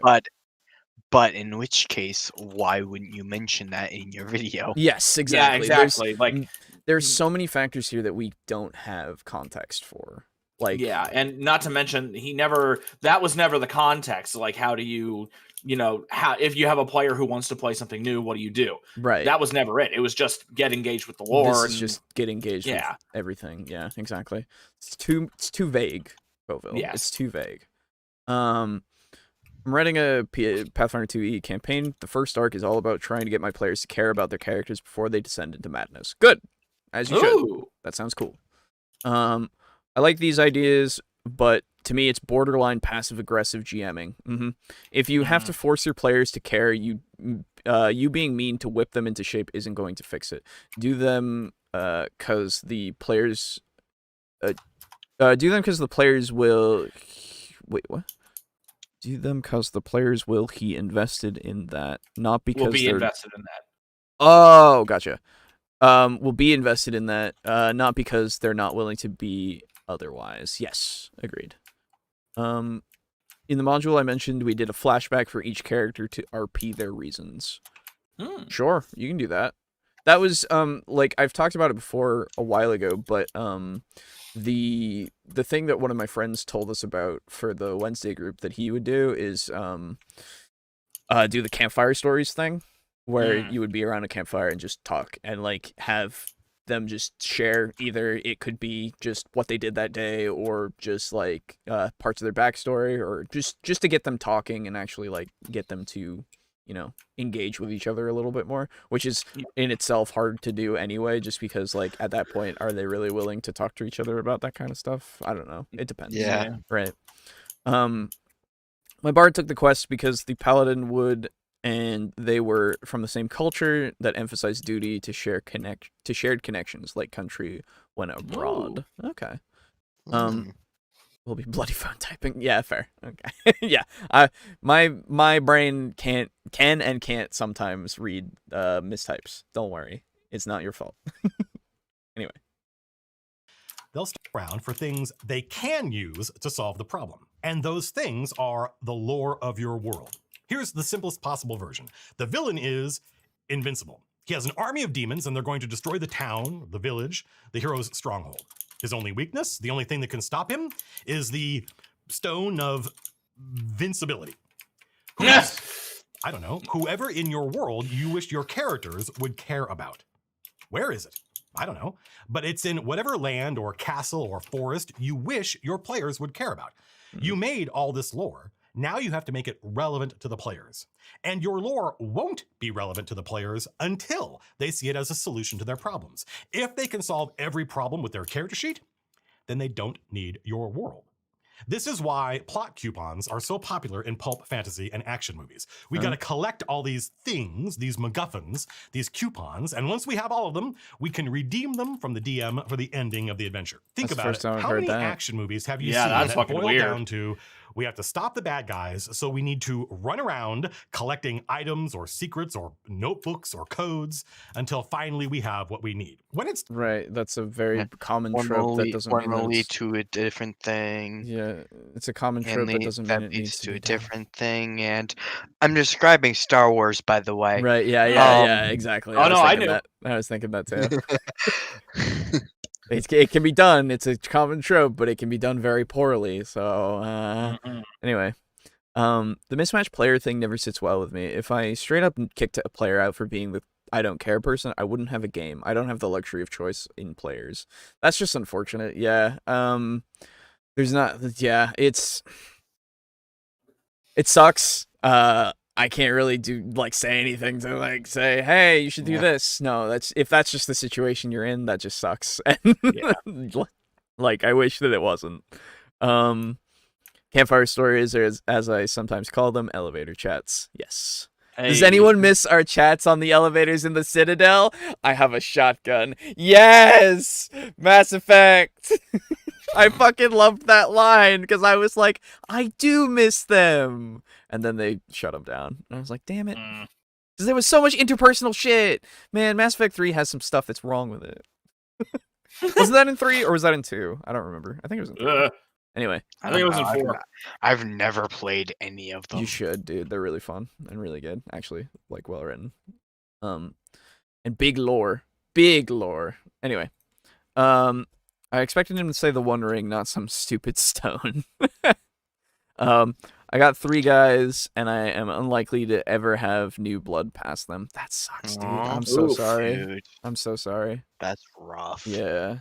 But in which case, why wouldn't you mention that in your video? Yes, exactly. Yeah, exactly. There's so many factors here that we don't have context for. Like, yeah, and not to mention that was never the context. Like, how do you if you have a player who wants to play something new, what do you do? Right. That was never it. It was just get engaged with the lore. This is just get engaged with everything. Yeah, exactly. It's too vague, Colville. Yes. It's too vague. I'm writing a Pathfinder 2e campaign. The first arc is all about trying to get my players to care about their characters before they descend into madness. Good. As you should. That sounds cool. I like these ideas, but to me, it's borderline passive-aggressive GMing. If you have to force your players to care, you being mean to whip them into shape isn't going to fix it. Do them because the players... do them because the players will... Wait, what? Do them because the players will he invested in that, not because will be invested in that. Oh, gotcha. Will be invested in that, not because they're not willing to be otherwise. Yes, agreed. In the module I mentioned, we did a flashback for each character to RP their reasons. Sure, you can do that. That was like I've talked about it before a while ago, but the thing that one of my friends told us about for the Wednesday group that he would do is do the campfire stories thing, where you would be around a campfire and just talk and like have them just share. Either it could be just what they did that day, or just like parts of their backstory, or just to get them talking and actually like get them to, you know, engage with each other a little bit more, which is in itself hard to do anyway, just because like at that point, are they really willing to talk to each other about that kind of stuff? I don't know. It depends. Yeah. Right. My bard took the quest because the paladin would, and they were from the same culture that emphasized duty to shared connections like country when abroad. Ooh. Okay. Will be bloody phone typing. Yeah, fair. Okay. Yeah. My brain can and can't sometimes read mistypes. Don't worry. It's not your fault. Anyway. They'll stick around for things they can use to solve the problem. And those things are the lore of your world. Here's the simplest possible version. The villain is invincible. He has an army of demons, and they're going to destroy the town, the village, the hero's stronghold. His only weakness, the only thing that can stop him, is the stone of vincibility. Yes! I don't know. Whoever in your world you wish your characters would care about. Where is it? I don't know. But it's in whatever land or castle or forest you wish your players would care about. You made all this lore. Now you have to make it relevant to the players. And your lore won't be relevant to the players until they see it as a solution to their problems. If they can solve every problem with their character sheet, then they don't need your world. This is why plot coupons are so popular in pulp fantasy and action movies. We got to collect all these things, these MacGuffins, these coupons, and once we have all of them, we can redeem them from the DM for the ending of the adventure. Think about it. How many action movies have you seen that boil down to we have to stop the bad guys, so we need to run around collecting items or secrets or notebooks or codes until finally we have what we need. When it's right, that's a very common trope that doesn't mean will lead to a different thing. Yeah, it's a common trope that doesn't mean it needs to be a different thing. And I'm describing Star Wars, by the way. Right? Yeah, exactly. I knew. I was thinking that too. It can be done. It's a common trope, but it can be done very poorly. So anyway, the mismatched player thing never sits well with me. If I straight up kicked a player out for being the I don't care person, I wouldn't have a game. I don't have the luxury of choice in players. That's just unfortunate. Yeah. There's not. Yeah. It sucks. I can't really say anything to say, hey, you should do this. No, if that's just the situation you're in, that just sucks. And I wish that it wasn't. Campfire stories, or as I sometimes call them, elevator chats. Yes. Hey. Does anyone miss our chats on the elevators in the Citadel? I have a shotgun. Yes! Mass Effect! I fucking loved that line because I was like, I do miss them. And then they shut them down. And I was like, damn it. Because there was so much interpersonal shit. Man, Mass Effect 3 has some stuff that's wrong with it. Wasn't that in 3 or was that in 2? I don't remember. I think it was in 3. Anyway. I think it was in 4. I've never played any of them. You should, dude. They're really fun and really good, actually. Well written. And big lore. Big lore. Anyway. I expected him to say the One Ring, not some stupid stone. I got 3 guys, and I am unlikely to ever have new blood past them. That sucks, dude. I'm so sorry. Dude. I'm so sorry. That's rough. Yeah.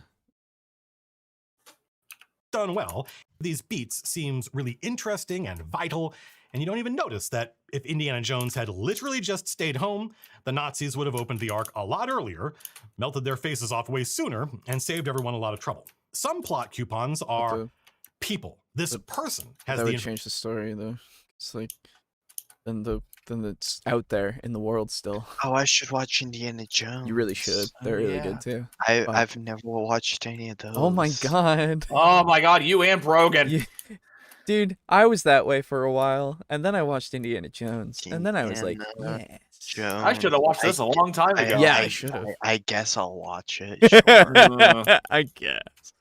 Done well. These beats seems really interesting and vital, and you don't even notice that if Indiana Jones had literally just stayed home, the Nazis would have opened the Ark a lot earlier, melted their faces off way sooner, and saved everyone a lot of trouble. Some plot coupons are people. This person has that would change the story, though. It's then it's out there in the world still. Oh, I should watch Indiana Jones. You really should. They're really good too. I've never watched any of those. Oh my god. Oh my god, you and Brogan. Dude, I was that way for a while, and then I watched Indiana Jones, and then I was like, yes. Jones. I should have watched this a long time ago. Yeah, I should have. I guess I'll watch it. Sure. I guess.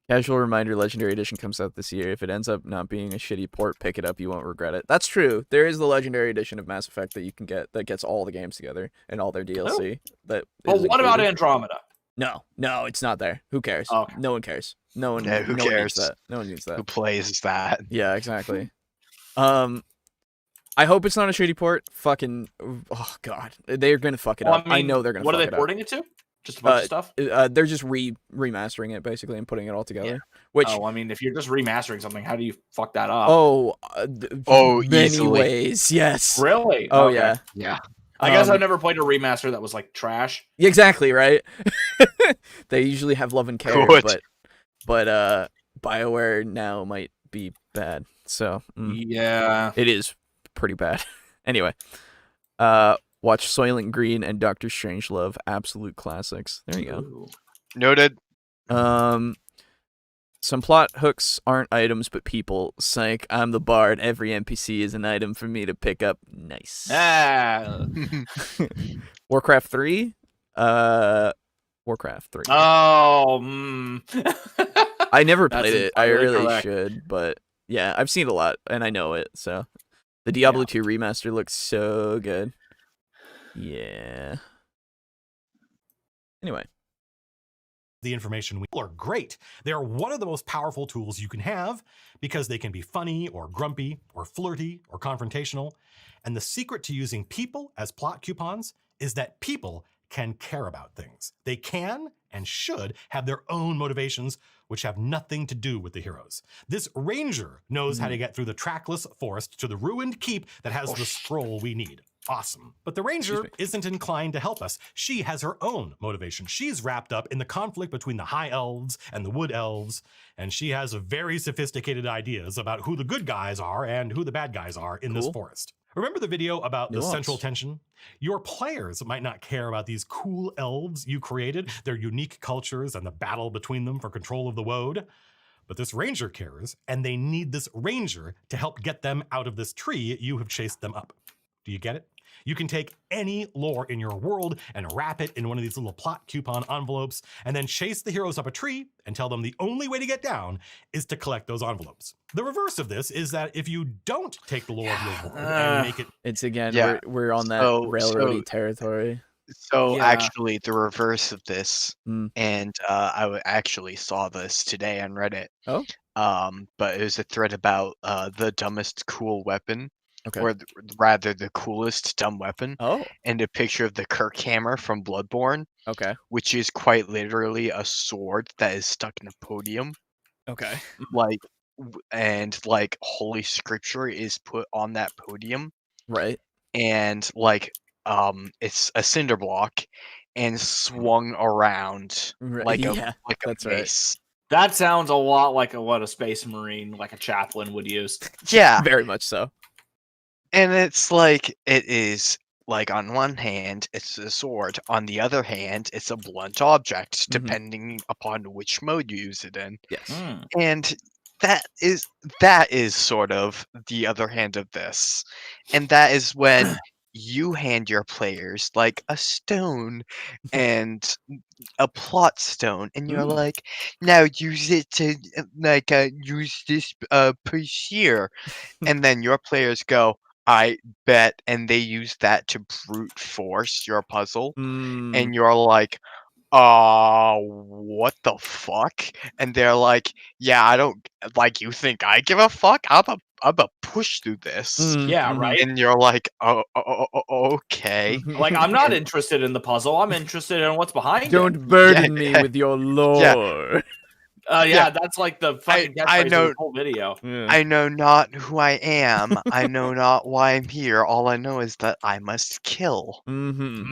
Casual reminder, Legendary Edition comes out this year. If it ends up not being a shitty port, pick it up. You won't regret it. That's true. There is the Legendary Edition of Mass Effect that you can get that gets all the games together and all their DLC. But what about Andromeda? No, it's not there. Who cares? Okay. No one cares. No one. Who cares? No one needs that. Who plays that? Yeah, exactly. I hope it's not a shitty port. Fucking, oh god, they're gonna fuck it up. I know they're gonna. What fuck are they porting it to? Just a bunch of stuff. They're just remastering it basically and putting it all together. Yeah. Which, I mean, if you're just remastering something, how do you fuck that up? Many easily. ways. Yes. Really? Oh okay. Yeah. I guess I've never played a remaster that was like trash. Exactly right. They usually have love and care, but BioWare now might be bad. So yeah, it is pretty bad. Anyway, watch Soylent Green and Doctor Strangelove, absolute classics. There you go. Noted. Some plot hooks aren't items but people. Psych, I'm the bard. Every NPC is an item for me to pick up. Nice. Warcraft 3? Warcraft 3. Oh, I never played it. I really should, but yeah, I've seen a lot and I know it, so. The Diablo 2 remaster looks so good. Yeah. Anyway. The information are great. They're one of the most powerful tools you can have because they can be funny or grumpy or flirty or confrontational. And the secret to using people as plot coupons is that people can care about things. They can and should have their own motivations, which have nothing to do with the heroes. This ranger knows how to get through the trackless forest to the ruined keep that has the scroll we need. Awesome. But the ranger isn't inclined to help us. She has her own motivation. She's wrapped up in the conflict between the high elves and the wood elves, and she has very sophisticated ideas about who the good guys are and who the bad guys are in this forest. Remember the video about the central tension? Your players might not care about these cool elves you created, their unique cultures and the battle between them for control of the woad. But this ranger cares, and they need this ranger to help get them out of this tree you have chased them up. Do you get it? You can take any lore in your world and wrap it in one of these little plot coupon envelopes and then chase the heroes up a tree and tell them the only way to get down is to collect those envelopes. The reverse of this is that if you don't take the lore of your world and make it... It's again, we're on that railroady territory. So actually the reverse of this, and I actually saw this today on Reddit. Oh? But it was a thread about the dumbest cool weapon. Okay. Or rather, the coolest dumb weapon. Oh. And a picture of the Kirk hammer from Bloodborne. Okay. Which is quite literally a sword that is stuck in a podium. Okay. And Holy Scripture is put on that podium. Right. And it's a cinder block and swung around like a mace. That sounds a lot like what a space marine, like a chaplain would use. Yeah. Very much so. And it's it is on one hand, it's a sword. On the other hand, it's a blunt object, depending upon which mode you use it in. Yes. And that is sort of the other hand of this. And that is when you hand your players a stone and a plot stone, and you're like, now use it to use this piece here. And then your players go, I bet, and they use that to brute force your puzzle, and you're like, what the fuck? And they're like, yeah, I don't you think I give a fuck? I'm a push through this. Yeah, right. And you're like, oh, okay. I'm not interested in the puzzle. I'm interested in what's behind it. Don't burden me with your lore. That's the fucking I know the whole video. I know not who I am. I know not why I'm here. All I know is that I must kill.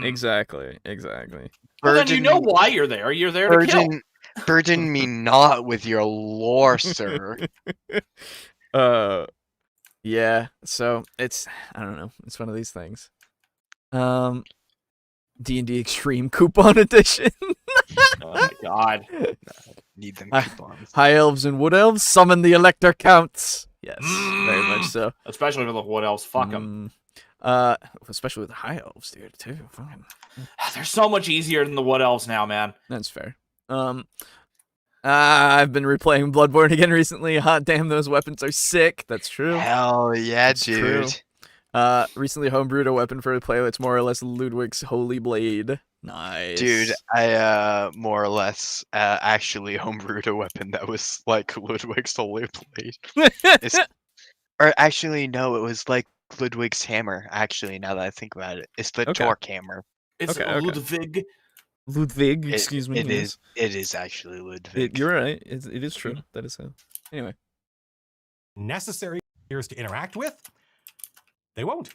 Exactly. Well, then you know why you're there. You're there to kill. Burden me not with your lore, sir. Yeah. So it's, I don't know. It's one of these things. D&D Extreme Coupon Edition. Oh my god. Need them coupons. High elves and wood elves summon the elector counts. Yes, very much so. Especially for the wood elves. Fuck them. Especially with the high elves, dude, too. Fucking. They're so much easier than the wood elves now, man. That's fair. I've been replaying Bloodborne again recently. Hot damn, those weapons are sick. That's true. Hell yeah, dude. True. Recently homebrewed a weapon for a player that's more or less Ludwig's Holy Blade. Nice. Dude, I more or less actually homebrewed a weapon that was like Ludwig's Holy Blade. Or actually, no, it was Ludwig's hammer, actually, now that I think about it. It's the torque hammer. It's Ludwig. Ludwig, excuse me. It is actually Ludwig. You're right. It is true. That is so. Anyway. Necessary players to interact with, they won't.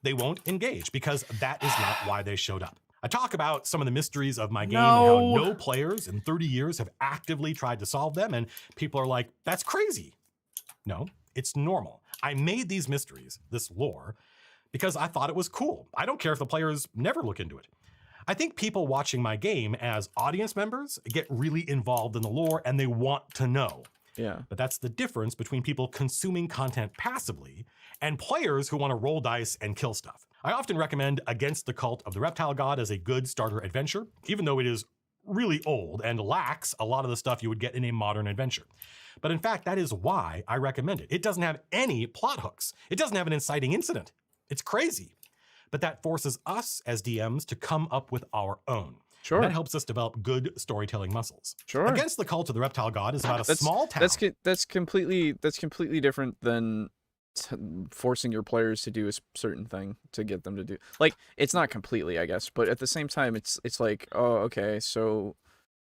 They won't engage because that is not why they showed up. I talk about some of the mysteries of my game and how no players in 30 years have actively tried to solve them, and people are like, that's crazy. No, it's normal. I made these mysteries, this lore, because I thought it was cool. I don't care if the players never look into it. I think people watching my game as audience members get really involved in the lore and they want to know. Yeah. But that's the difference between people consuming content passively and players who want to roll dice and kill stuff. I often recommend Against the Cult of the Reptile God as a good starter adventure, even though it is really old and lacks a lot of the stuff you would get in a modern adventure. But in fact, that is why I recommend it. It doesn't have any plot hooks. It doesn't have an inciting incident. It's crazy. But that forces us as DMs to come up with our own. Sure. And that helps us develop good storytelling muscles. Sure. Against the Cult of the Reptile God is about a small town. That's completely different than forcing your players to do a certain thing to get them to do. Like, it's not completely, I guess, but at the same time, it's like, oh, okay, so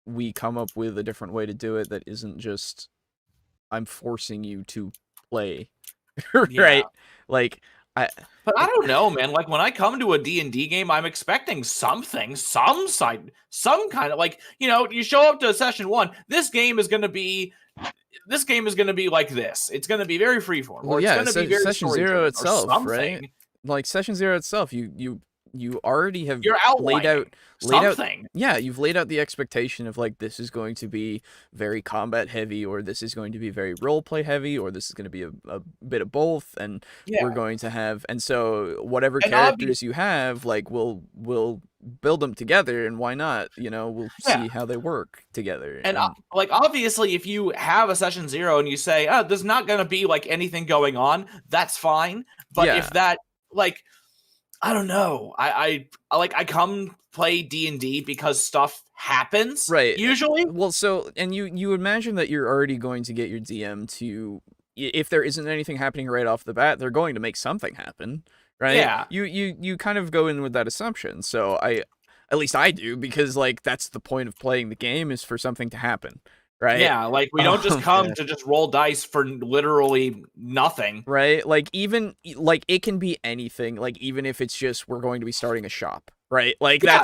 we come up with a different way to do it that isn't just I'm forcing you to play, right? Yeah. Like, but I don't know, man. Like, when I come to a D&D game, I'm expecting something, some kind of, like, you know, you show up to session 1, this game is going to be like this. It's going to be very freeform. Well, yeah, session 0 itself, right? Like, session 0 itself, you already have laid out yeah, you've laid out the expectation of, like, this is going to be very combat heavy, or this is going to be very role play heavy, or this is going to be a bit of both, and we're going to have, and so whatever characters you have, like, we'll build them together, and why not, you know, we'll see how they work together. And like, obviously, if you have a session 0 and you say, oh, there's not going to be, like, anything going on, that's fine. But if that, like, I don't know. I come play D&D because stuff happens, right? Usually. Well, so, and you imagine that you're already going to get your DM to, if there isn't anything happening right off the bat, they're going to make something happen, right? Yeah. You kind of go in with that assumption. So at least I do, because, like, that's the point of playing the game, is for something to happen. Right? Yeah, like, we don't just come to just roll dice for literally nothing. Right? Like, even, like, it can be anything. Like, even if it's just, we're going to be starting a shop. Right? Like, that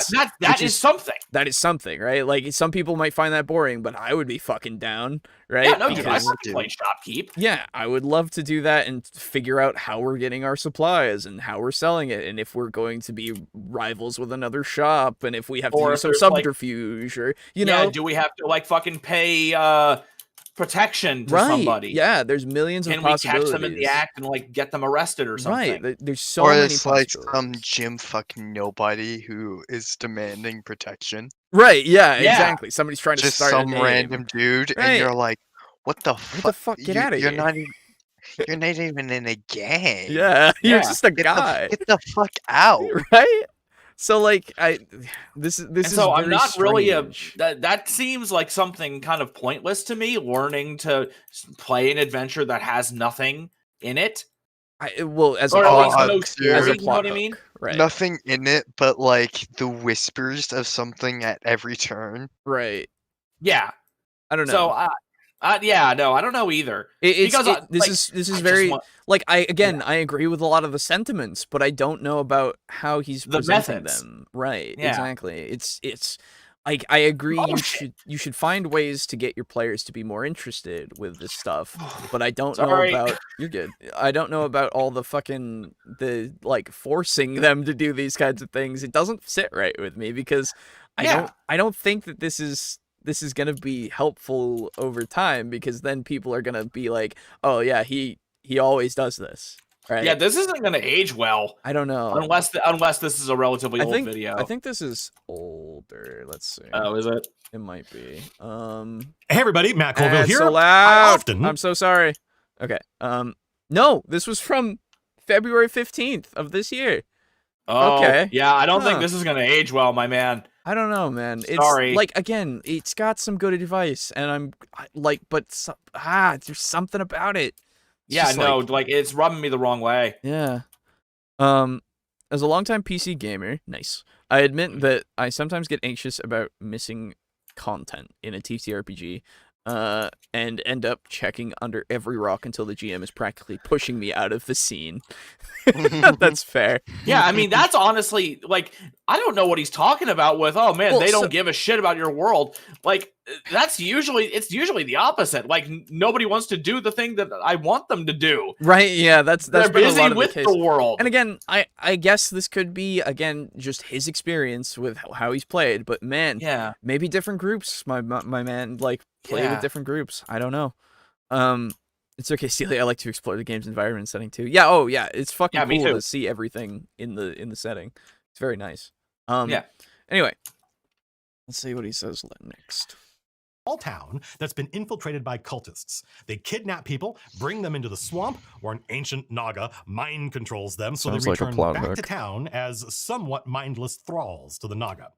is something. That is something, right? Like, some people might find that boring, but I would be fucking down, right? Yeah, no, dude, I want to play shopkeep. Yeah, I would love to do that and figure out how we're getting our supplies and how we're selling it, and if we're going to be rivals with another shop, and if we have to use some subterfuge, or, you know. Do we have to, like, fucking pay protection to somebody? Yeah, there's millions of possibilities. Can we catch them in the act and, like, get them arrested or something? Right, there's so many possibilities. Or it's like some gym fucking nobody who is demanding protection. Right, yeah, exactly. Somebody's trying to start some random dude, and you're like, what the fuck? Get out of here. You're not even in a gang. Yeah, you're just a guy. Get the fuck out. Right? So, like, this is so very I'm not strange. really that seems like something kind of pointless to me, learning to play an adventure that has nothing in it. Well, as or a at least plot no hook, story, you know what I mean? Right. Nothing in it, but, like, the whispers of something at every turn. Right. Yeah. I don't know. So, yeah, no, I don't know either. This is very like, I agree with a lot of the sentiments, but I don't know about how he's presenting them. Right. Yeah. Exactly. It's like, I agree. You should find ways to get your players to be more interested with this stuff, but I don't know about. You're good. I don't know about all the like forcing them to do these kinds of things. It doesn't sit right with me, because I don't think that this is going to be helpful over time, because then people are going to be like, oh yeah, he always does this. Right? Yeah, this isn't going to age well. I don't know. Unless this is a relatively old video. I think this is older. Let's see. Oh, is it? It might be. Hey everybody, Matt Colville here. So loud. I'm so sorry. Okay. No, this was from February 15th of this year. Oh, okay. Yeah, I don't think this is going to age well, my man. I don't know, man. Sorry. It's like, again, it's got some good advice, and I'm like, but there's something about it. It's like, it's rubbing me the wrong way. Yeah. As a longtime PC gamer, nice. I admit that I sometimes get anxious about missing content in a TTRPG, and end up checking under every rock until the GM is practically pushing me out of the scene. That's fair. Yeah, I mean, that's honestly, like, I don't know what he's talking about with, oh man, they don't give a shit about your world. Like, it's usually the opposite. Like, nobody wants to do the thing that I want them to do. Right, yeah, that's they're busy with the world. And again, I guess this could be, again, just his experience with how he's played, but man, yeah, maybe different groups, my man, like, play with different groups. I don't know. It's okay, Celia. I like to explore the game's environment setting too. Yeah. Oh, yeah. It's fucking cool to see everything in the setting. It's very nice. Yeah. Anyway, let's see what he says next. Small town that's been infiltrated by cultists. They kidnap people, bring them into the swamp, where an ancient Naga mind controls them, so they return back to town as somewhat mindless thralls to the Naga.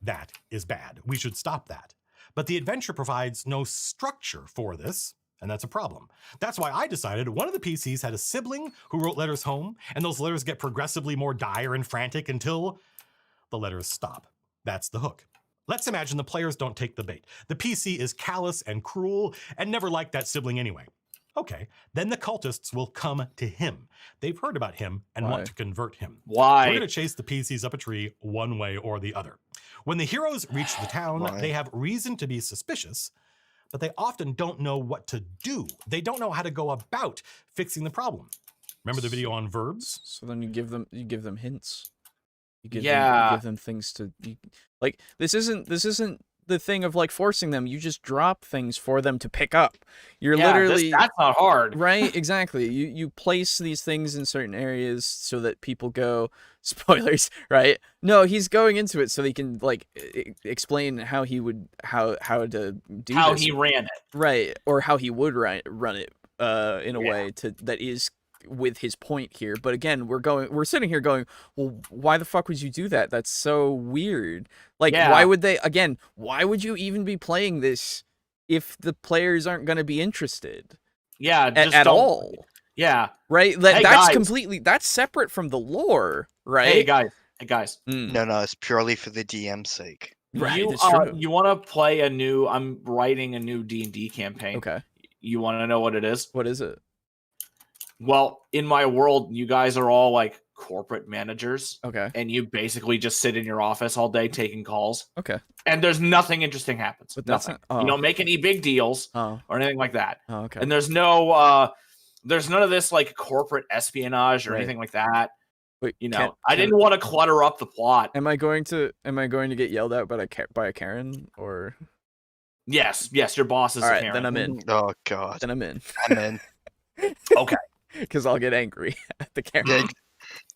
That is bad. We should stop that. But the adventure provides no structure for this, and that's a problem. That's why I decided one of the PCs had a sibling who wrote letters home, and those letters get progressively more dire and frantic until the letters stop. That's the hook. Let's imagine the players don't take the bait. The PC is callous and cruel and never liked that sibling anyway. Okay, then the cultists will come to him. They've heard about him and want to convert him. Why? We're going to chase the PCs up a tree one way or the other. When the heroes reach the town, they have reason to be suspicious, but they often don't know what to do. They don't know how to go about fixing the problem. Remember the video on verbs? So then you give them hints. You give them things to like. This isn't the thing of like forcing them. You just drop things for them to pick up. You're literally that's not hard, right? Exactly. You place these things in certain areas so that people go spoilers, right? No, he's going into it so he can like explain how he would how to do how this. He ran it, right, or how he would run it in a way that is with his point here. But again, we're sitting here going, well, why the fuck would you do that? That's so weird. Like, why would you even be playing this if the players aren't going to be interested? Yeah, just at all. Yeah, right. That's completely separate from the lore, right? Hey guys. No, it's purely for the DM's sake. Right. It's true. You want to play I'm writing a new D&D campaign. Okay. You want to know what it is? What is it? Well, in my world, you guys are all like corporate managers. Okay. And you basically just sit in your office all day taking calls. Okay. And there's nothing interesting happens. But nothing. You don't make any big deals or anything like that. Oh, okay. And there's no there's none of this like corporate espionage or anything like that. But I didn't want to clutter up the plot. Am I going to get yelled at by a Karen or? Yes, your boss is all right, a Karen. Then I'm in. Oh god. Then I'm in. Okay. Because I'll get angry at the Karen. Yeah,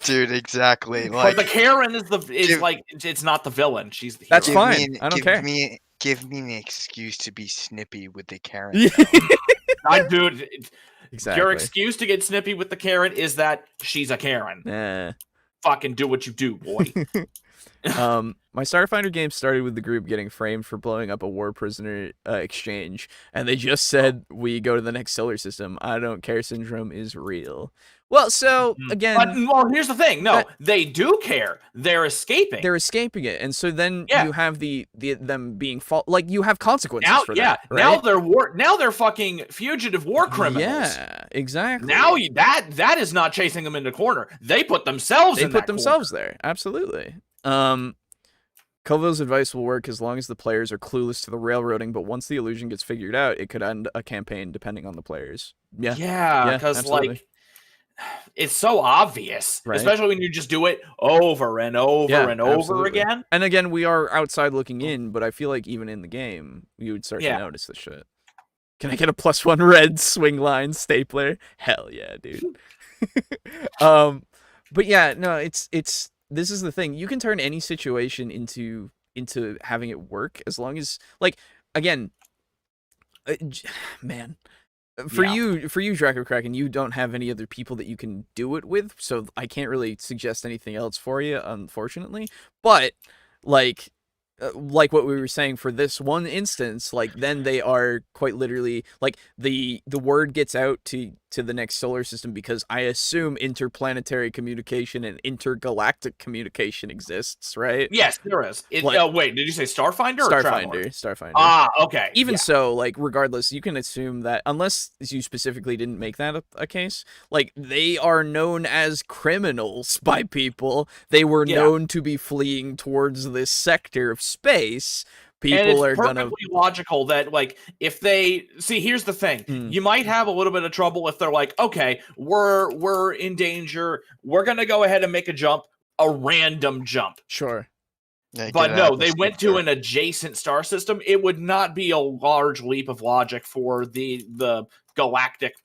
dude, exactly. Like, but the Karen is it's not the villain. She's the hero. That's fine. I don't care. Give me an excuse to be snippy with the Karen. Dude, exactly. Your excuse to get snippy with the Karen is that she's a Karen. Fucking do what you do, boy. My Starfinder game started with the group getting framed for blowing up a war prisoner exchange, and they just said we go to the next solar system. I don't care syndrome is real. Well, so again, here's the thing. No, they do care. They're escaping. They're escaping it, and so then you have them being like you have consequences for that. Right? Now they're fucking fugitive war criminals. Yeah, exactly. Now that is not chasing them into corner. They put themselves. There. Absolutely. Colville's advice will work as long as the players are clueless to the railroading, but once the illusion gets figured out, it could end a campaign depending on the players. Yeah, because like it's so obvious, right? Especially when you just do it over and over and over again. And again, we are outside looking in, but I feel like even in the game, you would start to notice this shit. Can I get a +1 red swing line stapler? Hell yeah, dude. But yeah, no, it's. This is the thing. You can turn any situation into having it work as long as, like, again, man, for you, Draco Kraken, you don't have any other people that you can do it with, so I can't really suggest anything else for you, unfortunately. But like what we were saying for this one instance, like then they are quite literally like the word gets out to to the next solar system, because I assume interplanetary communication and intergalactic communication exists, right? Yes, there is. Wait, did you say Starfinder or Traveler? Starfinder. Ah, okay. Even so, like, regardless, you can assume that, unless you specifically didn't make that a case, like, they are known as criminals by people. They were known to be fleeing towards this sector of space. People are gonna... perfectly logical that, like, if they... See, here's the thing. You might have a little bit of trouble if they're like, okay, we're in danger. We're gonna go ahead and make a random jump. Sure. But no, they went to an adjacent star system. It would not be a large leap of logic for the galactic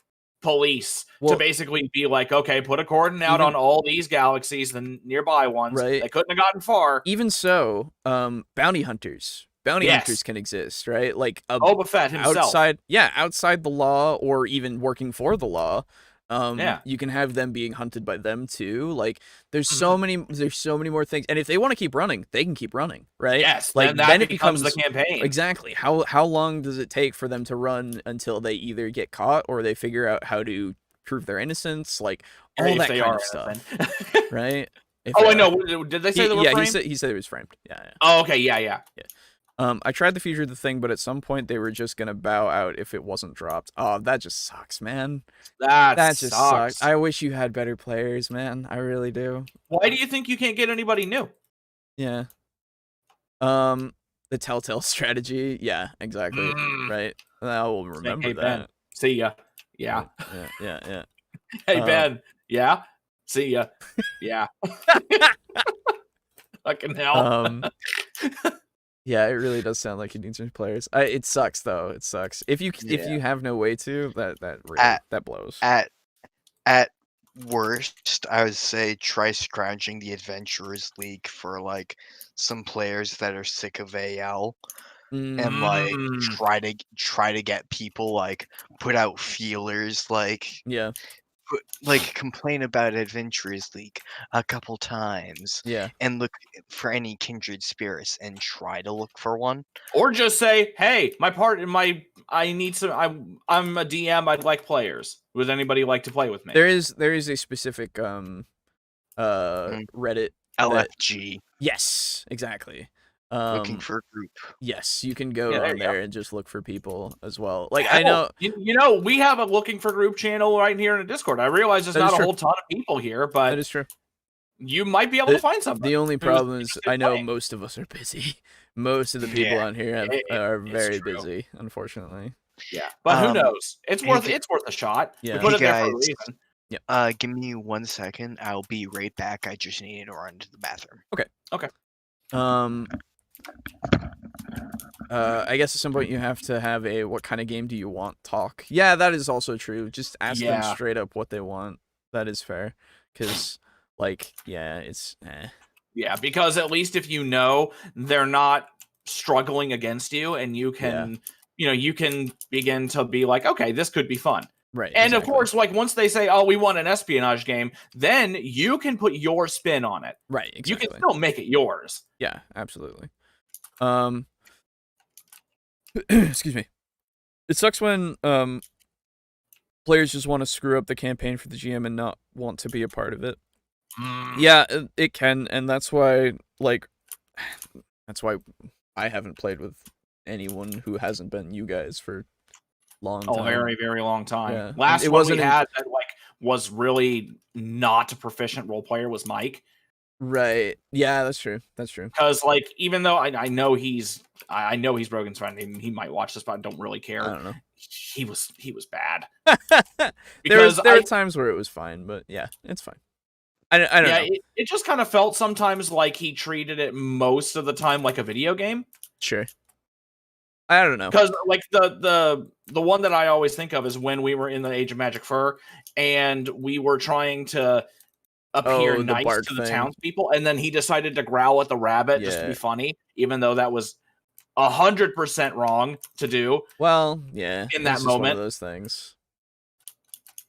police to basically be like, okay, put a coordinate out on all these galaxies, the nearby ones. Right. They couldn't have gotten far. Even so, bounty hunters. Bounty hunters can exist, right? Like Boba Fett himself. Outside the law, or even working for the law. You can have them being hunted by them too. Like, there's so many more things. And if they want to keep running, they can keep running, right? Yes. Like, then it becomes the campaign. Exactly. How long does it take for them to run until they either get caught or they figure out how to prove their innocence? Like, all that kind of stuff, right? I know. Did they say they were framed? He said it was framed. Yeah. Oh, okay. Yeah. I tried the future of the thing, but at some point they were just gonna bow out if it wasn't dropped. Oh, that just sucks, man. That just sucks. I wish you had better players, man. I really do. Why do you think you can't get anybody new? Yeah. The Telltale strategy. Yeah, exactly. Right. I will remember that. Ben. See ya. Yeah. Yeah. Hey, Ben. Yeah. See ya. Yeah. Fucking hell. Yeah, it really does sound like you need some players. It sucks though. It sucks. If you have no way to, that blows. At worst, I would say try scrounging the Adventurers League for like some players that are sick of AL. And like try to get people, like, put out feelers, like complain about Adventurers League a couple times, and look for any kindred spirits and try to look for one, or just say, hey, I need some, I'm a DM, I'd like players. Would anybody like to play with me? There is a specific Reddit LFG. Yes, exactly. Looking for a group. Yes, you can go on there and just look for people as well. Like, I know, we have a looking for group channel right here in the Discord. I realize there's not a whole ton of people here, but that is true. You might be able to find something. The only problem is I know most of us are busy. Most of the people on here are very busy, unfortunately. Yeah, but who knows? It's worth a shot. Yeah, put it there for a reason. Yeah. Give me 1 second. I'll be right back. I just needed to run to the bathroom. Okay. I guess at some point you have to have a what kind of game do you want talk. Yeah, that is also true. Just ask them straight up what they want. That is fair. Because, like, it's Yeah, because at least if you know they're not struggling against you, and you can you can begin to be like, okay, this could be fun. Right. And of course, like, once they say, oh, we want an espionage game, then you can put your spin on it. Right. Exactly. You can still make it yours. Yeah, absolutely. Excuse me. It sucks when players just want to screw up the campaign for the GM and not want to be a part of it. Yeah, it can, and that's why I haven't played with anyone who hasn't been you guys for long time. Very, very long time. Yeah. Last one we had that was really not a proficient role player was Mike. Right. Yeah, that's true. Because, like, even though I know he's Brogan's friend, and he might watch this, but I don't really care. I don't know. He was bad. there were times where it was fine, but yeah, it's fine. I don't know. It just kind of felt sometimes like he treated it most of the time like a video game. Sure. I don't know. Because, like, the one that I always think of is when we were in the Age of Magic Fur, and we were trying to appear nice to the townspeople, and then he decided to growl at the rabbit just to be funny, even though that was 100% wrong to do. Well, yeah, in that moment, one of those things.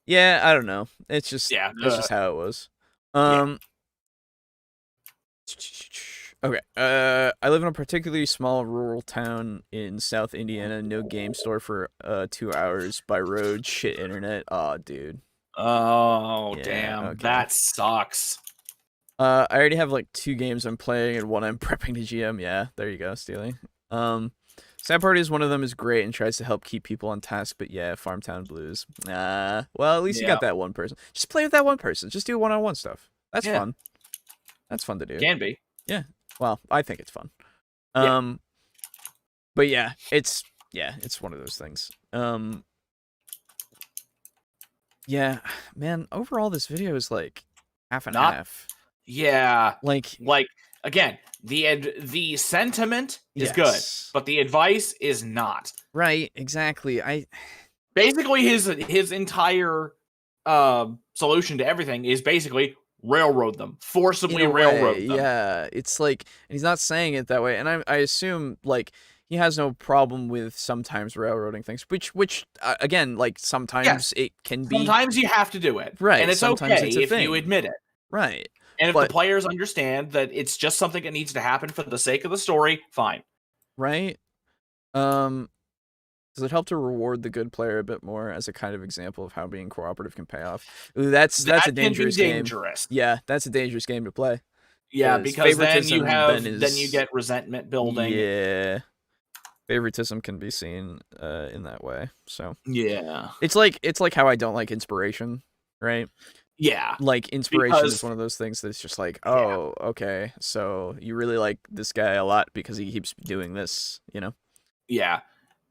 Yeah, I don't know. It's just it's just how it was. Okay. I live in a particularly small rural town in South Indiana. No game store for 2 hours by road. Shit internet. Aw, dude. Oh, Yeah, damn. okay. That sucks. I already have like 2 games I'm playing and one I'm prepping to GM. Yeah, there you go, Steely. Sad Party is one of them is great and tries to help keep people on task, but yeah, Farmtown Blues. Well, at least you got that one person. Just play with that one person. Just do one-on-one stuff. That's fun. That's fun to do. Can be. Yeah. Well, I think it's fun. Yeah. But yeah, it's one of those things. Yeah, man, overall this video is like half and half. Yeah. Like again, the sentiment is good, but the advice is not. Right, exactly. Basically his entire solution to everything is basically railroad them. Forcibly railroad them. Yeah, it's like, and he's not saying it that way, and I assume like he has no problem with sometimes railroading things, which again, like sometimes it can be. Sometimes you have to do it, right? And it's sometimes okay if you admit it, right? And if the players understand that it's just something that needs to happen for the sake of the story, fine, right? Does it help to reward the good player a bit more as a kind of example of how being cooperative can pay off? Ooh, that's a dangerous game. Yeah, that's a dangerous game to play. Yeah, because then you get resentment building. Yeah. Favoritism can be seen in that way. So yeah, it's like how I don't like inspiration, right? Yeah, like inspiration is one of those things that's just like, oh, okay, so you really like this guy a lot because he keeps doing this, you know? Yeah,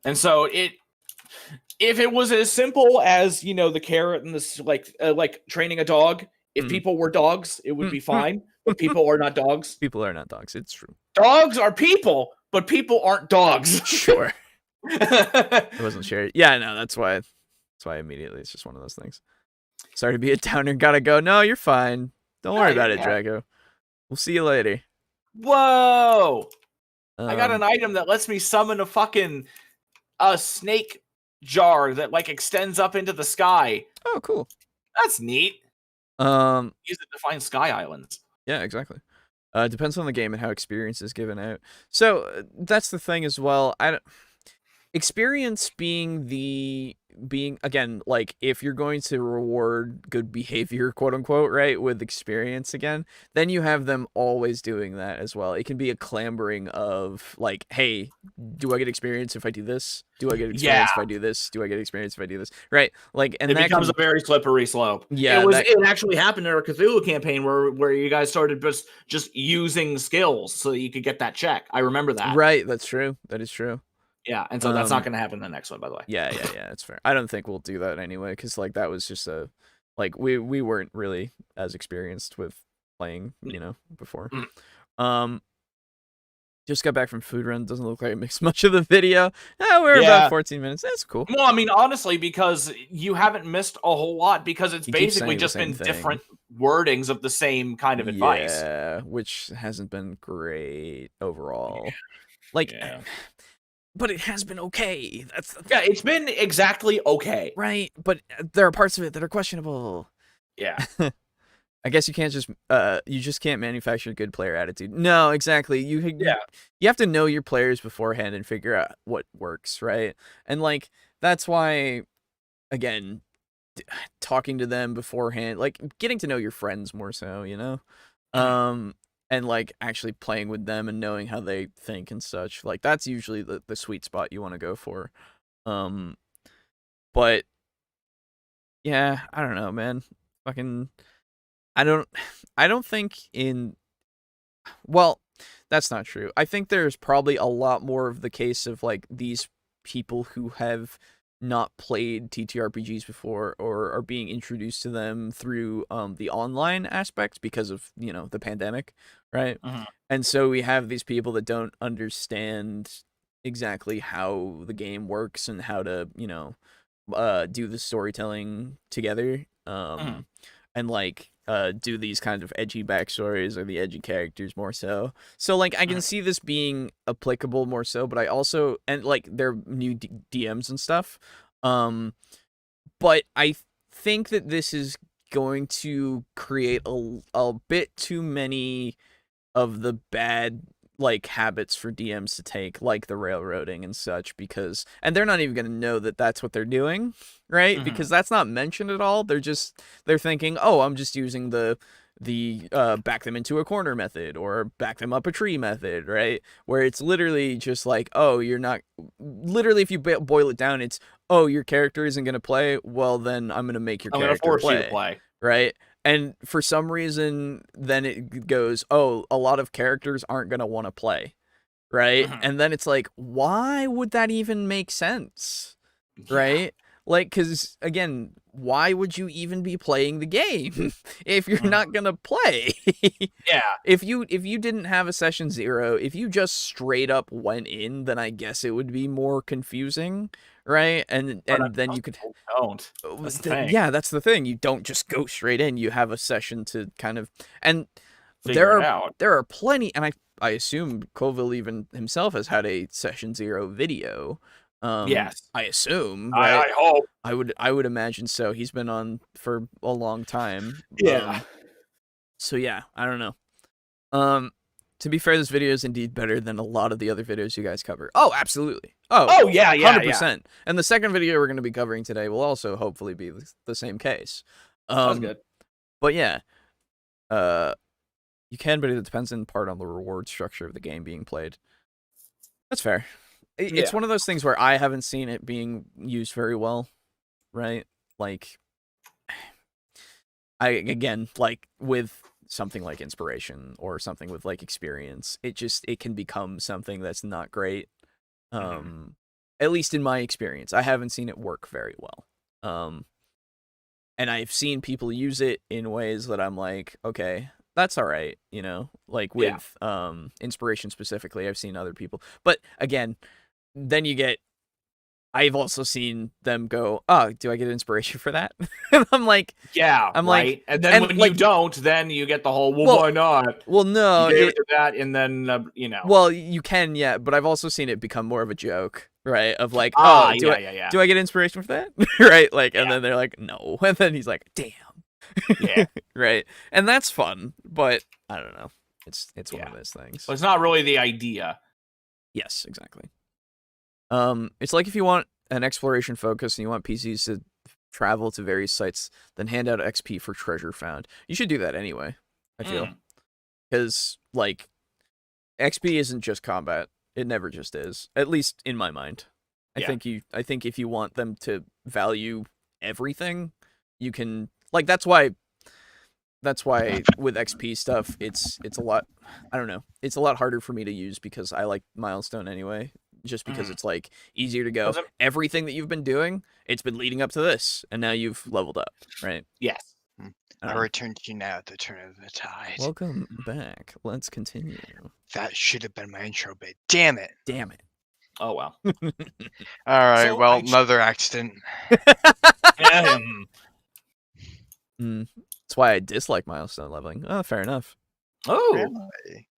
and so if it was as simple as the carrot and this like training a dog, if people were dogs, it would be fine. But people are not dogs. People are not dogs. It's true. Dogs are people, but people aren't dogs. Sure. I wasn't sure. Yeah, no, that's why immediately it's just one of those things. Sorry to be a downer. Gotta go. No, you're fine. Don't worry about it, Drago. We'll see you later. Whoa! I got an item that lets me summon a snake jar that like extends up into the sky. Oh, cool. That's neat. Use it to find sky islands. Yeah, exactly. Depends on the game and how experience is given out. So that's the thing as well. Experience being again, like if you're going to reward good behavior, quote unquote, right, with experience again, then you have them always doing that as well. It can be a clambering of like, hey, do I get experience if I do this? Do I get experience if I do this? Do I get experience if I do this? Right? Like, and it becomes a very slippery slope. Yeah, it actually happened in our Cthulhu campaign where you guys started just using skills so that you could get that check. I remember that. Right, that's true. That is true. Yeah, and so that's not going to happen in the next one, by the way. Yeah, that's fair. I don't think we'll do that anyway, because like that was just we weren't really as experienced with playing, before. Just got back from food run. Doesn't look like it makes much of the video. We're about 14 minutes. That's cool. Well, I mean, honestly, because you haven't missed a whole lot, because it's basically just been different wordings of the same kind of advice. Yeah, which hasn't been great overall. But it has been okay. It's been exactly okay. Right, but there are parts of it that are questionable. Yeah. I guess you just can't manufacture a good player attitude. No, exactly. You have to know your players beforehand and figure out what works, right? And like that's why, again, talking to them beforehand, like getting to know your friends more so, and like actually playing with them and knowing how they think and such, like that's usually the sweet spot you want to go for. But yeah, I don't know, man. Fucking, I don't think well, that's not true. I think there's probably a lot more of the case of like these people who have not played TTRPGs before or are being introduced to them through the online aspect because of the pandemic, right? And so we have these people that don't understand exactly how the game works and how to do the storytelling together, and like do these kind of edgy backstories or the edgy characters more so. So like I can see this being applicable more so, but I also, and like they're new DMs and stuff. But I think that this is going to create a bit too many of the bad like habits for DMs to take, like the railroading and such, and they're not even going to know that that's what they're doing, right? Because that's not mentioned at all. They're thinking, oh, I'm just using the back them into a corner method or back them up a tree method, right? Where it's literally just like, oh, you're not, literally if you boil it down, it's, oh, your character isn't going to play, well then I'm going to make your character force play, you to play, right? And for some reason, then it goes, oh, a lot of characters aren't going to want to play, right? And then it's like, why would that even make sense, right? Like, because, again, why would you even be playing the game if you're not going to play? If you didn't have a session 0, if you just straight up went in, then I guess it would be more confusing, right? And then you could... Don't. That's the thing. Yeah, that's the thing. You don't just go straight in. You have a session to kind of... And there are plenty... And I assume Colville even himself has had a session 0 video. Yes, I assume. Right? I hope. I would imagine so. He's been on for a long time. Yeah. So yeah, I don't know. To be fair, this video is indeed better than a lot of the other videos you guys cover. Oh, absolutely. Oh yeah, 100%. And the second video we're going to be covering today will also hopefully be the same case. Sounds good. But yeah, you can, but it depends in part on the reward structure of the game being played. That's fair. It's one of those things where I haven't seen it being used very well, right? Like, again, like with something like inspiration or something with like experience, it can become something that's not great. At least in my experience, I haven't seen it work very well. And I've seen people use it in ways that I'm like, okay, that's all right, you know, like with inspiration specifically. I've seen other people, but again, then I've also seen them go, oh, do I get inspiration for that? And I'm like, like, and then when you don't, then you get the whole, well why not? Well, no, you gave it to that, and then you know. Well, you can, yeah, but I've also seen it become more of a joke, right? Of like, do I get inspiration for that? Right? Like, and then they're like, no, and then he's like, damn. Yeah. Right. And that's fun, but I don't know. It's one of those things. Well, it's not really the idea. Yes, exactly. It's like if you want an exploration focus and you want PCs to travel to various sites, then hand out XP for treasure found. You should do that anyway, I feel. Because, like, XP isn't just combat. It never just is. At least in my mind. I think if you want them to value everything, you can, like, that's why with XP stuff, it's a lot, I don't know, it's a lot harder for me to use because I like milestone anyway. Just because it's like easier to go. Everything that you've been doing, it's been leading up to this, and now you've leveled up, right? Yes. I return to you now at the turn of the tide. Welcome back. Let's continue. That should have been my intro bit. Damn it. Oh well. All right. So well, another accident. That's why I dislike milestone leveling. Oh, fair enough. Oh. Really?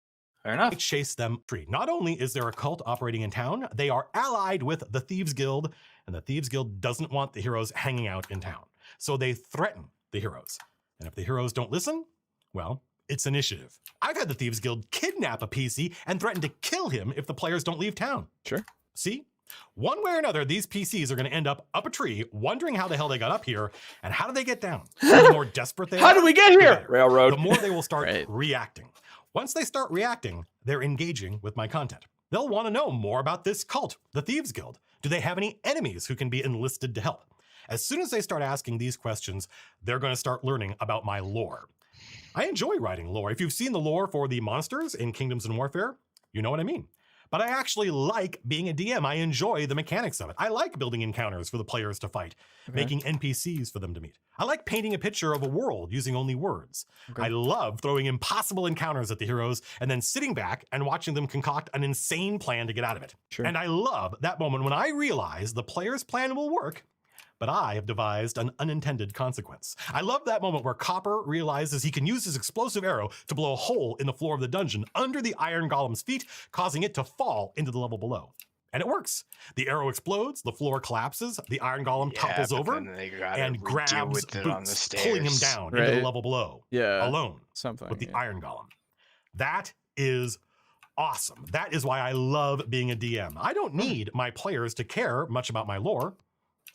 Fair enough. Chase them free. Not only is there a cult operating in town, they are allied with the Thieves Guild, and the Thieves Guild doesn't want the heroes hanging out in town. So they threaten the heroes. And if the heroes don't listen, well, it's initiative. I've had the Thieves Guild kidnap a PC and threaten to kill him if the players don't leave town. Sure. See? One way or another, these PCs are going to end up a tree, wondering how the hell they got up here, and how do they get down? The more desperate they are, how do we get here? Railroad. The more they will start reacting. Once they start reacting, they're engaging with my content. They'll want to know more about this cult, the Thieves Guild. Do they have any enemies who can be enlisted to help? As soon as they start asking these questions, they're going to start learning about my lore. I enjoy writing lore. If you've seen the lore for the monsters in Kingdoms and Warfare, you know what I mean. But I actually like being a DM. I enjoy the mechanics of it. I like building encounters for the players to fight, making NPCs for them to meet. I like painting a picture of a world using only words. I love throwing impossible encounters at the heroes and then sitting back and watching them concoct an insane plan to get out of it. Sure. And I love that moment when I realize the player's plan will work, but I have devised an unintended consequence. I love that moment where Copper realizes he can use his explosive arrow to blow a hole in the floor of the dungeon under the Iron Golem's feet, causing it to fall into the level below. And it works. The arrow explodes, the floor collapses, the Iron Golem topples over, and grabs Boots, pulling him down into the level below, alone with the Iron Golem. That is awesome. That is why I love being a DM. I don't need my players to care much about my lore.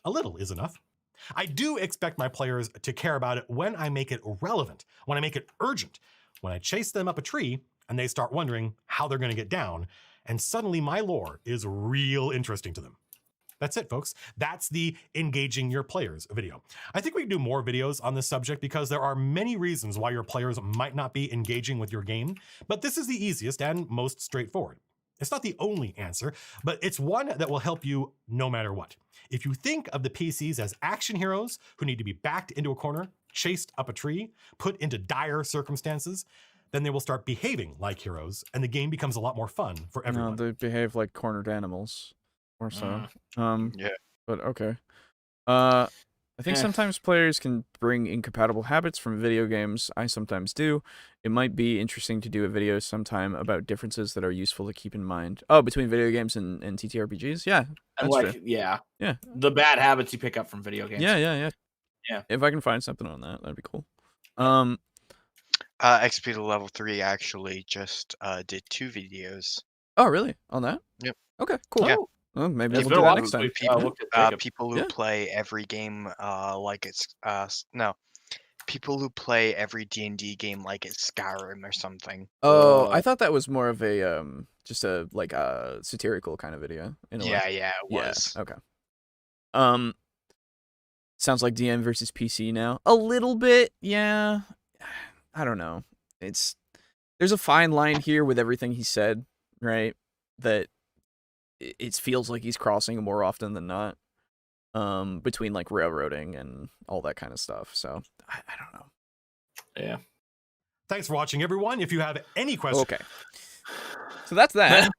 A little is enough. I do expect my players to care about it when I make it relevant, when I make it urgent, when I chase them up a tree and they start wondering how they're going to get down, and suddenly my lore is real interesting to them. That's it, folks. That's the engaging your players video. I think we can do more videos on this subject because there are many reasons why your players might not be engaging with your game, but this is the easiest and most straightforward. It's not the only answer, but it's one that will help you no matter what. If you think of the PCs as action heroes who need to be backed into a corner, chased up a tree, put into dire circumstances, then they will start behaving like heroes, and the game becomes a lot more fun for everyone. No, they behave like cornered animals, or so. Yeah. But okay. I think sometimes players can bring incompatible habits from video games. I sometimes do. It might be interesting to do a video sometime about differences that are useful to keep in mind. Oh, between video games and TTRPGs? Yeah. That's true. Yeah. The bad habits you pick up from video games. Yeah. If I can find something on that, that'd be cool. XP to level 3 actually just did 2 videos. Oh, really? On that? Yep. Okay, cool. Yeah. Well, maybe we'll do that next time. People who play every game like it's people who play every D&D game like it's Skyrim or something. Oh, I thought that was more of a just a like a satirical kind of video. In a way. Yeah, it was. Yeah, okay. Sounds like DM versus PC now. A little bit, yeah. I don't know. There's a fine line here with everything he said, right? That it feels like he's crossing more often than not, between like railroading and all that kind of stuff. So I don't know. Yeah. Thanks for watching, everyone. If you have any questions, okay. So that's that.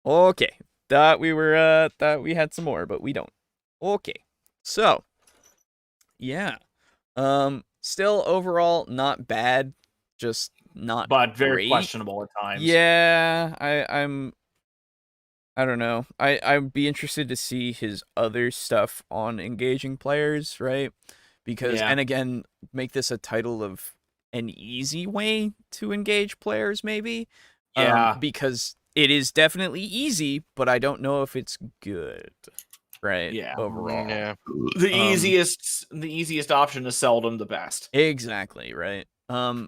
Okay. Thought we had some more, but we don't. Okay. So yeah. Still overall not bad. Just not but very great. Questionable at times. Yeah, I don't know. I'd be interested to see his other stuff on engaging players, right? Because and again, make this a title of an easy way to engage players, maybe. Yeah. Because it is definitely easy, but I don't know if it's good. Right. Yeah. Overall. Yeah. The easiest option is seldom the best. Exactly, right.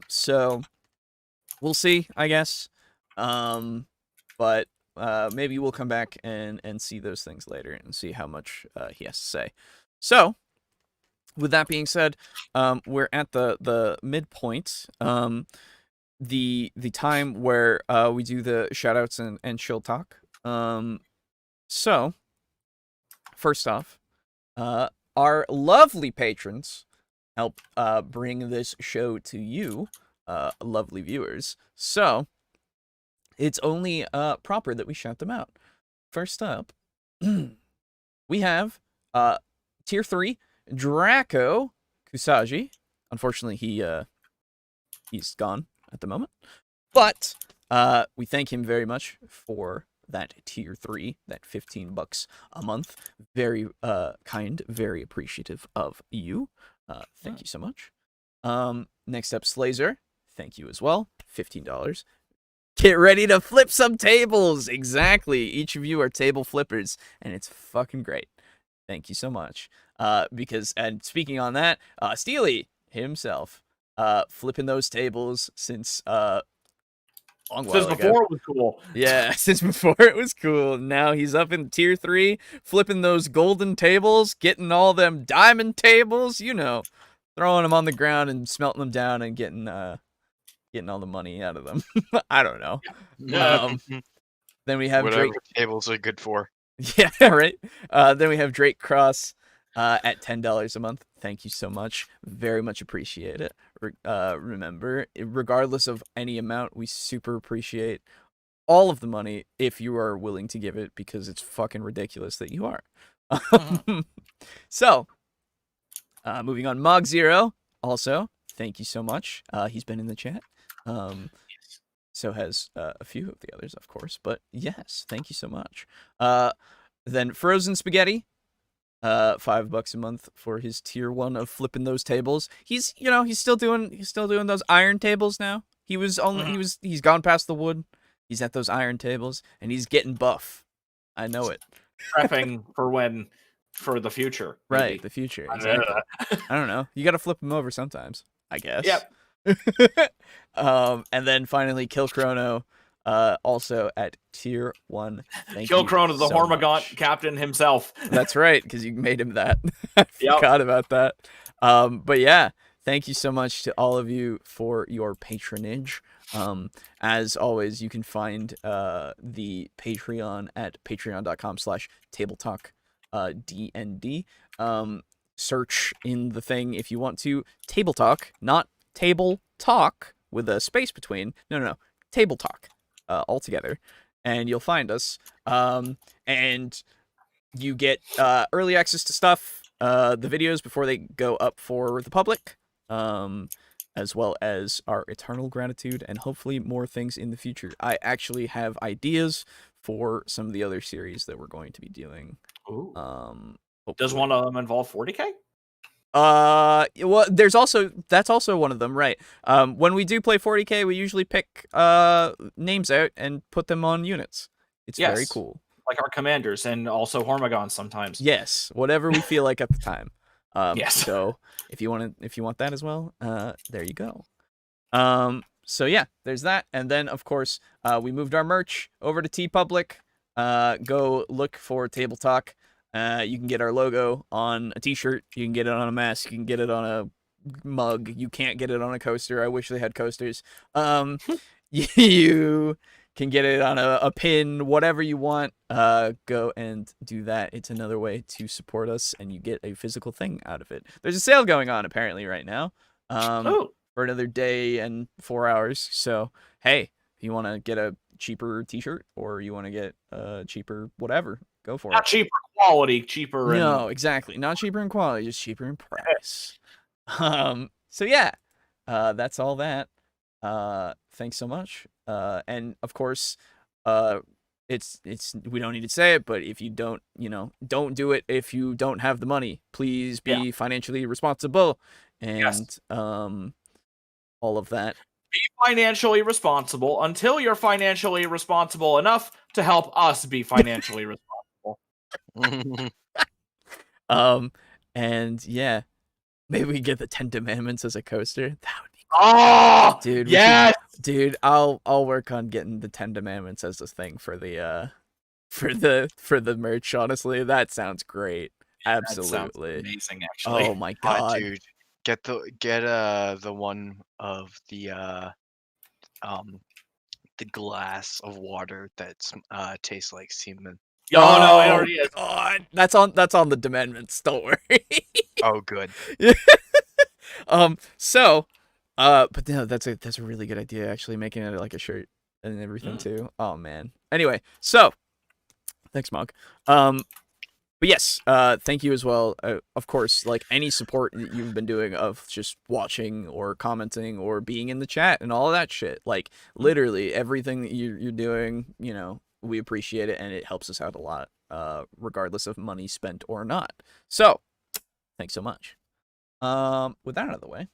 So we'll see, I guess. But maybe we'll come back and see those things later and see how much he has to say. So, with that being said, we're at the midpoint. The time where we do the shoutouts and chill talk. So, first off, our lovely patrons help bring this show to you, lovely viewers. So, it's only proper that we shout them out. First up, we have Tier 3, Draco Kusagi. Unfortunately, he's gone at the moment. But we thank him very much for that Tier 3, that $15 a month. Very kind, very appreciative of you. Thank you so much. Next up, Slazer. Thank you as well. $15. Get ready to flip some tables. Exactly. Each of you are table flippers, and it's fucking great. Thank you so much. And speaking on that, Steely himself, flipping those tables since since before it was cool. Yeah, since before it was cool. Now he's up in Tier 3, flipping those golden tables, getting all them diamond tables, throwing them on the ground and smelting them down and getting all the money out of them. I don't know. Then we have whatever Drake. Tables are good for. Yeah, right. Then we have Drake Cross at $10 a month. Thank you so much. Very much appreciate it. Remember, regardless of any amount, we super appreciate all of the money if you are willing to give it, because it's fucking ridiculous that you are. So, moving on, Mog Zero. Also, thank you so much. He's been in the chat. So has a few of the others, of course. But yes, thank you so much. Then Frozen Spaghetti, $5 a month for his Tier 1 of flipping those tables. He's still doing those iron tables now. He's gone past the wood. He's at those iron tables, and he's getting buff. I know it. Prepping for the future. Maybe. Right, the future. Exactly. I don't know. You got to flip him over sometimes, I guess. Yep. And then finally, Kill Chrono, also at tier 1. Kill Chrono, the Hormagaunt captain himself. That's right, because you made him that. I forgot about that. But yeah, thank you so much to all of you for your patronage. As always, you can find the Patreon at patreon.com/TableTalk search in the thing if you want to. Table Talk, not Table Talk with a space between. No. Table Talk, all together, and you'll find us. And you get early access to stuff, the videos before they go up for the public. As well as our eternal gratitude and hopefully more things in the future. I actually have ideas for some of the other series that we're going to be doing. Ooh. Does one of them involve 40K? Well, that's also one of them, right? When we do play 40K, we usually pick names out and put them on units. It's very cool. Like our commanders and also Hormagaunts sometimes. Yes, whatever we feel like at the time. Yes. So if you want that as well, there you go. So yeah, there's that, and then of course we moved our merch over to TeePublic. Go look for Table Talk. You can get our logo on a T-shirt. You can get it on a mask. You can get it on a mug. You can't get it on a coaster. I wish they had coasters. You can get it on a pin, whatever you want. Go and do that. It's another way to support us, and you get a physical thing out of it. There's a sale going on apparently right now, for another day and 4 hours. So hey, if you want to get a cheaper T-shirt or you want to get a cheaper whatever, go for it. Not cheaper quality, cheaper. No, exactly. Not cheaper in quality, just cheaper in price. So yeah, that's all that. Thanks so much. And of course, it's we don't need to say it, but if you don't do it if you don't have the money. Please be financially responsible and all of that. Be financially responsible until you're financially responsible enough to help us be financially responsible. And yeah, maybe we get the 10 Commandments as a coaster. That would be cool. Oh, dude, yes, dude. I'll work on getting the 10 Commandments as a thing for the merch. Honestly, that sounds great. Absolutely that sounds amazing. Actually, oh my god, dude, get the one of the glass of water that tastes like semen. Oh no, it already is. God. That's on the Commandments. Don't worry. Oh, good. So, but no, that's a really good idea. Actually, making it like a shirt and everything too. Oh man. Anyway, so thanks, Mog. But yes, thank you as well. Of course, like any support that you've been doing of just watching or commenting or being in the chat and all of that shit. Like literally everything that you're doing, we appreciate it and it helps us out a lot, regardless of money spent or not. So, thanks so much. With that out of the way,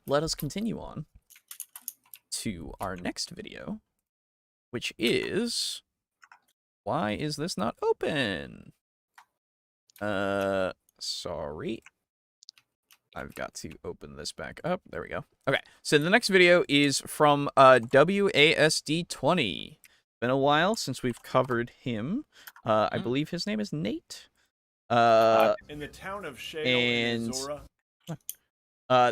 let us continue on to our next video, which is... Why is this not open? Sorry. I've got to open this back up. There we go. Okay, so the next video is from WASD20. Been a while since we've covered him. I believe his name is Nate. In the town of Shale in Azora.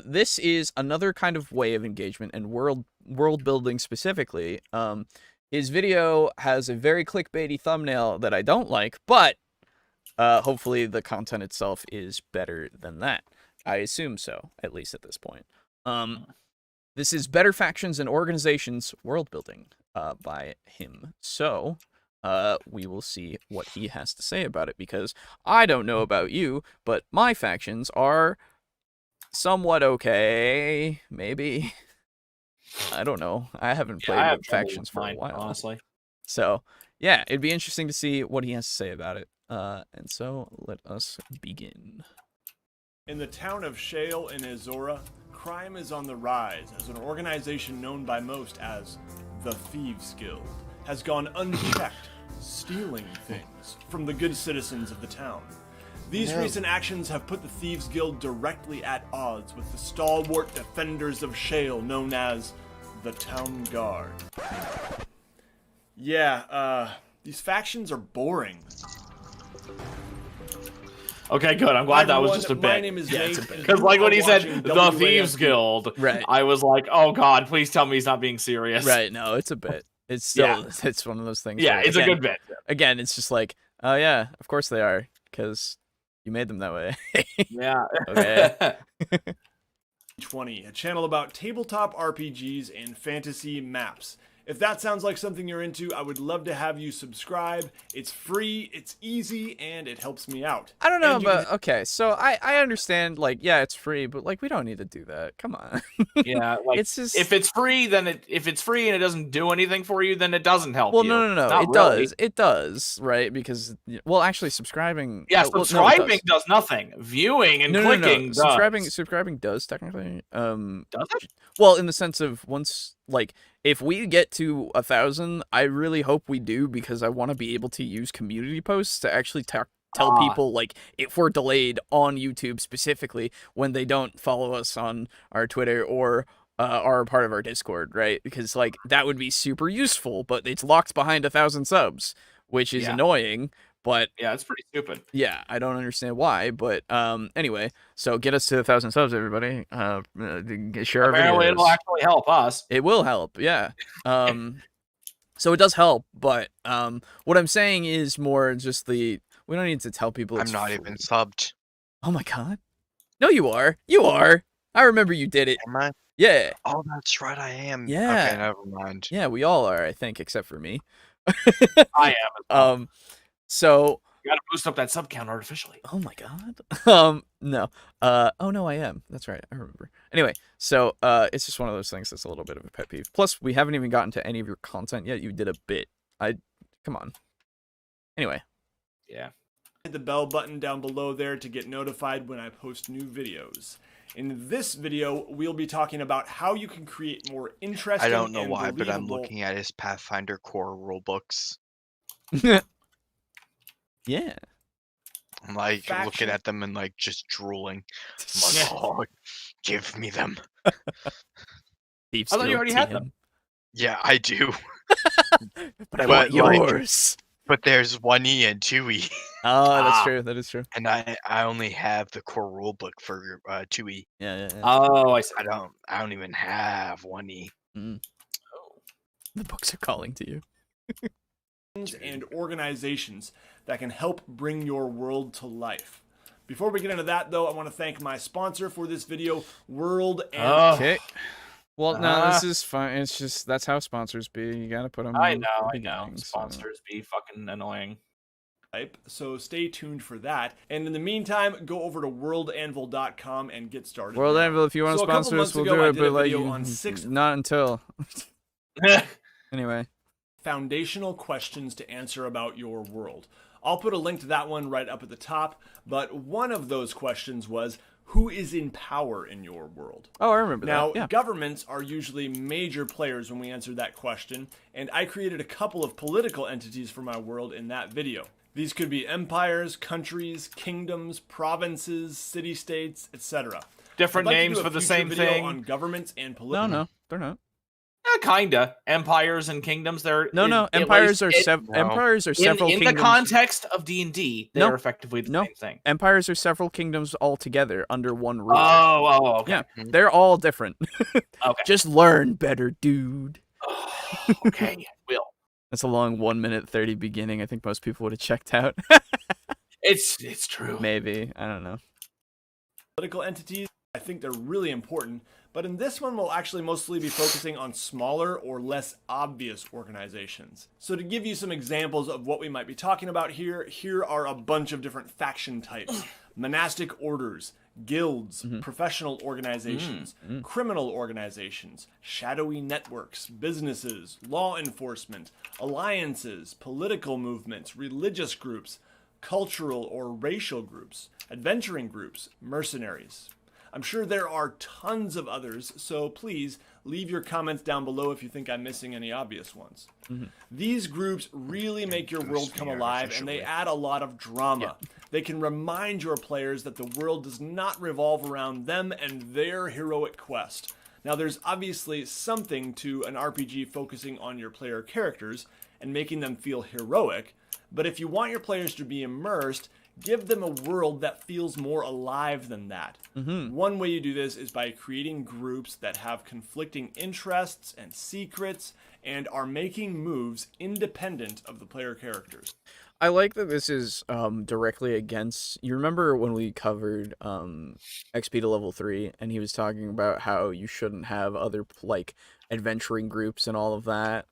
This is another kind of way of engagement and world building specifically. His video has a very clickbaity thumbnail that I don't like, but hopefully the content itself is better than that. I assume so, at least at this point. This is Better Factions and Organizations World Building by him. So we will see what he has to say about it, because I don't know about you, but my factions are somewhat okay, maybe. I don't know. I haven't played with factions for a while, honestly. So, yeah, it'd be interesting to see what he has to say about it. And so, let us begin. In the town of Shale in Azora, crime is on the rise as an organization known by most as the Thieves Guild has gone unchecked, stealing things from the good citizens of the town. These recent actions have put the Thieves Guild directly at odds with the stalwart defenders of Shale known as the Town Guard. Yeah, these factions are boring. Okay, good. I'm glad that was just a bit. My name is Nate. Because like when he said the Thieves Guild, right, I was like, oh god, please tell me he's not being serious. Right, no, it's a bit. It's still, it's one of those things. Yeah, where, it's again, a good bit. Again, it's just like, oh yeah, of course they are, because you made them that way. Yeah. Okay. 20, a channel about tabletop RPGs and fantasy maps. If that sounds like something you're into, I would love to have you subscribe. It's free, it's easy, and it helps me out. I don't know, but okay, so I understand, like, yeah, it's free, but like we don't need to do that. Come on. Yeah, like it's just if it's free, then if it's free and it doesn't do anything for you, then it doesn't help you. Well, no, it does. It does, right? Because well, actually subscribing subscribing does nothing. Viewing and clicking does. Subscribing does technically. Does it? Well, in the sense of once, like, if we get to 1,000, I really hope we do, because I want to be able to use community posts to actually tell people, like, if we're delayed on YouTube specifically when they don't follow us on our Twitter or are part of our Discord, right? Because, like, that would be super useful, but it's locked behind 1,000 subs, which is annoying. But yeah, it's pretty stupid. Yeah, I don't understand why, but anyway, so get us to 1,000 subs, everybody. Share our videos. It'll actually help us. It will help, yeah. So it does help, but what I'm saying is more just we don't need to tell people. I'm not even subbed. Oh my god! No, you are. You are. I remember you did it. Am I? Yeah. Oh, that's right. I am. Yeah. Okay, never mind. Yeah, we all are, I think, except for me. I am. So you gotta boost up that sub count artificially. Oh my god. No. Oh no, I am. That's right. I remember. Anyway, so it's just one of those things that's a little bit of a pet peeve. Plus, we haven't even gotten to any of your content yet. You did a bit. Come on. Anyway. Yeah. Hit the bell button down below there to get notified when I post new videos. In this video, we'll be talking about how you can create more interesting. I don't know why, but I'm looking at his Pathfinder core rulebooks. Yeah. I'm like looking at them and like just drooling. I'm like, oh, give me them. I thought you already had them. Yeah, I do. But I want yours. But there's 1E and 2E. Oh, that's true. That is true. And I only have the core rulebook for 2E. Yeah. Oh, I see. I don't even have 1E. Oh. The books are calling to you. And organizations that can help bring your world to life. Before we get into that, though, I want to thank my sponsor for this video, World and... Okay. Well, no, this is fine. It's just, that's how sponsors be. You gotta put them I in know. Sponsors be fucking annoying. So stay tuned for that. And in the meantime, go over to worldanvil.com and get started. World Anvil, if you want to sponsor us, we'll do it, but like, not until. Anyway. Foundational questions to answer about your world. I'll put a link to that one right up at the top, but one of those questions was, who is in power in your world? Oh, I remember that. Now, governments are usually major players when we answer that question, and I created a couple of political entities for my world in that video. These could be empires, countries, kingdoms, provinces, city-states, etc. Different names for the same thing. On governments and political. No, they're not. Kinda. Empires and kingdoms. They're empires are several in kingdoms. the context of D&D. They're effectively the same thing. Empires are several kingdoms all together under one rule. Oh, okay. Yeah, they're all different. Okay. Just learn better, dude. Okay, will. That's a long 1:30 beginning. I think most people would have checked out. It's true. Maybe. I don't know. Political entities, I think they're really important. But in this one, we'll actually mostly be focusing on smaller or less obvious organizations. So to give you some examples of what we might be talking about here are a bunch of different faction types. Monastic orders, guilds, professional organizations, criminal organizations, shadowy networks, businesses, law enforcement, alliances, political movements, religious groups, cultural or racial groups, adventuring groups, mercenaries. I'm sure there are tons of others, so please leave your comments down below if you think I'm missing any obvious ones. These groups really make your world come alive, and they add a lot of drama. They can remind your players that the world does not revolve around them and their heroic quest. Now, there's obviously something to an RPG focusing on your player characters and making them feel heroic, but if you want your players to be immersed, give them a world that feels more alive than that. One way you do this is by creating groups that have conflicting interests and secrets and are making moves independent of the player characters. I like that this is directly against... You remember when we covered XP to level 3, and he was talking about how you shouldn't have other, like, adventuring groups and all of that?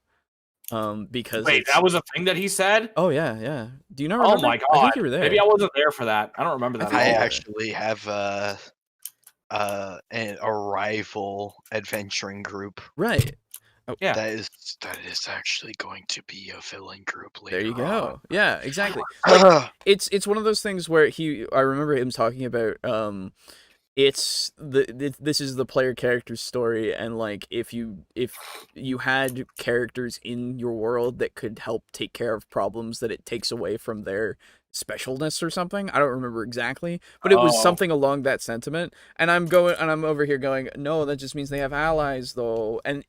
Because wait, that was a thing that he said? Oh yeah, yeah. Do you not remember? Oh my god! I think you were there. Maybe I wasn't there for that. I don't remember that. I actually have a rival adventuring group. Right. Oh, yeah. That is actually going to be a villain group later. There you go. On. Yeah, exactly. It's one of those things where I remember him talking about this is the player character's story, and like if you had characters in your world that could help take care of problems that it takes away from their specialness or something. I don't remember exactly, but it was something along that sentiment. And I'm over here going, no, that just means they have allies though. And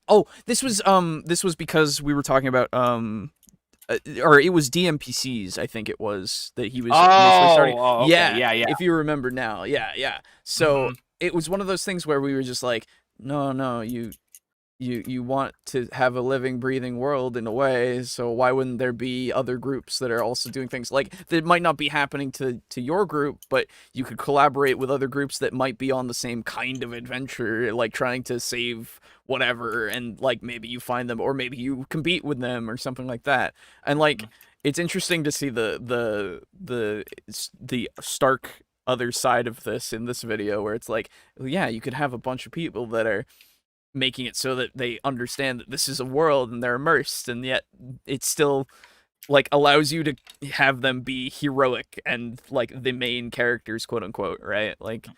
this was because we were talking about or it was DMPCs, I think it was, that he was initially starting. Okay. Yeah. If you remember now. Yeah. So it was one of those things where we were just like, no, you want to have a living, breathing world in a way, so why wouldn't there be other groups that are also doing things like that might not be happening to your group, but you could collaborate with other groups that might be on the same kind of adventure, like trying to save whatever, and like maybe you find them, or maybe you compete with them or something like that. And like it's interesting to see the stark other side of this in this video, where it's like, yeah, you could have a bunch of people that are making it so that they understand that this is a world and they're immersed, and yet it still like allows you to have them be heroic and like the main characters, quote unquote, right? Like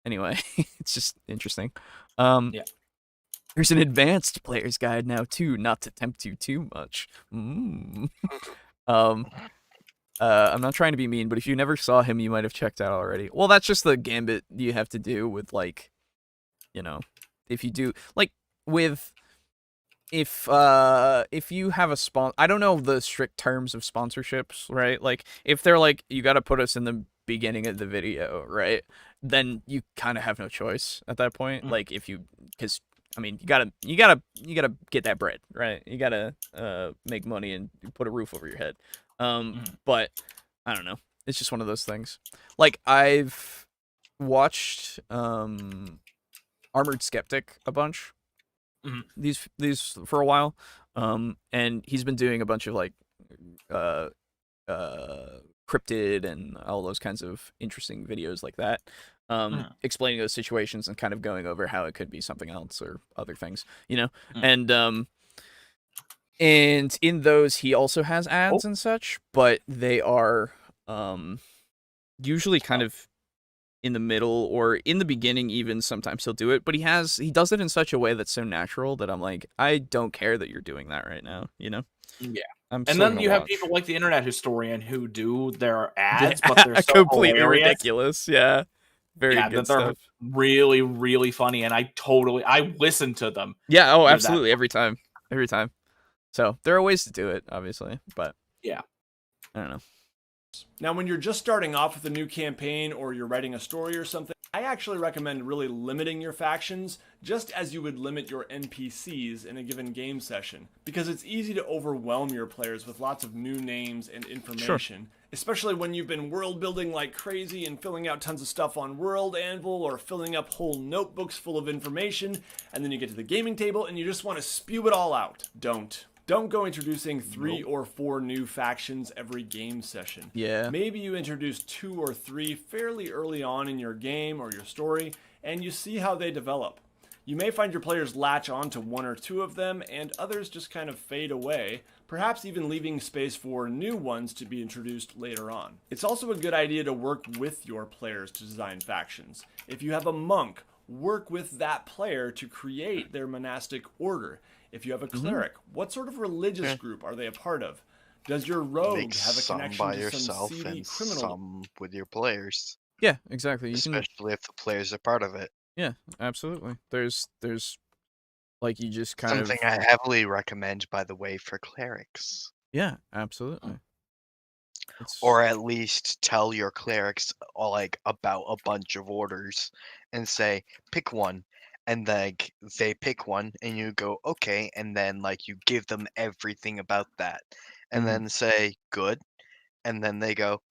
anyway, it's just interesting. There's an advanced player's guide now too, not to tempt you too much. I'm not trying to be mean, but if you never saw him, you might have checked out already. Well, that's just the gambit you have to do with, like, you know, if you do, like, with, if you have a I don't know the strict terms of sponsorships, right? Like, if they're like, you gotta put us in the beginning of the video, right? Then you kind of have no choice at that point. Like, if you, because, I mean, you gotta get that bread, right? You gotta make money and put a roof over your head. But I don't know. It's just one of those things. Like, I've watched Armored Skeptic a bunch. These for a while. And he's been doing a bunch of like cryptid and all those kinds of interesting videos like that. Explaining those situations and kind of going over how it could be something else or other things, you know? And in those he also has ads and such, but they are usually kind of in the middle or in the beginning. Even sometimes he'll do it, but he does it in such a way that's so natural that I'm like, I don't care that you're doing that right now, you know? Yeah. And then you have people like the Internet Historian who do their ads, but they're so completely hilarious. Ridiculous. Yeah. Very good stuff. Really, really funny, and I listen to them. Yeah, oh, absolutely, every time. So there are ways to do it, obviously, but yeah, I don't know. Now, when you're just starting off with a new campaign or you're writing a story or something, I actually recommend really limiting your factions just as you would limit your NPCs in a given game session, because it's easy to overwhelm your players with lots of new names and information, especially when you've been world building like crazy and filling out tons of stuff on World Anvil or filling up whole notebooks full of information, and then you get to the gaming table and you just want to spew it all out. Don't go introducing 3 or 4 new factions every game session. Yeah. Maybe you introduce 2 or 3 fairly early on in your game or your story, and you see how they develop. You may find your players latch on to one or two of them, and others just kind of fade away, perhaps even leaving space for new ones to be introduced later on. It's also a good idea to work with your players to design factions. If you have a monk, work with that player to create their monastic order. If you have a cleric, what sort of religious group are they a part of? Does your rogue have a connection to some seedy criminal? Some with your players. Yeah, exactly. Especially if the players are part of it. Yeah, absolutely. There's like you just kind Something I heavily recommend, by the way, for clerics. Yeah, absolutely. Or at least tell your clerics like about a bunch of orders and say, pick one. And like they pick one and you go, okay, and then like you give them everything about that. And then say, good. And then they go,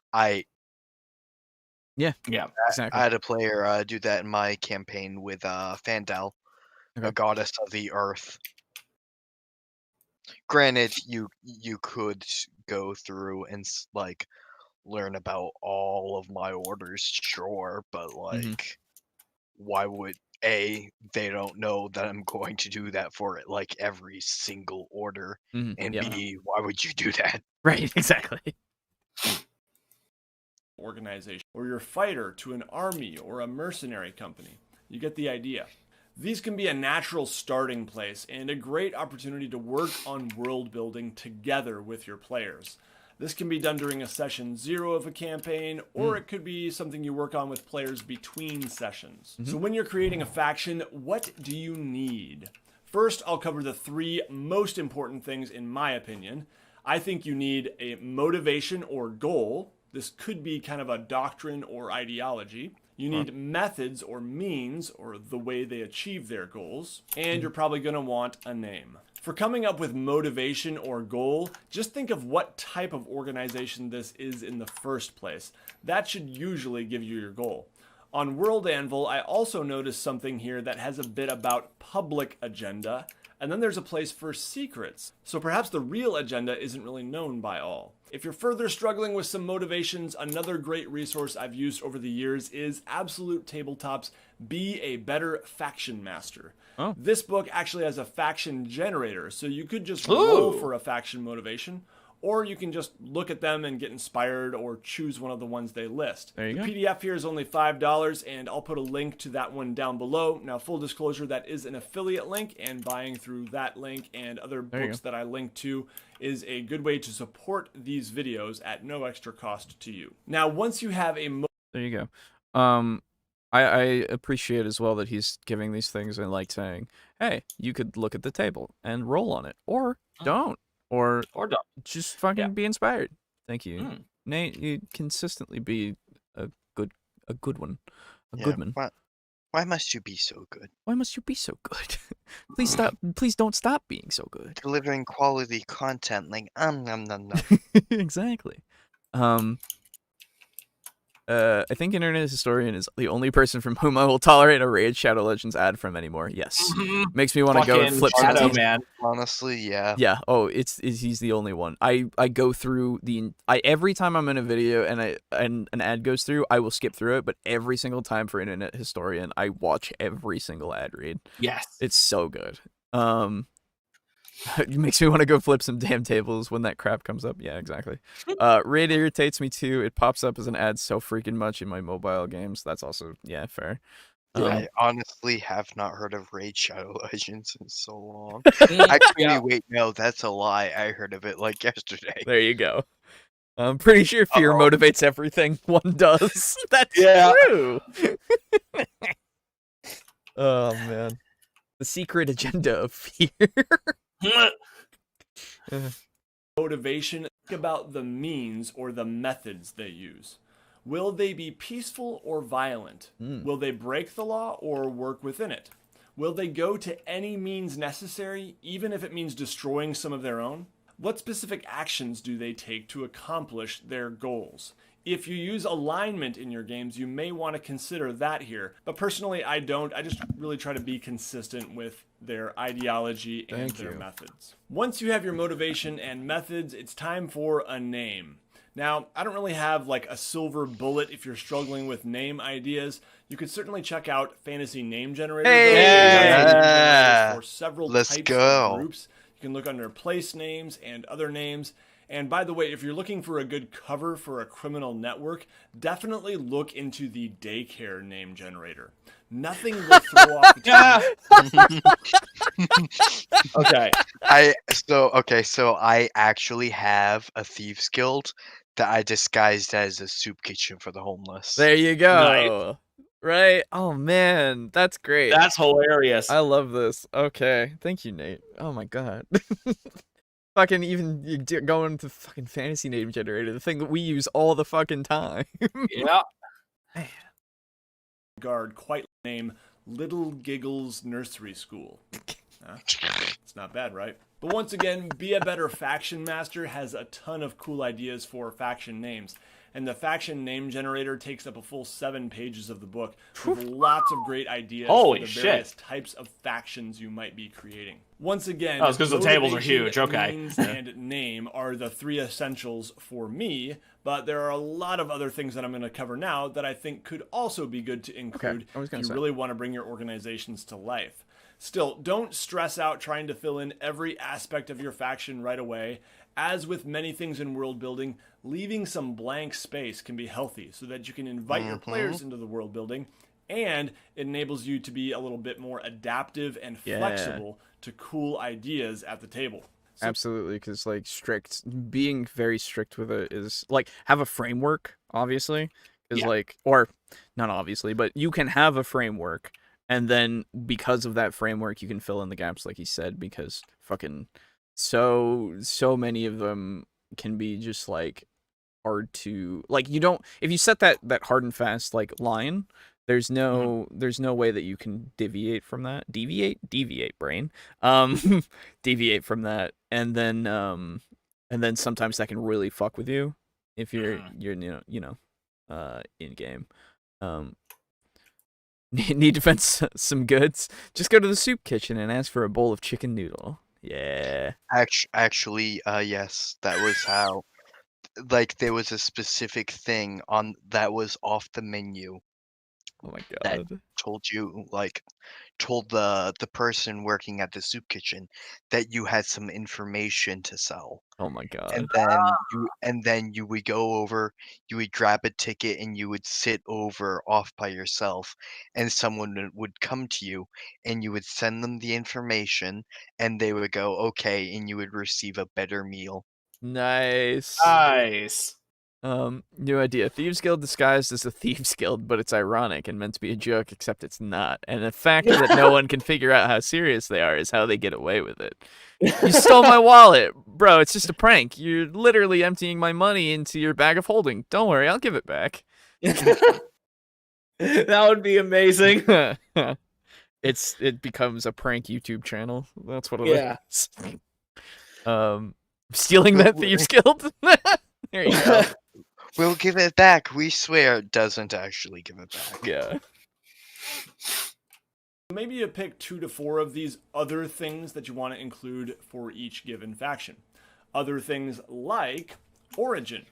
Yeah, exactly. I had a player do that in my campaign with Fandel, a goddess of the earth. Granted, you could go through and like learn about all of my orders, sure, but like, why would they don't know that I'm going to do that for it, like every single order, and B, why would you do that? Right, exactly. Organization, or your fighter to an army or a mercenary company. You get the idea. These can be a natural starting place and a great opportunity to work on world building together with your players. This can be done during a session 0 of a campaign, or it could be something you work on with players between sessions. So when you're creating a faction, what do you need? First, I'll cover the 3 most important things in my opinion. I think you need a motivation or goal. This could be kind of a doctrine or ideology. You need methods or means, or the way they achieve their goals. And you're probably going to want a name. For coming up with motivation or goal, just think of what type of organization this is in the first place. That should usually give you your goal. On World Anvil, I also noticed something here that has a bit about public agenda, and then there's a place for secrets. So perhaps the real agenda isn't really known by all. If you're further struggling with some motivations, another great resource I've used over the years is Absolute Tabletop's Be a Better Faction Master. This book actually has a faction generator, so you could just roll for a faction motivation, or you can just look at them and get inspired or choose one of the ones they list. There you go. The PDF here is only $5, and I'll put a link to that one down below. Now, full disclosure, that is an affiliate link, and buying through that link and other books that I link to is a good way to support these videos at no extra cost to you. Now, once you have a... There you go. I appreciate as well that he's giving these things and like saying, hey, you could look at the table and roll on it, or don't. Or don't. Just fucking be inspired. Thank you. Nate, you consistently be a good one. A good man. Why must you be so good? Why must you be so good? Please don't stop being so good. Delivering quality content like Exactly. I think Internet Historian is the only person from whom I will tolerate a Raid Shadow Legends ad from anymore. Yes. Makes me want to go and flip some man. Honestly, yeah. Yeah. Oh, he's the only one. I go through every time I'm in a video and an ad goes through, I will skip through it, but every single time for Internet Historian, I watch every single ad read. Yes. It's so good. It makes me want to go flip some damn tables when that crap comes up. Yeah, exactly. Raid irritates me too. It pops up as an ad so freaking much in my mobile games. That's also, yeah, fair. I honestly have not heard of Raid Shadow Legends in so long. Actually, wait, no, that's a lie. I heard of it like yesterday. There you go. I'm pretty sure fear motivates everything one does. That's true. Oh, man. The secret agenda of fear. Motivation, think about the means or the methods they use. Will they be peaceful or violent? Will they break the law or work within it? Will they go to any means necessary, even if it means destroying some of their own? What specific actions do they take to accomplish their goals? If you use alignment in your games, you may want to consider that here. But personally, I don't. I just really try to be consistent with their ideology and their methods. Once you have your motivation and methods, it's time for a name. Now, I don't really have like a silver bullet if you're struggling with name ideas. You could certainly check out Fantasy Name Generator. For several types of groups. You can look under place names and other names. And by the way, if you're looking for a good cover for a criminal network, definitely look into the daycare name generator. Nothing will throw off the Okay. So I actually have a thieves guild that I disguised as a soup kitchen for the homeless. There you go. Nice. Right? Oh man, that's great. That's hilarious. I love this. Okay, thank you, Nate. Oh my god. Fucking even going to fucking Fantasy Name Generator, the thing that we use all the fucking time. Yeah. Guard quite name Little Giggles Nursery School. It's not bad, right? But once again, Be a Better Faction Master has a ton of cool ideas for faction names. And the faction name generator takes up a full 7 pages of the book with lots of great ideas for the various types of factions you might be creating. Once again, it's because the tables are huge. Okay. Means and name are the 3 essentials for me, but there are a lot of other things that I'm going to cover now that I think could also be good to include if you really want to bring your organizations to life. Still, don't stress out trying to fill in every aspect of your faction right away. As with many things in world building, leaving some blank space can be healthy so that you can invite your players into the world building, and it enables you to be a little bit more adaptive and flexible to cool ideas at the table. So, absolutely, because like being very strict with it is like have a framework, obviously, is like, or not obviously, but you can have a framework, and then because of that framework, you can fill in the gaps, like he said, because fucking so many of them can be just like hard to like. You don't, if you set that hard and fast like line, there's no way that you can deviate from that. Deviate brain. Deviate from that, and then sometimes that can really fuck with you if you're in game. Need to find some goods? Just go to the soup kitchen and ask for a bowl of chicken noodle. Yeah. Actually, yes, that was how. Like, there was a specific thing on that was off the menu. Oh my god. That told the person working at the soup kitchen that you had some information to sell. Oh my god. And then you would go over, you would grab a ticket, and you would sit over off by yourself, and someone would come to you, and you would send them the information, and they would go, okay, and you would receive a better meal. Nice. New idea. Thieves Guild disguised as a Thieves Guild, but it's ironic and meant to be a joke, except it's not. And the fact that no one can figure out how serious they are is how they get away with it. You stole my wallet. Bro, it's just a prank. You're literally emptying my money into your bag of holding. Don't worry, I'll give it back. That would be amazing. It becomes a prank YouTube channel. That's what it is. Stealing that Thieves Guild? There you go. We'll give it back. We swear it doesn't actually give it back. Yeah. Maybe you pick 2 to 4 of these other things that you want to include for each given faction. Other things like origin.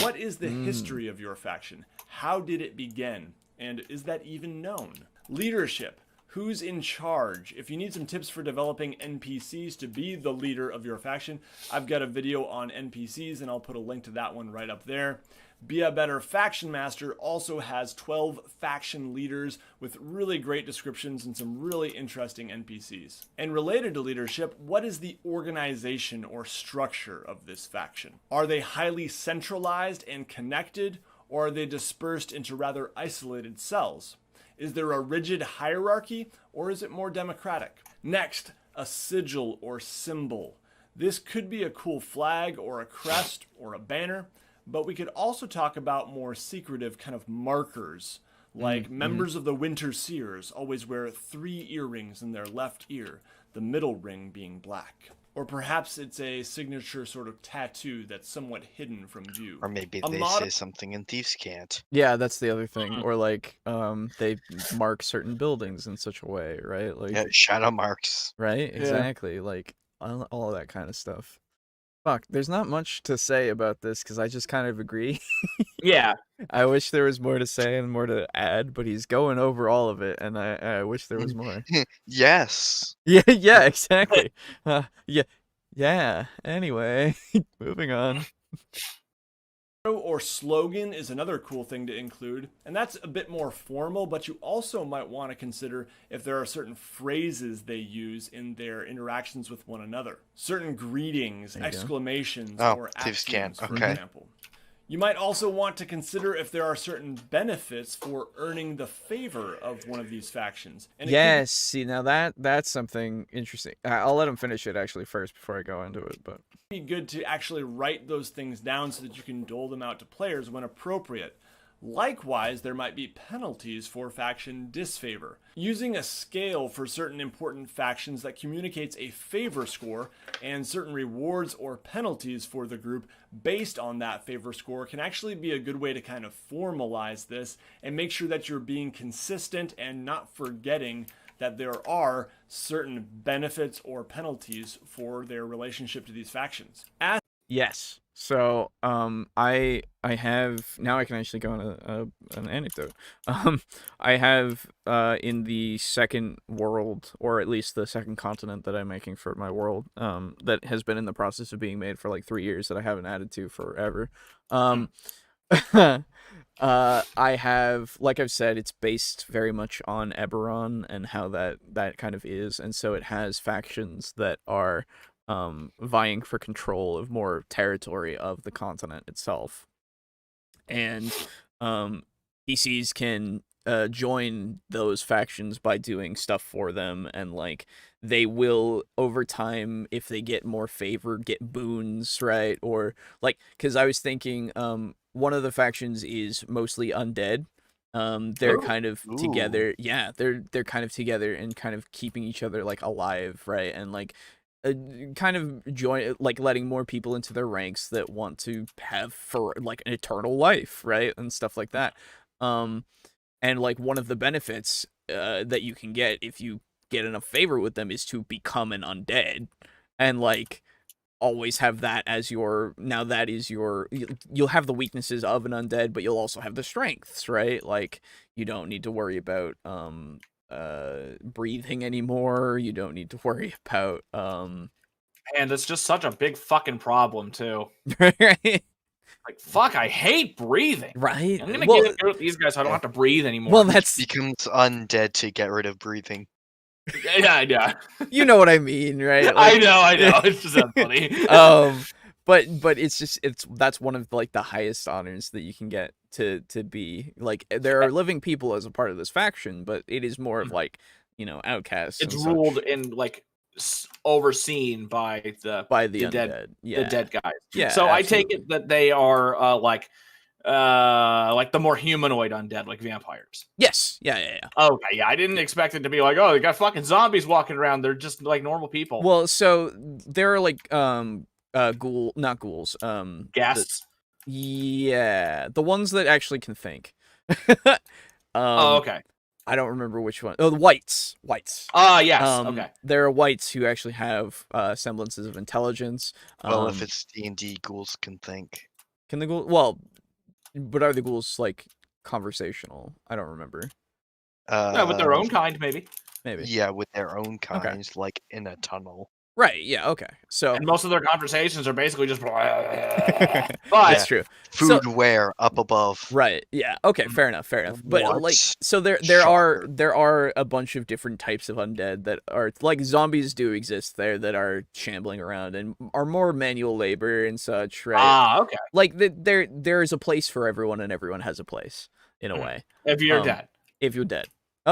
What is the history of your faction? How did it begin? And is that even known? Leadership. Who's in charge? If you need some tips for developing NPCs to be the leader of your faction, I've got a video on NPCs and I'll put a link to that one right up there. Be a Better Faction Master also has 12 faction leaders with really great descriptions and some really interesting NPCs. And related to leadership, what is the organization or structure of this faction? Are they highly centralized and connected, or are they dispersed into rather isolated cells? Is there a rigid hierarchy, or is it more democratic? Next, a sigil or symbol. This could be a cool flag or a crest or a banner, but we could also talk about more secretive kind of markers, like members of the Winter Seers always wear 3 earrings in their left ear, the middle ring being black. Or perhaps it's a signature sort of tattoo that's somewhat hidden from view. Or maybe they say something and thieves can't. Yeah, that's the other thing. Or like, they mark certain buildings in such a way, right? Like shadow marks. Right, exactly. Like all of that kind of stuff. Fuck, there's not much to say about this because I just kind of agree. Yeah. I wish there was more to say and more to add, but he's going over all of it, and I wish there was more. Yes. Yeah, exactly. Yeah. Anyway, moving on. Or slogan is another cool thing to include, and that's a bit more formal, but you also might want to consider if there are certain phrases they use in their interactions with one another. Certain greetings, exclamations, or axioms, for example. You might also want to consider if there are certain benefits for earning the favor of one of these factions. And see, now that's something interesting. I'll let him finish it actually first before I go into it, but be good to actually write those things down so that you can dole them out to players when appropriate. Likewise, there might be penalties for faction disfavor. Using a scale for certain important factions that communicates a favor score and certain rewards or penalties for the group based on that favor score can actually be a good way to kind of formalize this and make sure that you're being consistent and not forgetting that there are certain benefits or penalties for their relationship to these factions. Yes. So, I have now. I can actually go on an anecdote. I have in the second world, or at least the second continent that I'm making for my world, that has been in the process of being made for like 3 years that I haven't added to forever. I have, like I've said, it's based very much on Eberron and how that kind of is, and so it has factions that are vying for control of more territory of the continent itself. And PCs can join those factions by doing stuff for them, and like they will over time, if they get more favor, get boons, right? Or like, because I was thinking one of the factions is mostly undead. They're kind of together. Yeah, they're kind of together and kind of keeping each other like alive, right? And like kind of join, like letting more people into their ranks that want to have for like an eternal life, right? And stuff like that. And like one of the benefits that you can get if you get enough favor with them is to become an undead, and like always have that as your, now that is your, you'll have the weaknesses of an undead, but you'll also have the strengths, right? Like you don't need to worry about breathing anymore. You don't need to worry about and it's just such a big fucking problem too. Right? Like fuck, I hate breathing. Right? I'm gonna get with these guys so I don't have to breathe anymore. Well, that's becomes undead to get rid of breathing. Yeah. You know what I mean, right? Like, I know. It's just that funny. But that's one of like the highest honors that you can get to be like, there are living people as a part of this faction, but it is more of like, you know, outcasts. It's ruled and like overseen by the undead. Dead, yeah, the dead guys. Yeah. So absolutely. I take it that they are like the more humanoid undead, like vampires. Yes. Yeah. Okay. Yeah. I didn't expect it to be like, oh, they got fucking zombies walking around. They're just like normal people. Well, so there are like not ghouls. Ghasts. The ones that actually can think. Oh, okay. I don't remember which one. Oh, the whites. Yes. Okay. There are whites who actually have semblances of intelligence. Well, if it's D&D, ghouls can think. Can the ghouls? Well, but are the ghouls like conversational? I don't remember. Yeah, with their own kind, maybe. Yeah, with their own kinds, like in a tunnel. Right. Yeah. Okay. So and most of their conversations are basically just. But that's true. Food where up above. Right. Yeah. Okay. Fair enough. But like, so there are a bunch of different types of undead that are like, zombies do exist there that are shambling around and are more manual labor and such. Right. Okay. Like there is a place for everyone, and everyone has a place in a way. If you're dead. If you're dead.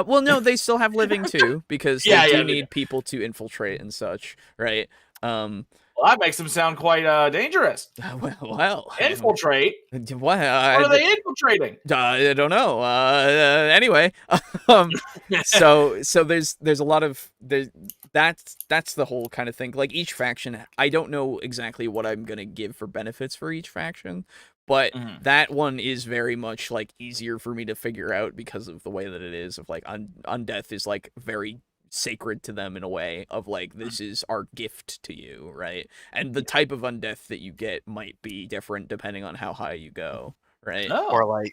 Well, no, they still have living too, because they do need people to infiltrate and such, right? Well, that makes them sound quite dangerous. Well, infiltrate. What are they infiltrating? I don't know. Anyway, so there's a lot of that's the whole kind of thing. Like each faction, I don't know exactly what I'm gonna give for benefits for each faction. But that one is very much like easier for me to figure out because of the way that it is, of like undeath is like very sacred to them in a way of like, this is our gift to you, right? And the type of undeath that you get might be different depending on how high you go, right? Oh.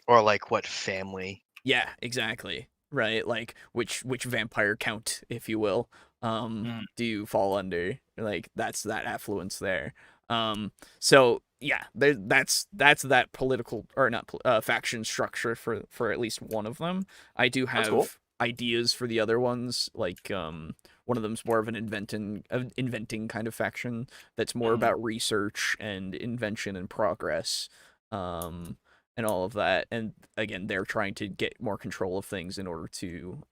Or like what family. Yeah, exactly. Right, like which vampire count, if you will, do you fall under? Like that's that affluence there. So yeah, that's that political or not faction structure for at least one of them. I do have ideas for the other ones. Like one of them's more of an inventing kind of faction that's more about research and invention and progress. And all of that, and again, they're trying to get more control of things in order to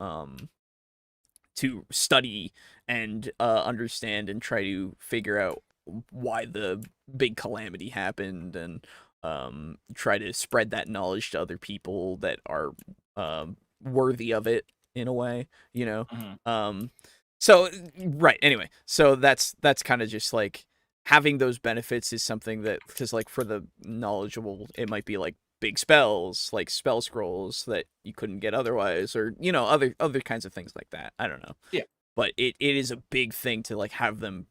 study and understand and try to figure out why the big calamity happened, and try to spread that knowledge to other people that are worthy of it in a way, you know. So right, anyway, so that's kind of just like having those benefits is something that, because like for the knowledgeable, it might be like big spells, like spell scrolls that you couldn't get otherwise, or you know, other kinds of things like that. I don't know. Yeah. But it is a big thing to like have them,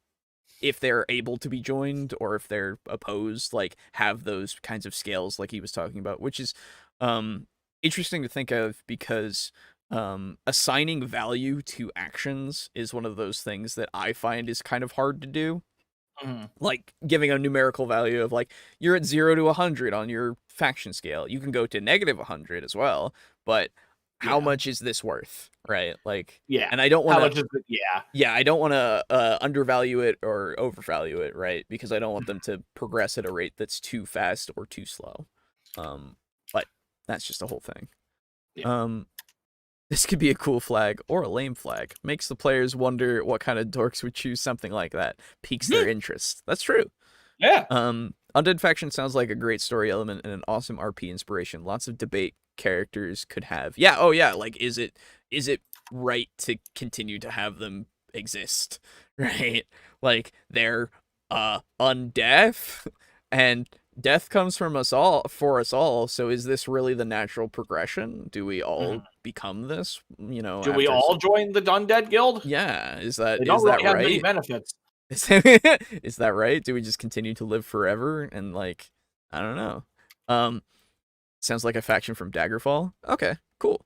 if they're able to be joined or if they're opposed, like have those kinds of scales like he was talking about, which is interesting to think of, because assigning value to actions is one of those things that I find is kind of hard to do. Like giving a numerical value of like, you're at 0 to 100 on your faction scale. You can go to negative 100 as well, but how much is this worth, right? Like, and I don't want to, I don't want to undervalue it or overvalue it, right? Because I don't want them to progress at a rate that's too fast or too slow. But that's just the whole thing. This could be a cool flag or a lame flag. Makes the players wonder what kind of dorks would choose something like that. Piques their interest. That's true. Yeah. Undead Faction sounds like a great story element and an awesome RP inspiration. Lots of debate characters could have. Yeah, oh yeah, like is it right to continue to have them exist? Right? Like they're undeaf and death comes from us all, for us all. So is this really the natural progression? Do we all become this? You know, do we all join the Undead Guild? Yeah, is that really have right? many benefits. Is that right? Do we just continue to live forever? And like, I don't know. Sounds like a faction from Daggerfall. Okay, cool.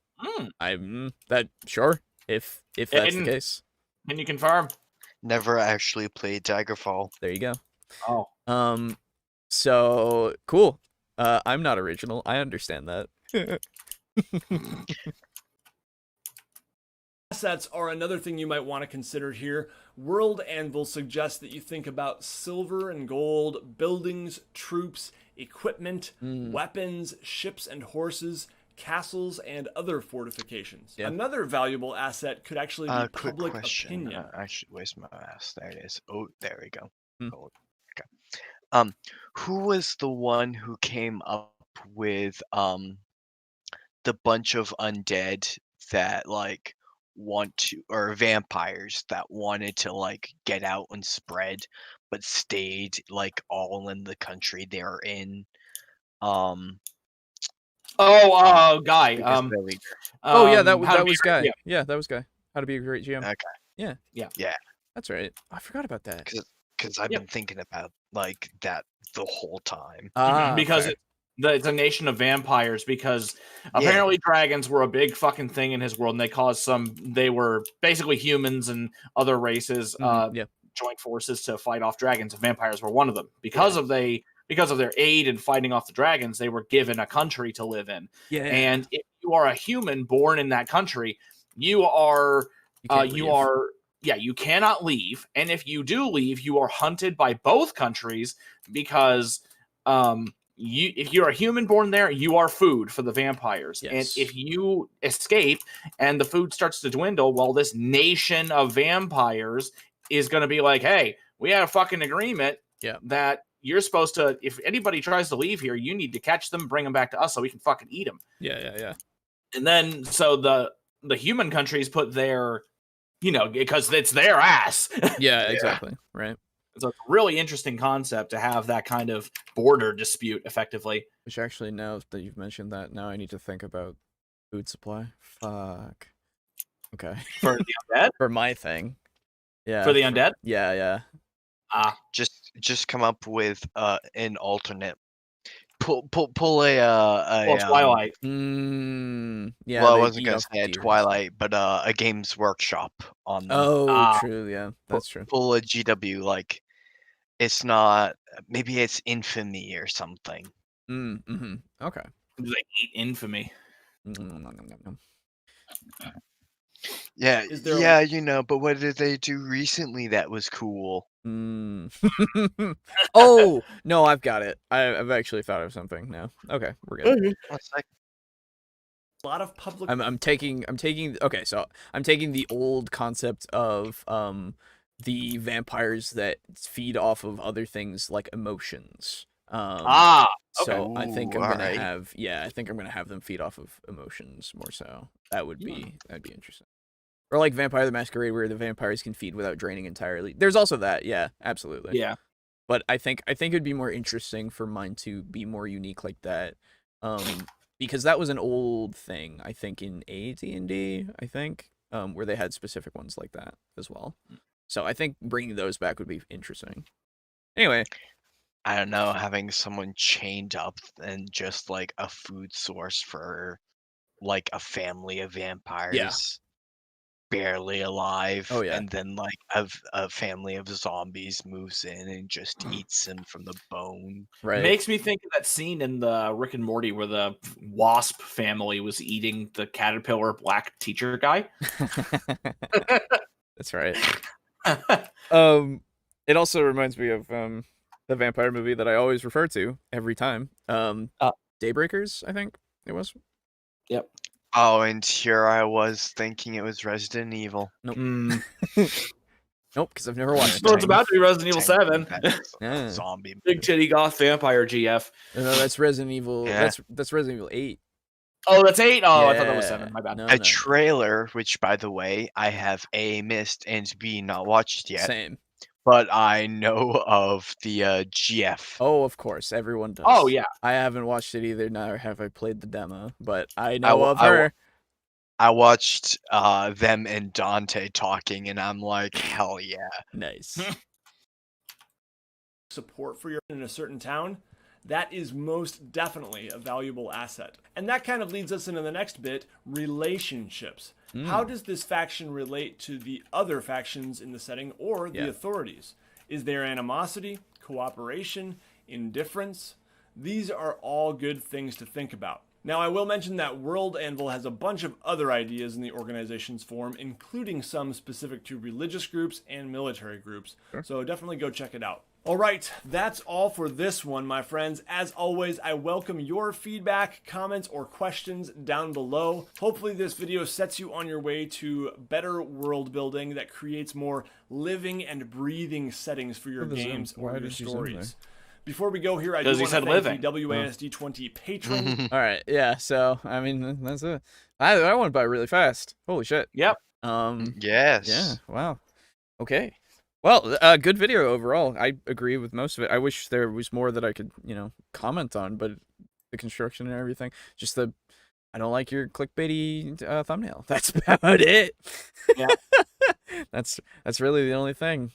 I'm that sure if that's Aiden, the case. Can you confirm? Never actually played Daggerfall. There you go. Oh. So cool. I'm not original. I understand that. Assets are another thing you might want to consider here. World Anvil suggests that you think about silver and gold, buildings, troops, equipment, weapons, ships and horses, castles, and other fortifications. Yeah. Another valuable asset could actually be public opinion. Actually, where's my mouse? There it is. Oh, there we go. Okay. Who was the one who came up with the bunch of undead that like want to, or vampires that wanted to like get out and spread but stayed like all in the country they're in? Guy. Oh yeah, that was Guy. Yeah, that was Guy. How to be a great GM. Okay. Yeah. That's right. I forgot about that. Because I've been thinking about like that the whole time. Because it's a nation of vampires, because apparently dragons were a big fucking thing in his world, and they were basically humans and other races joined forces to fight off dragons, and vampires were one of them. Because of their aid in fighting off the dragons, they were given a country to live in. And if you are a human born in that country, you cannot leave. And if you do leave, you are hunted by both countries, because if you're a human born there, you are food for the vampires. And if you escape and the food starts to dwindle, well, this nation of vampires is going to be like, hey, we had a fucking agreement that you're supposed to, if anybody tries to leave here, you need to catch them, bring them back to us so we can fucking eat them. Yeah. And then, so the human countries put their, because it's their ass. Yeah, exactly. Right. So it's a really interesting concept to have that kind of border dispute effectively. Which actually, now that you've mentioned that, now I need to think about food supply. Fuck. Okay. For the undead? For my thing. Yeah. For the undead? Yeah. Just come up with an alternate. Pull a Twilight. Yeah. Well, I they wasn't eat gonna off say a deer and Twilight, but a Games Workshop on them. Oh, true. Yeah, that's true. Pull a GW, like it's not. Maybe it's Infamy or something. Okay. They eat infamy. Yeah, Is there yeah, you know. But what did they do recently that was cool? Oh no, I've got it. I've actually thought of something now. Okay, we're good. A lot of public. I'm taking. Okay, so I'm taking the old concept of the vampires that feed off of other things like emotions. Okay. So I think I'm gonna alright. have. Yeah, I think I'm gonna have them feed off of emotions more so. That'd be interesting. Or like Vampire the Masquerade, where the vampires can feed without draining entirely. There's also that. Yeah, absolutely. Yeah. But I think it'd be more interesting for mine to be more unique like that, because that was an old thing. I think in AT&D, I think, where they had specific ones like that as well. So I think bringing those back would be interesting. Anyway, I don't know, having someone chained up and just like a food source for like a family of vampires. Barely alive, and then like a family of zombies moves in and just eats him from the bone. Right. Makes me think of that scene in the Rick and Morty where the wasp family was eating the caterpillar black teacher guy. That's right. It also reminds me of the vampire movie that I always refer to every time. Daybreakers, I think it was. Yep. Oh, and here I was thinking it was Resident Evil. Nope. Nope, because I've never watched it. Well, it's about to be Resident Evil 7. Zombie. Big titty goth vampire GF. No, that's Resident Evil. Yeah. That's Resident Evil 8. Oh, that's 8? Oh, I thought that was 7. My bad. A trailer, which, by the way, I have A, missed, and B, not watched yet. Same. But I know of the GF. Oh, of course. Everyone does. Oh, yeah. I haven't watched it either, nor have I played the demo, but I know of her. I watched them and Dante talking, and I'm like, hell yeah. Nice. Support for your in a certain town, that is most definitely a valuable asset. And that kind of leads us into the next bit, relationships. How does this faction relate to the other factions in the setting or the authorities? Is there animosity, cooperation, indifference? These are all good things to think about. Now, I will mention that World Anvil has a bunch of other ideas in the organization's form, including some specific to religious groups and military groups. So definitely go check it out. All right, that's all for this one, my friends. As always, I welcome your feedback, comments, or questions down below. Hopefully this video sets you on your way to better world building that creates more living and breathing settings for your games or your stories. Before we go here, I do want to thank the WASD20 patron. All right, yeah, so, I mean, that's it. I went by really fast. Holy shit. Yep. Yes. Yeah, wow. Okay. Well, good video overall. I agree with most of it. I wish there was more that I could, comment on, but the construction and everything. Just I don't like your clickbaity thumbnail. That's about it. Yeah. That's really the only thing.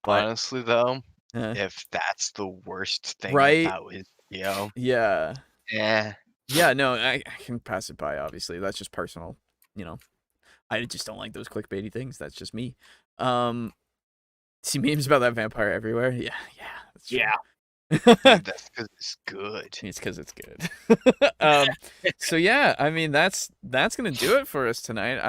Honestly, though, if that's the worst thing about his video. Yeah. Yeah. Yeah, no, I can pass it by, obviously. That's just personal, I just don't like those clickbaity things. That's just me. See memes about that vampire everywhere. Yeah, that's true. That's because it's good. It's because it's good. So yeah, I mean that's gonna do it for us tonight.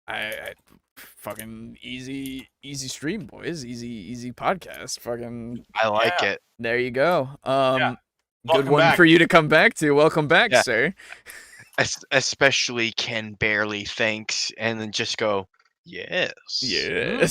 I fucking easy stream, boys. Easy podcast. Fucking I like it. There you go. Good Welcome one back. for you to come back to. Welcome back, sir. Especially Ken barely thinks and then just go, yes. Good.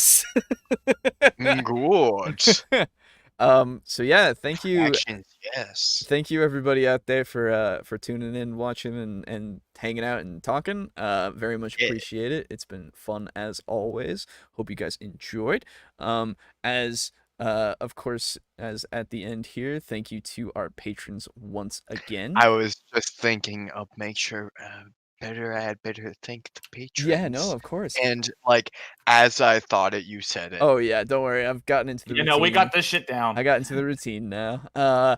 So yeah, thank you. Actions, yes. Thank you everybody out there for tuning in, watching, and hanging out and talking. Very much appreciate it. It's been fun as always. Hope you guys enjoyed. Of course, as at the end here, thank you to our patrons once again. I was just thinking of make sure had better thank the patrons. Yeah, no, of course. And like as I thought it, you said it. Oh yeah, don't worry. I've gotten into the routine. No, we got this shit down. I got into the routine now.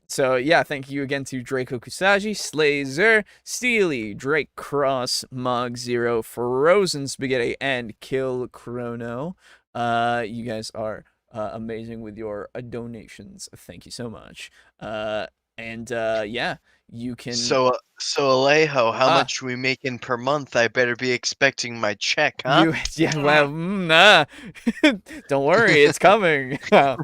So yeah, thank you again to Draco Kusagi, Slazer, Steely, Drake Cross, Mog Zero, Frozen Spaghetti, and Kill Chrono. You guys are amazing with your donations. Thank you so much. Yeah, you can. So Alejo, how much we making per month? I better be expecting my check, huh? Nah. Don't worry, it's coming. I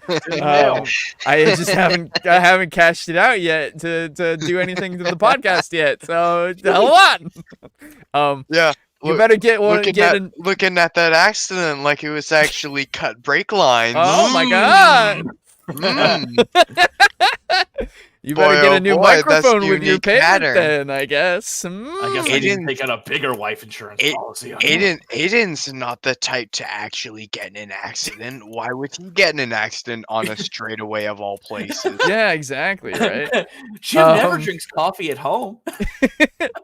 just haven't cashed it out yet to do anything to the podcast yet. So hold on. Yeah. You better get one. Looking at that accident like it was actually cut brake lines. Oh my god! You better get a new microphone with your payment then, I guess. I guess I didn't take out a bigger life insurance policy. Aiden's not the type to actually get in an accident. Why would he get in an accident on a straightaway of all places? Yeah, exactly, right? Jim never drinks coffee at home.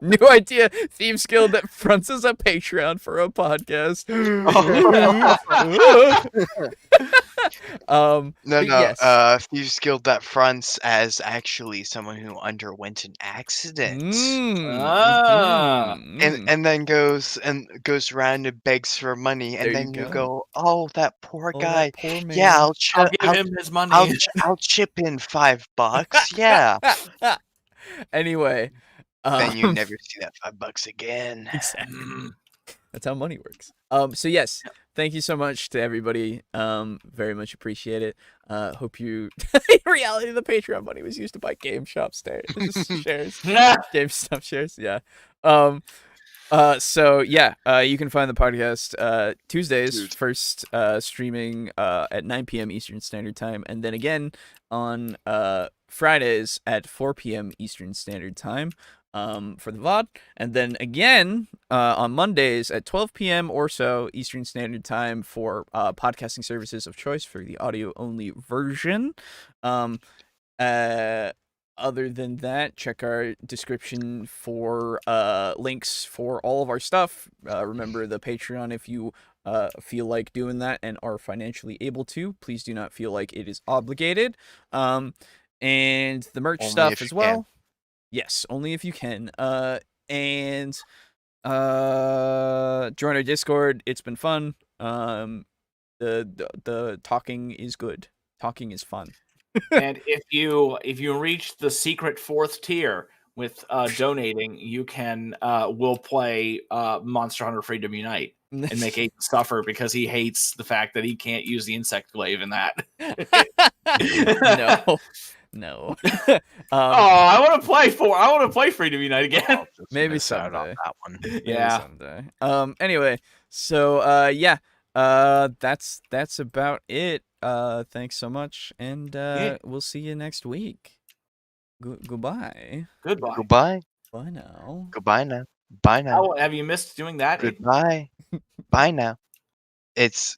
New idea. Thieves Guild that fronts as a Patreon for a podcast. No. Thieves Guild that fronts as actually someone who underwent an accident. And then goes around and begs for money, and then you go, "Oh, that poor guy. That poor man. Yeah, I'll give him his money. I'll chip in $5. Yeah." Anyway, then you never see that $5 again. Exactly. That's how money works. So yes, thank you so much to everybody. Very much appreciate it. Hope you. In reality, the Patreon money was used to buy GameStop shares. GameStop shares. Yeah. So yeah, you can find the podcast Tuesdays first streaming at 9 p.m. Eastern Standard Time, and then again on Fridays at 4 p.m. Eastern Standard Time for the VOD, and then again on Mondays at 12 p.m. or so Eastern Standard Time for podcasting services of choice for the audio-only version. Other than that, check our description for links for all of our stuff. Remember the Patreon if you feel like doing that and are financially able to. Please do not feel like it is obligated. And the merch stuff as well. Yes, only if you can. And join our Discord. It's been fun. The talking is good. Talking is fun. And if you reach the secret 4th tier with donating, you can we'll play Monster Hunter Freedom Unite and make Aiden suffer because he hates the fact that he can't use the insect glaive in that. No. I want to play Freedom Unite again. Maybe someday. On that one. Yeah. Someday. Anyway, so yeah. That's about it. Thanks so much, and we'll see you next week. Goodbye. Goodbye. Bye now. Goodbye now. Bye now. Have you missed doing that? Goodbye. Bye now. It's